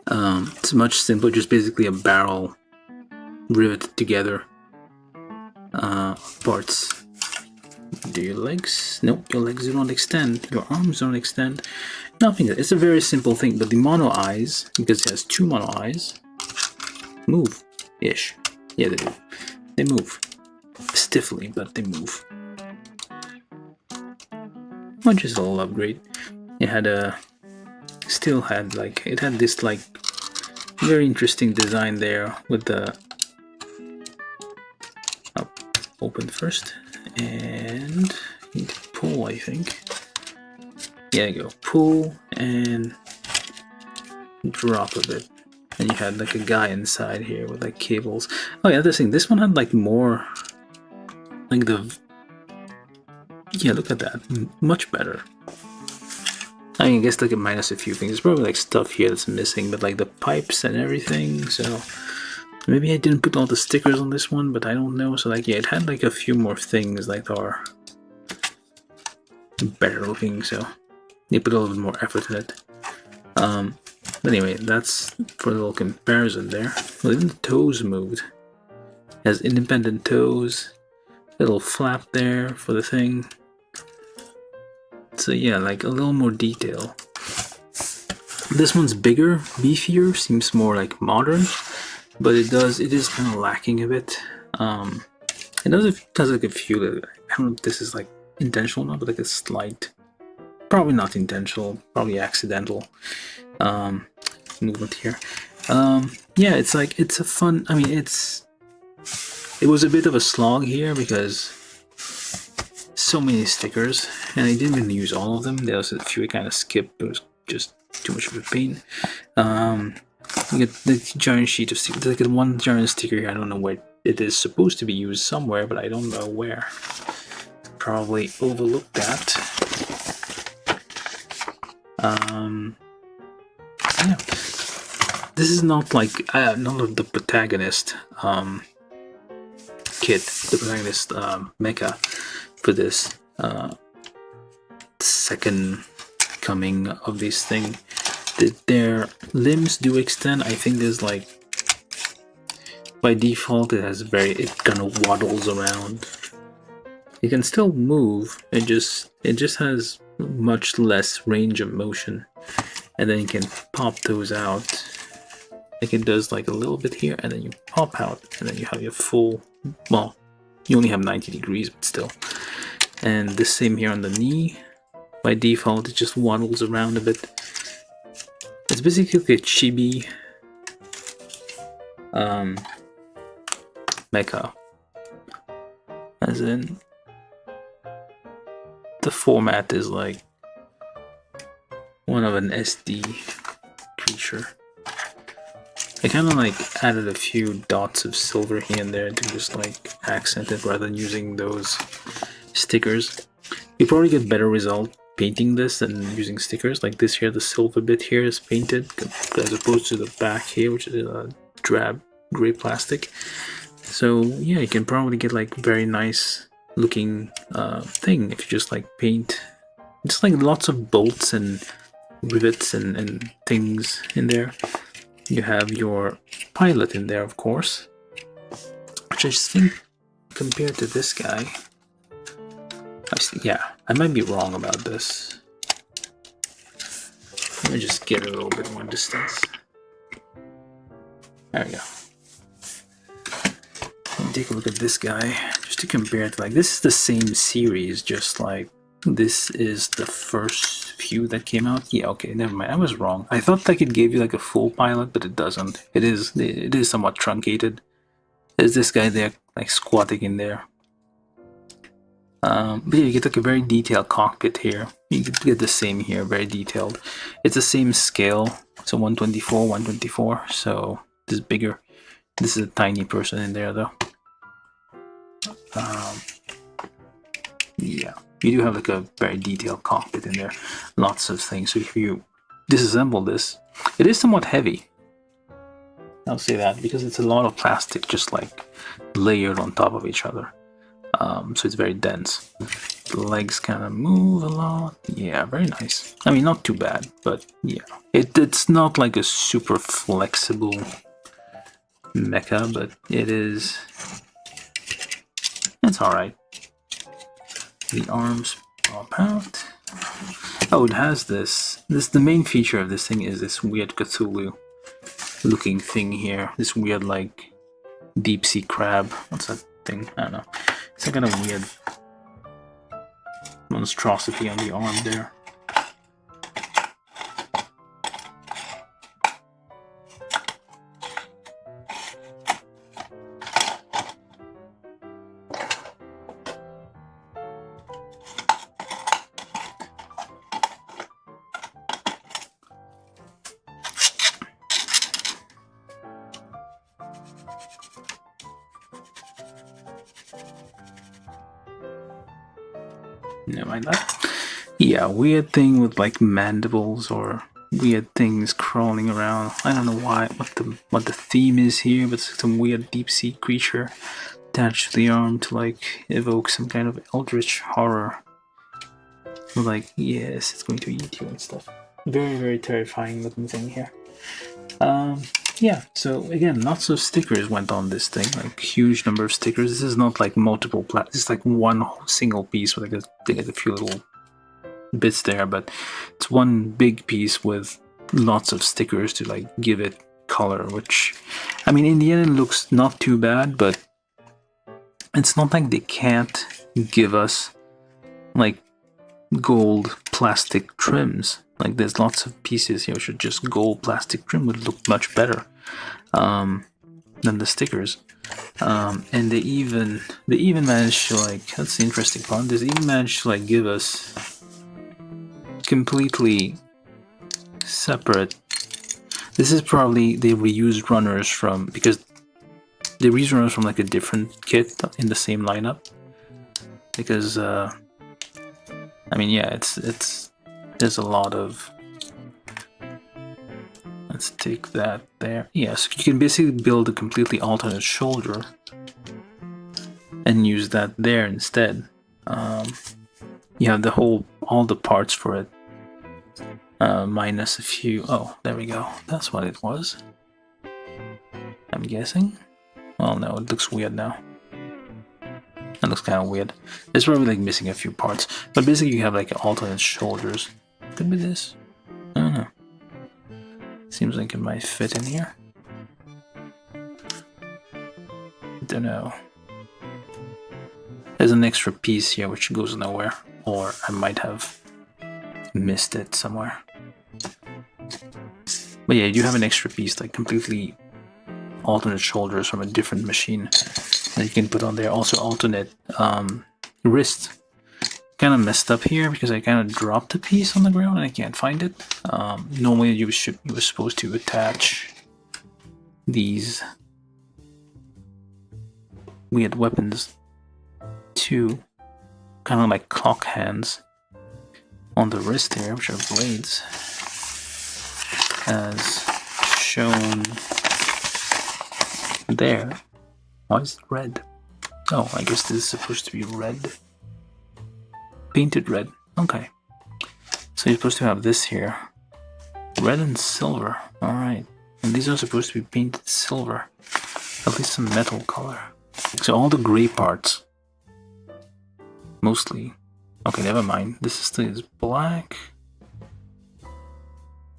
Speaker 1: It's much simpler, just basically a barrel riveted together parts. Do your legs? Nope, your legs do not extend. Your arms don't extend. Nothing. It's a very simple thing, but the mono eyes, because it has two mono eyes, move ish. Yeah, they do. They move stiffly, but they move. Which is a little upgrade. It had a, still had like, it had this like very interesting design there with the open first, and you need to pull, I think. Yeah, you go. Pull, and drop a bit. And you had like a guy inside here with like cables. Oh yeah, this thing. This one had like more, like the. Yeah, look at that. Much better. I mean, I guess like it minus a few things. There's probably like stuff here that's missing, but like the pipes and everything. So maybe I didn't put all the stickers on this one, but I don't know. So like yeah, it had like a few more things like are better looking. So they put a little bit more effort in it. But anyway, that's for a little comparison there. Well, even the toes moved. It has independent toes. Little flap there for the thing. So yeah, like a little more detail. This one's bigger, beefier, seems more like modern, but it is kind of lacking a bit. It does like a few. I don't know if this is like intentional or not, but like a slight, probably not intentional, probably accidental movement here. Yeah, it's like it's a fun. I mean, it was a bit of a slog here because so many stickers, and I didn't even use all of them. There was a few I kind of skipped. It was just too much of a pain. You get the giant sheet of stickers. Like one giant sticker here. I don't know where it is supposed to be used somewhere, but I don't know where. Probably overlooked that. Yeah. This is not like none of the protagonist kit, the protagonist mecha for this second coming of this thing. Their limbs do extend. I think there's like by default it kind of waddles around. It can still move. It just has much less range of motion, and then you can pop those out. Like it does like a little bit here, and then you pop out, and then you have your full. Well, you only have 90 degrees, but still. And the same here on the knee. By default, it just waddles around a bit. It's basically a chibi mecha. As in, the format is like one of an SD creature. I kind of like added a few dots of silver here and there to just like accent it rather than using those stickers. You probably get better result painting this than using stickers. Like this here, the silver bit here is painted as opposed to the back here, which is a drab gray plastic. So yeah, you can probably get like very nice looking thing if you just like paint just like lots of bolts and rivets and things in there. You have your pilot in there, of course, which I just think compared to this guy, yeah, I might be wrong about this. Let me just get a little bit more distance. There we go. Let me take a look at this guy just to compare it. Like this is the same series, just like this is the first few that came out. Yeah, okay, never mind. I was wrong. I thought like it gave you like a full pilot, but it doesn't. It is somewhat truncated. There's this guy there, like squatting in there. But yeah, you get like a very detailed cockpit here. You get the same here, very detailed. It's the same scale, so 124, 124. So this is bigger. This is a tiny person in there, though. Yeah. You do have like a very detailed cockpit in there, lots of things. So if you disassemble this, it is somewhat heavy. I'll say that because it's a lot of plastic just like layered on top of each other. So it's very dense. The legs kind of move a lot. Yeah, very nice. I mean, not too bad, but yeah. It's not like a super flexible mecha, but it's alright. The arms pop out. Oh, it has this. The main feature of this thing is this weird Cthulhu looking thing here. This weird like deep sea crab. What's that thing? I don't know. It's some kind of weird monstrosity on the arm there. Never mind that. Yeah, weird thing with like mandibles or weird things crawling around. I don't know what the theme is here, but it's some weird deep sea creature attached to the arm to like evoke some kind of eldritch horror. Like, yes, it's going to eat you and stuff. Very, very terrifying looking thing here. Yeah, so again, lots of stickers went on this thing, like huge number of stickers. This is not like multiple this is like one single piece with like a few little bits there, but it's one big piece with lots of stickers to like give it color, which, I mean, in the end it looks not too bad, but it's not like they can't give us like gold plastic trims. Like there's lots of pieces here which are just gold plastic trim would look much better than the stickers. And they even managed to like, that's the interesting part, they even managed to like give us completely separate. This is probably they reused runners from, because they reused runners from like a different kit in the same lineup, because I mean, yeah, it's there's a lot of, let's take that there. Yes, you can basically build a completely alternate shoulder and use that there instead. You have the all the parts for it, minus a few. Oh, there we go. That's what it was, I'm guessing. Well, no, it looks weird now. That looks kind of weird. It's probably like missing a few parts, but basically you have like alternate shoulders. Could be this. I don't know. Seems like it might fit in here. Don't know. There's an extra piece here which goes nowhere, or I might have missed it somewhere. But yeah, you have an extra piece, like completely alternate shoulders from a different machine that you can put on there. Also alternate wrist. Kind of messed up here because I kind of dropped a piece on the ground and I can't find it. Normally you were supposed to attach these weird weapons to kind of like clock hands on the wrist here, which are blades, as shown there. Why is it red? Oh, I guess this is supposed to be red. Painted red. Okay. So you're supposed to have this here. Red and silver. Alright. And these are supposed to be painted silver. At least some metal color. So all the gray parts. Mostly. Okay, never mind. This is black.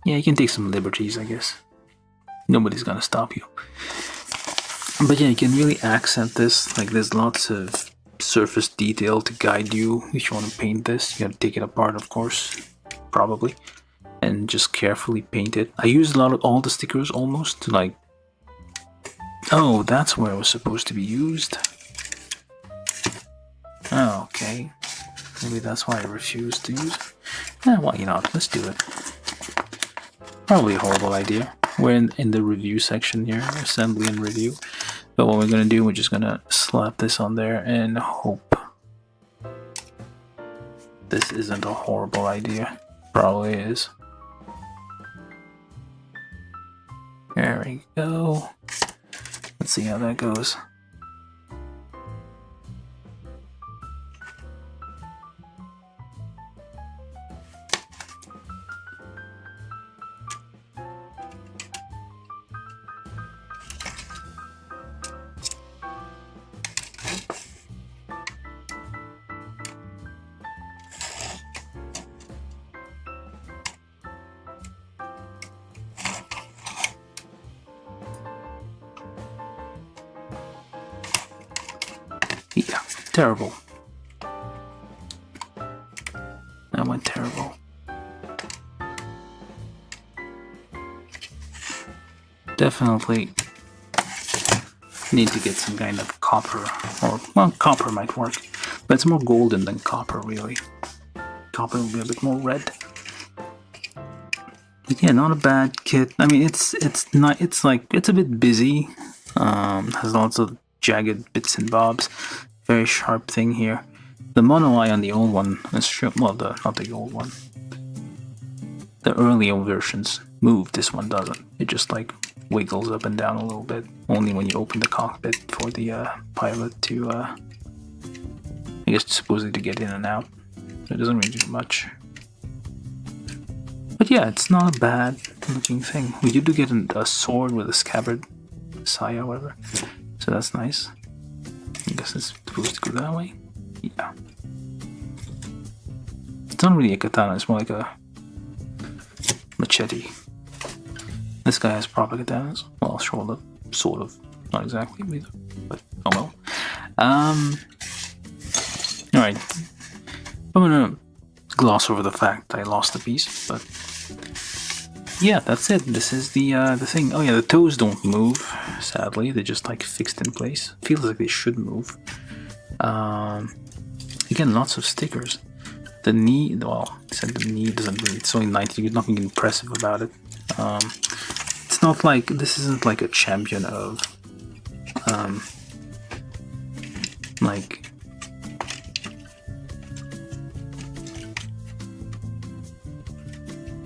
Speaker 1: Yeah, you can take some liberties, I guess. Nobody's gonna stop you. But yeah, you can really accent this. Like there's lots of surface detail to guide you if you want to paint this. You gotta take it apart, of course, probably, and just carefully paint it. I used a lot of all the stickers almost to like, oh, that's where it was supposed to be used. Oh, okay, maybe that's why I refused to use it. Why not? Let's do it. Probably a horrible idea. We're in the review section here, assembly and review. But what we're gonna do, we're just gonna slap this on there and hope this isn't a horrible idea. Probably is. There we go. Let's see how that goes. Yeah, terrible. That went terrible. Definitely need to get some kind of copper, or, well, copper might work, but it's more golden than copper, really. Copper will be a bit more red. But yeah, not a bad kit. I mean, it's not, it's like, it's a bit busy. Has lots of jagged bits and bobs. very sharp thing here. The mono eye on the old one is well, not the old one. The earlier versions move. This one doesn't. It just like wiggles up and down a little bit. Only when you open the cockpit for the pilot to, I guess, supposedly to get in and out. It doesn't really do much. But yeah, it's not a bad looking thing. We do get a sword with a scabbard, saya, whatever. So that's nice. I guess it's supposed to go that way. Yeah. It's not really a katana, it's more like a machete. This guy has proper katanas. Well, sort of. Not exactly either, but oh well. Alright. I'm gonna gloss over the fact I lost a piece, but yeah, that's it. This is the thing. Oh yeah, the toes don't move, sadly. They're just like fixed in place. Feels like they should move. Again, lots of stickers. The knee, well, I said the knee doesn't really, it's only 90, there's nothing impressive about it. It's not like, this isn't like a champion of, like,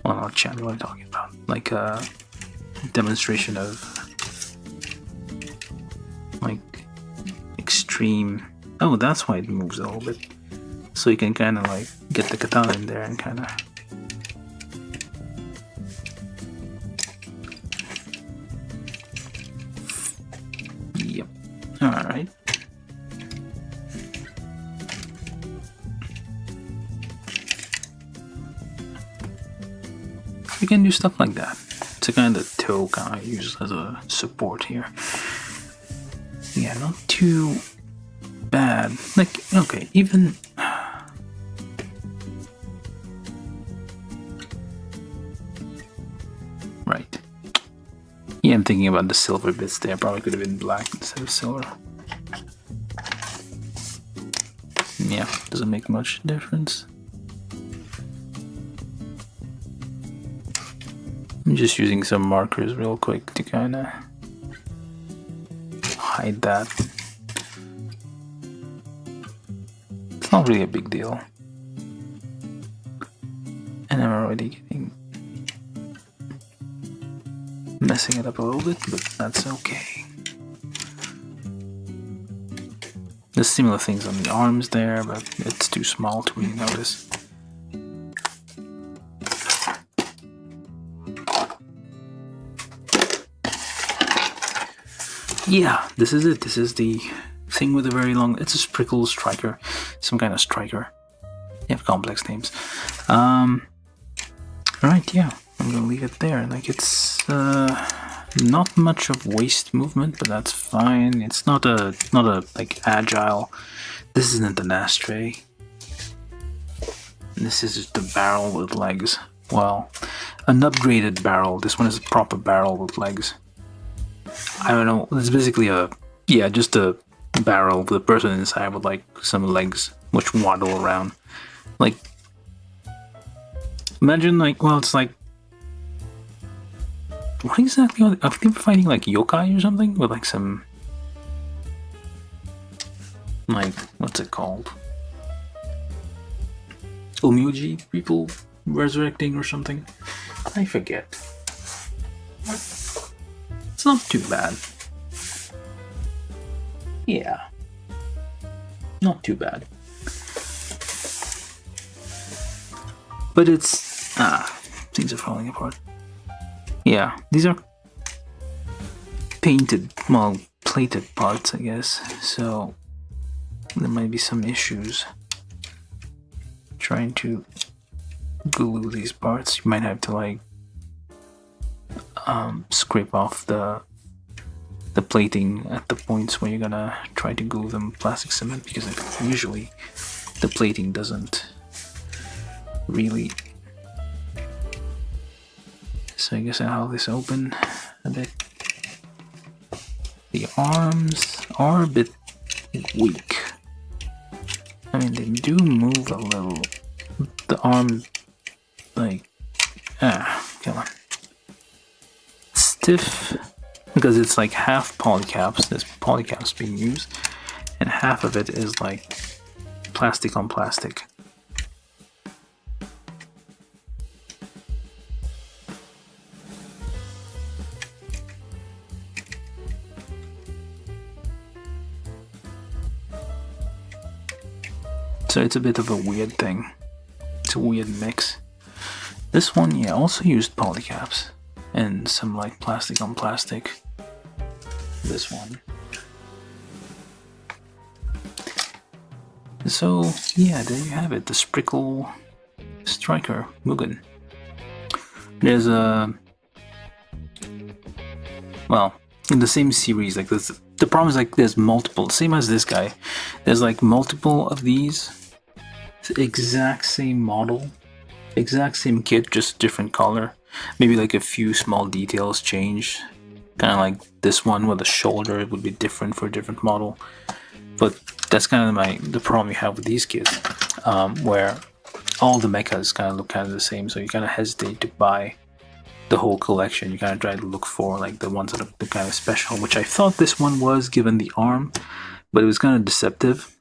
Speaker 1: well, not champion, what am I talking about? Like a demonstration of, like, extreme, oh, that's why it moves a little bit. So you can kind of like get the katana in there and kind of yep. Alright. You can do stuff like that. It's a kind of toe kind of use as a support here. Yeah, not too bad. Like, okay, even right. Yeah, I'm thinking about the silver bits there. Probably could have been black instead of silver. Yeah, doesn't make much difference. I'm just using some markers real quick to kind of hide that. It's not really a big deal. And I'm already getting messing it up a little bit, but that's okay. There's similar things on the arms there, but it's too small to really notice. Yeah, this is it. This is the thing with a very long... It's a Spricle striker. Some kind of striker. They have complex names. Right, yeah. I'm gonna leave it there. Like, it's not much of waist movement, but that's fine. It's not a like agile. This isn't an ashtray. This is just a barrel with legs. Well, an upgraded barrel. This one is a proper barrel with legs. I don't know. It's basically just a barrel with a person inside with like some legs which waddle around. Like, imagine like, well, it's like, what exactly are they? I think they're fighting like yokai or something with like some, like, what's it called? Omuji people resurrecting or something. I forget. It's not too bad. Yeah. Not too bad. But it's... things are falling apart. Yeah, these are painted, well, plated parts, I guess. So there might be some issues trying to glue these parts. You might have to like scrape off the plating at the points where you're gonna try to glue them plastic cement, because usually the plating doesn't really. So I guess I'll have this open a bit. The arms are a bit weak. I mean, they do move a little. The arm, like, come on. Stiff, because it's like half polycaps. There's polycaps being used, and half of it is like plastic on plastic. So it's a bit of a weird thing. It's a weird mix. This one, yeah, also used polycaps and some like plastic on plastic. This one. So yeah, there you have it, the Spricle Striker Mugen. There's a, well, in the same series, like this, the problem is like there's multiple, same as this guy. There's like multiple of these, exact same model, exact same kit, just different color. Maybe like a few small details change. Kind of like this one with the shoulder, it would be different for a different model. But that's kind of the problem you have with these kits, where all the mechas kind of look kind of the same, so you kind of hesitate to buy the whole collection. You kind of try to look for like the ones that are kind of special, which I thought this one was given the arm, but it was kind of deceptive.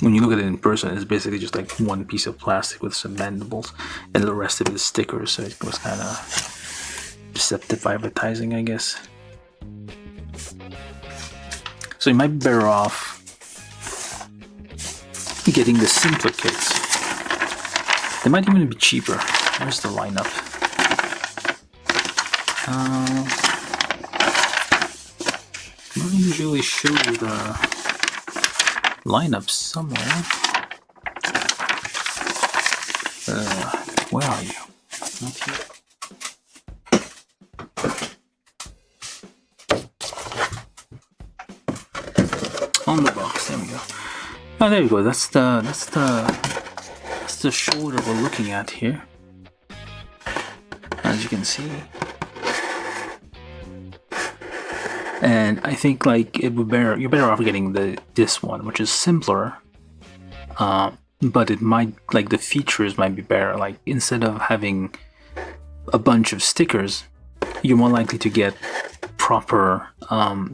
Speaker 1: When you look at it in person, it's basically just like one piece of plastic with some mandibles, and the rest of it is stickers, so it was kind of deceptive advertising, I guess. So you might be better off getting the simpler kits. They might even be cheaper. Where's the lineup? I usually show you the lineup somewhere. Where are you? Not here. On the box, there we go. Oh, there we go. That's the shoulder we're looking at here. As you can see. And I think like you're better off getting this one, which is simpler. But it might, like, the features might be better. Like, instead of having a bunch of stickers, you're more likely to get proper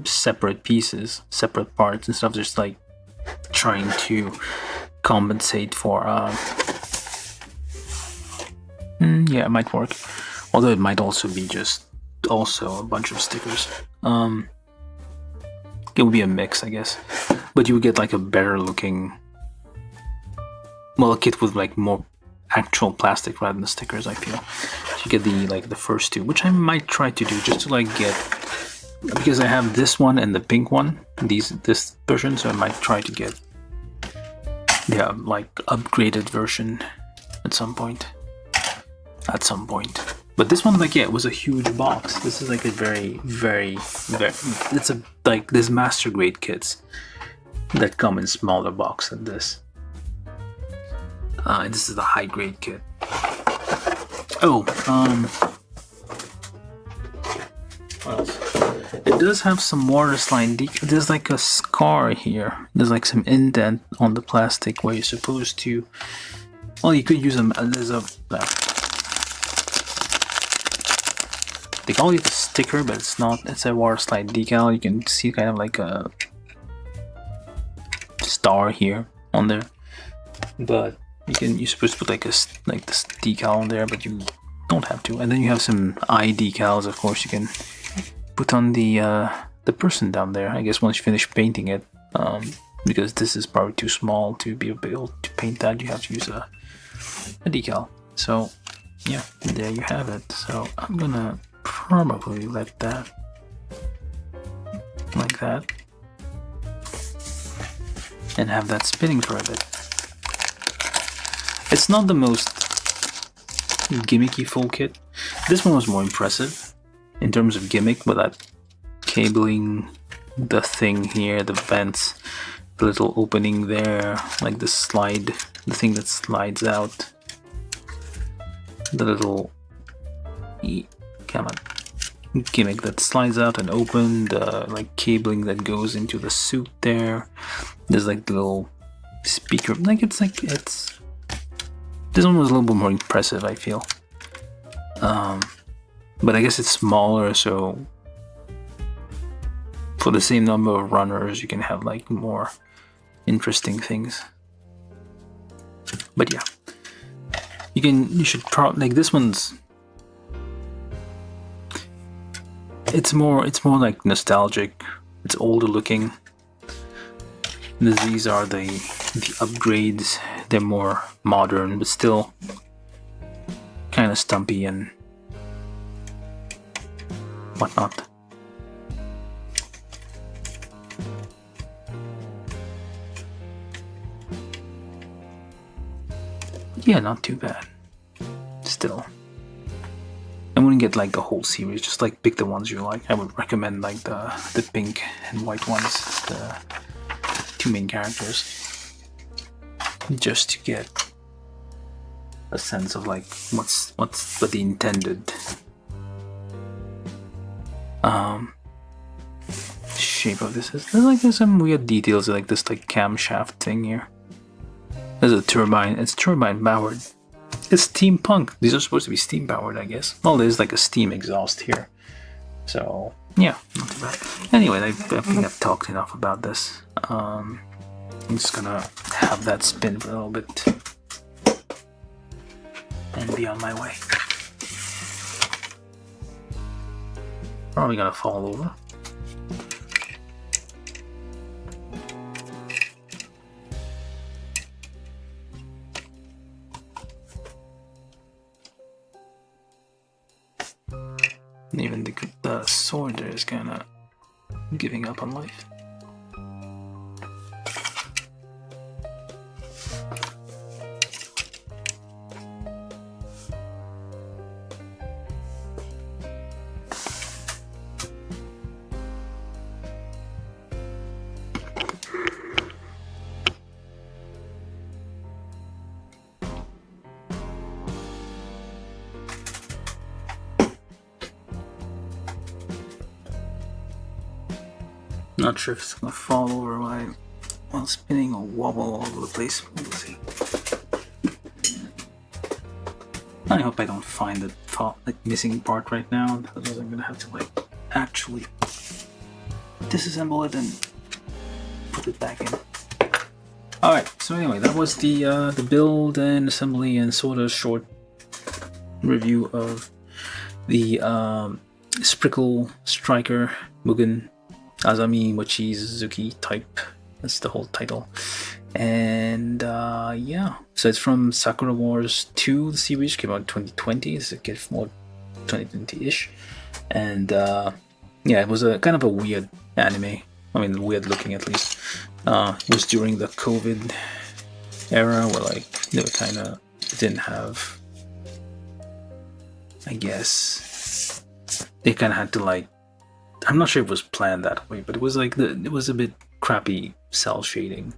Speaker 1: separate pieces, separate parts, instead of just like trying to compensate for yeah, it might work, although it might also be just also a bunch of stickers. It would be a mix, I guess, but you would get like a better looking, well, a kit with like more actual plastic rather than stickers, I feel. So you get the first two, which I might try to do just to like get, because I have this one and the pink one, this version, so I might try to get, yeah, like upgraded version at some point. But this one, like, yeah, it was a huge box. This is like a very, it's a, like, there's master grade kits that come in smaller box than this. And this is the high grade kit. Oh, what else? It does have some water slide. There's like a scar here. There's like some indent on the plastic where you're supposed to, well, you could use them. There's a, they call it a sticker, but it's not. It's a water slide decal. You can see kind of like a star here on there, but you're supposed to put like this decal on there, but you don't have to. And then you have some eye decals, of course, you can put on the person down there, I guess, once you finish painting it, because this is probably too small to be able to paint that. You have to use a decal. So yeah, there you have it. So I'm gonna probably let that like that and have that spinning for a bit. It's not the most gimmicky full kit. This one was more impressive in terms of gimmick, with that cabling, the thing here, the vents, the little opening there, like the thing that slides out, the little gimmick that slides out and open, the like cabling that goes into the suit there. There's like the little speaker, like it's this one was a little bit more impressive, I feel. But I guess it's smaller, so for the same number of runners, you can have like more interesting things. But yeah, you should probably like this one's. It's more like nostalgic. It's older looking. These are the upgrades. They're more modern, but still kind of stumpy and whatnot. Yeah, not too bad. Still, I wouldn't get like the whole series. Just like pick the ones you like. I would recommend like the pink and white ones, the two main characters, just to get a sense of like what the intended shape of this is. There's some weird details like this like camshaft thing here. There's a turbine. It's turbine powered. It's steampunk. These are supposed to be steam powered, I guess. Well, there's like a steam exhaust here. So yeah, not too bad. Anyway, I think I've talked enough about this. I'm just gonna have that spin for a little bit and be on my way. Probably gonna fall over. Even the sword there is kind of giving up on life. Not sure if it's gonna fall over while spinning or wobble all over the place. We'll see. I hope I don't find the missing part right now, otherwise I'm gonna have to like actually disassemble it and put it back in. Alright, so anyway, that was the build and assembly and sort of short review of the Spricle Striker Mugen Azami Mochizuki type. That's the whole title. And yeah, so it's from Sakura Wars 2, the series came out in 2020. It's a kid more 2020-ish. And yeah, it was a kind of a weird anime. I mean, weird looking at least. It was during the COVID era where like they were kind of didn't have, I guess they kind of had to like, I'm not sure if it was planned that way, but it was like it was a bit crappy cell shading.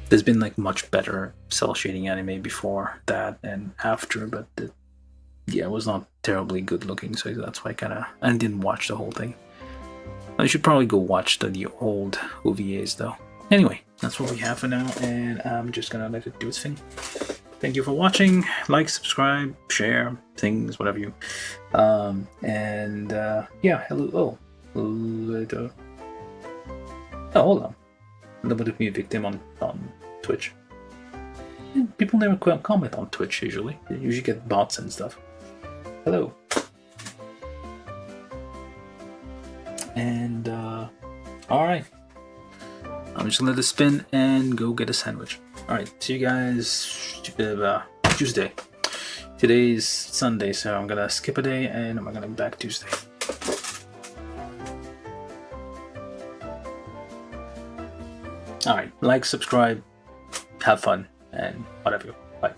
Speaker 1: There's been like much better cell shading anime before that and after, but yeah, it was not terribly good looking, so that's why I didn't watch the whole thing. I should probably go watch the old OVAs though. Anyway, that's what we have for now, and I'm just gonna let it do its thing. Thank you for watching. Like, subscribe, share, things, whatever you. And yeah, hello. Oh, hold on. Nobody be a victim on Twitch. People never comment on Twitch usually. They usually get bots and stuff. Hello. And alright. I'm just gonna let it spin and go get a sandwich. Alright, see you guys Tuesday. Today's Sunday, so I'm gonna skip a day and I'm gonna be back Tuesday. Alright, like, subscribe, have fun, and whatever. Bye.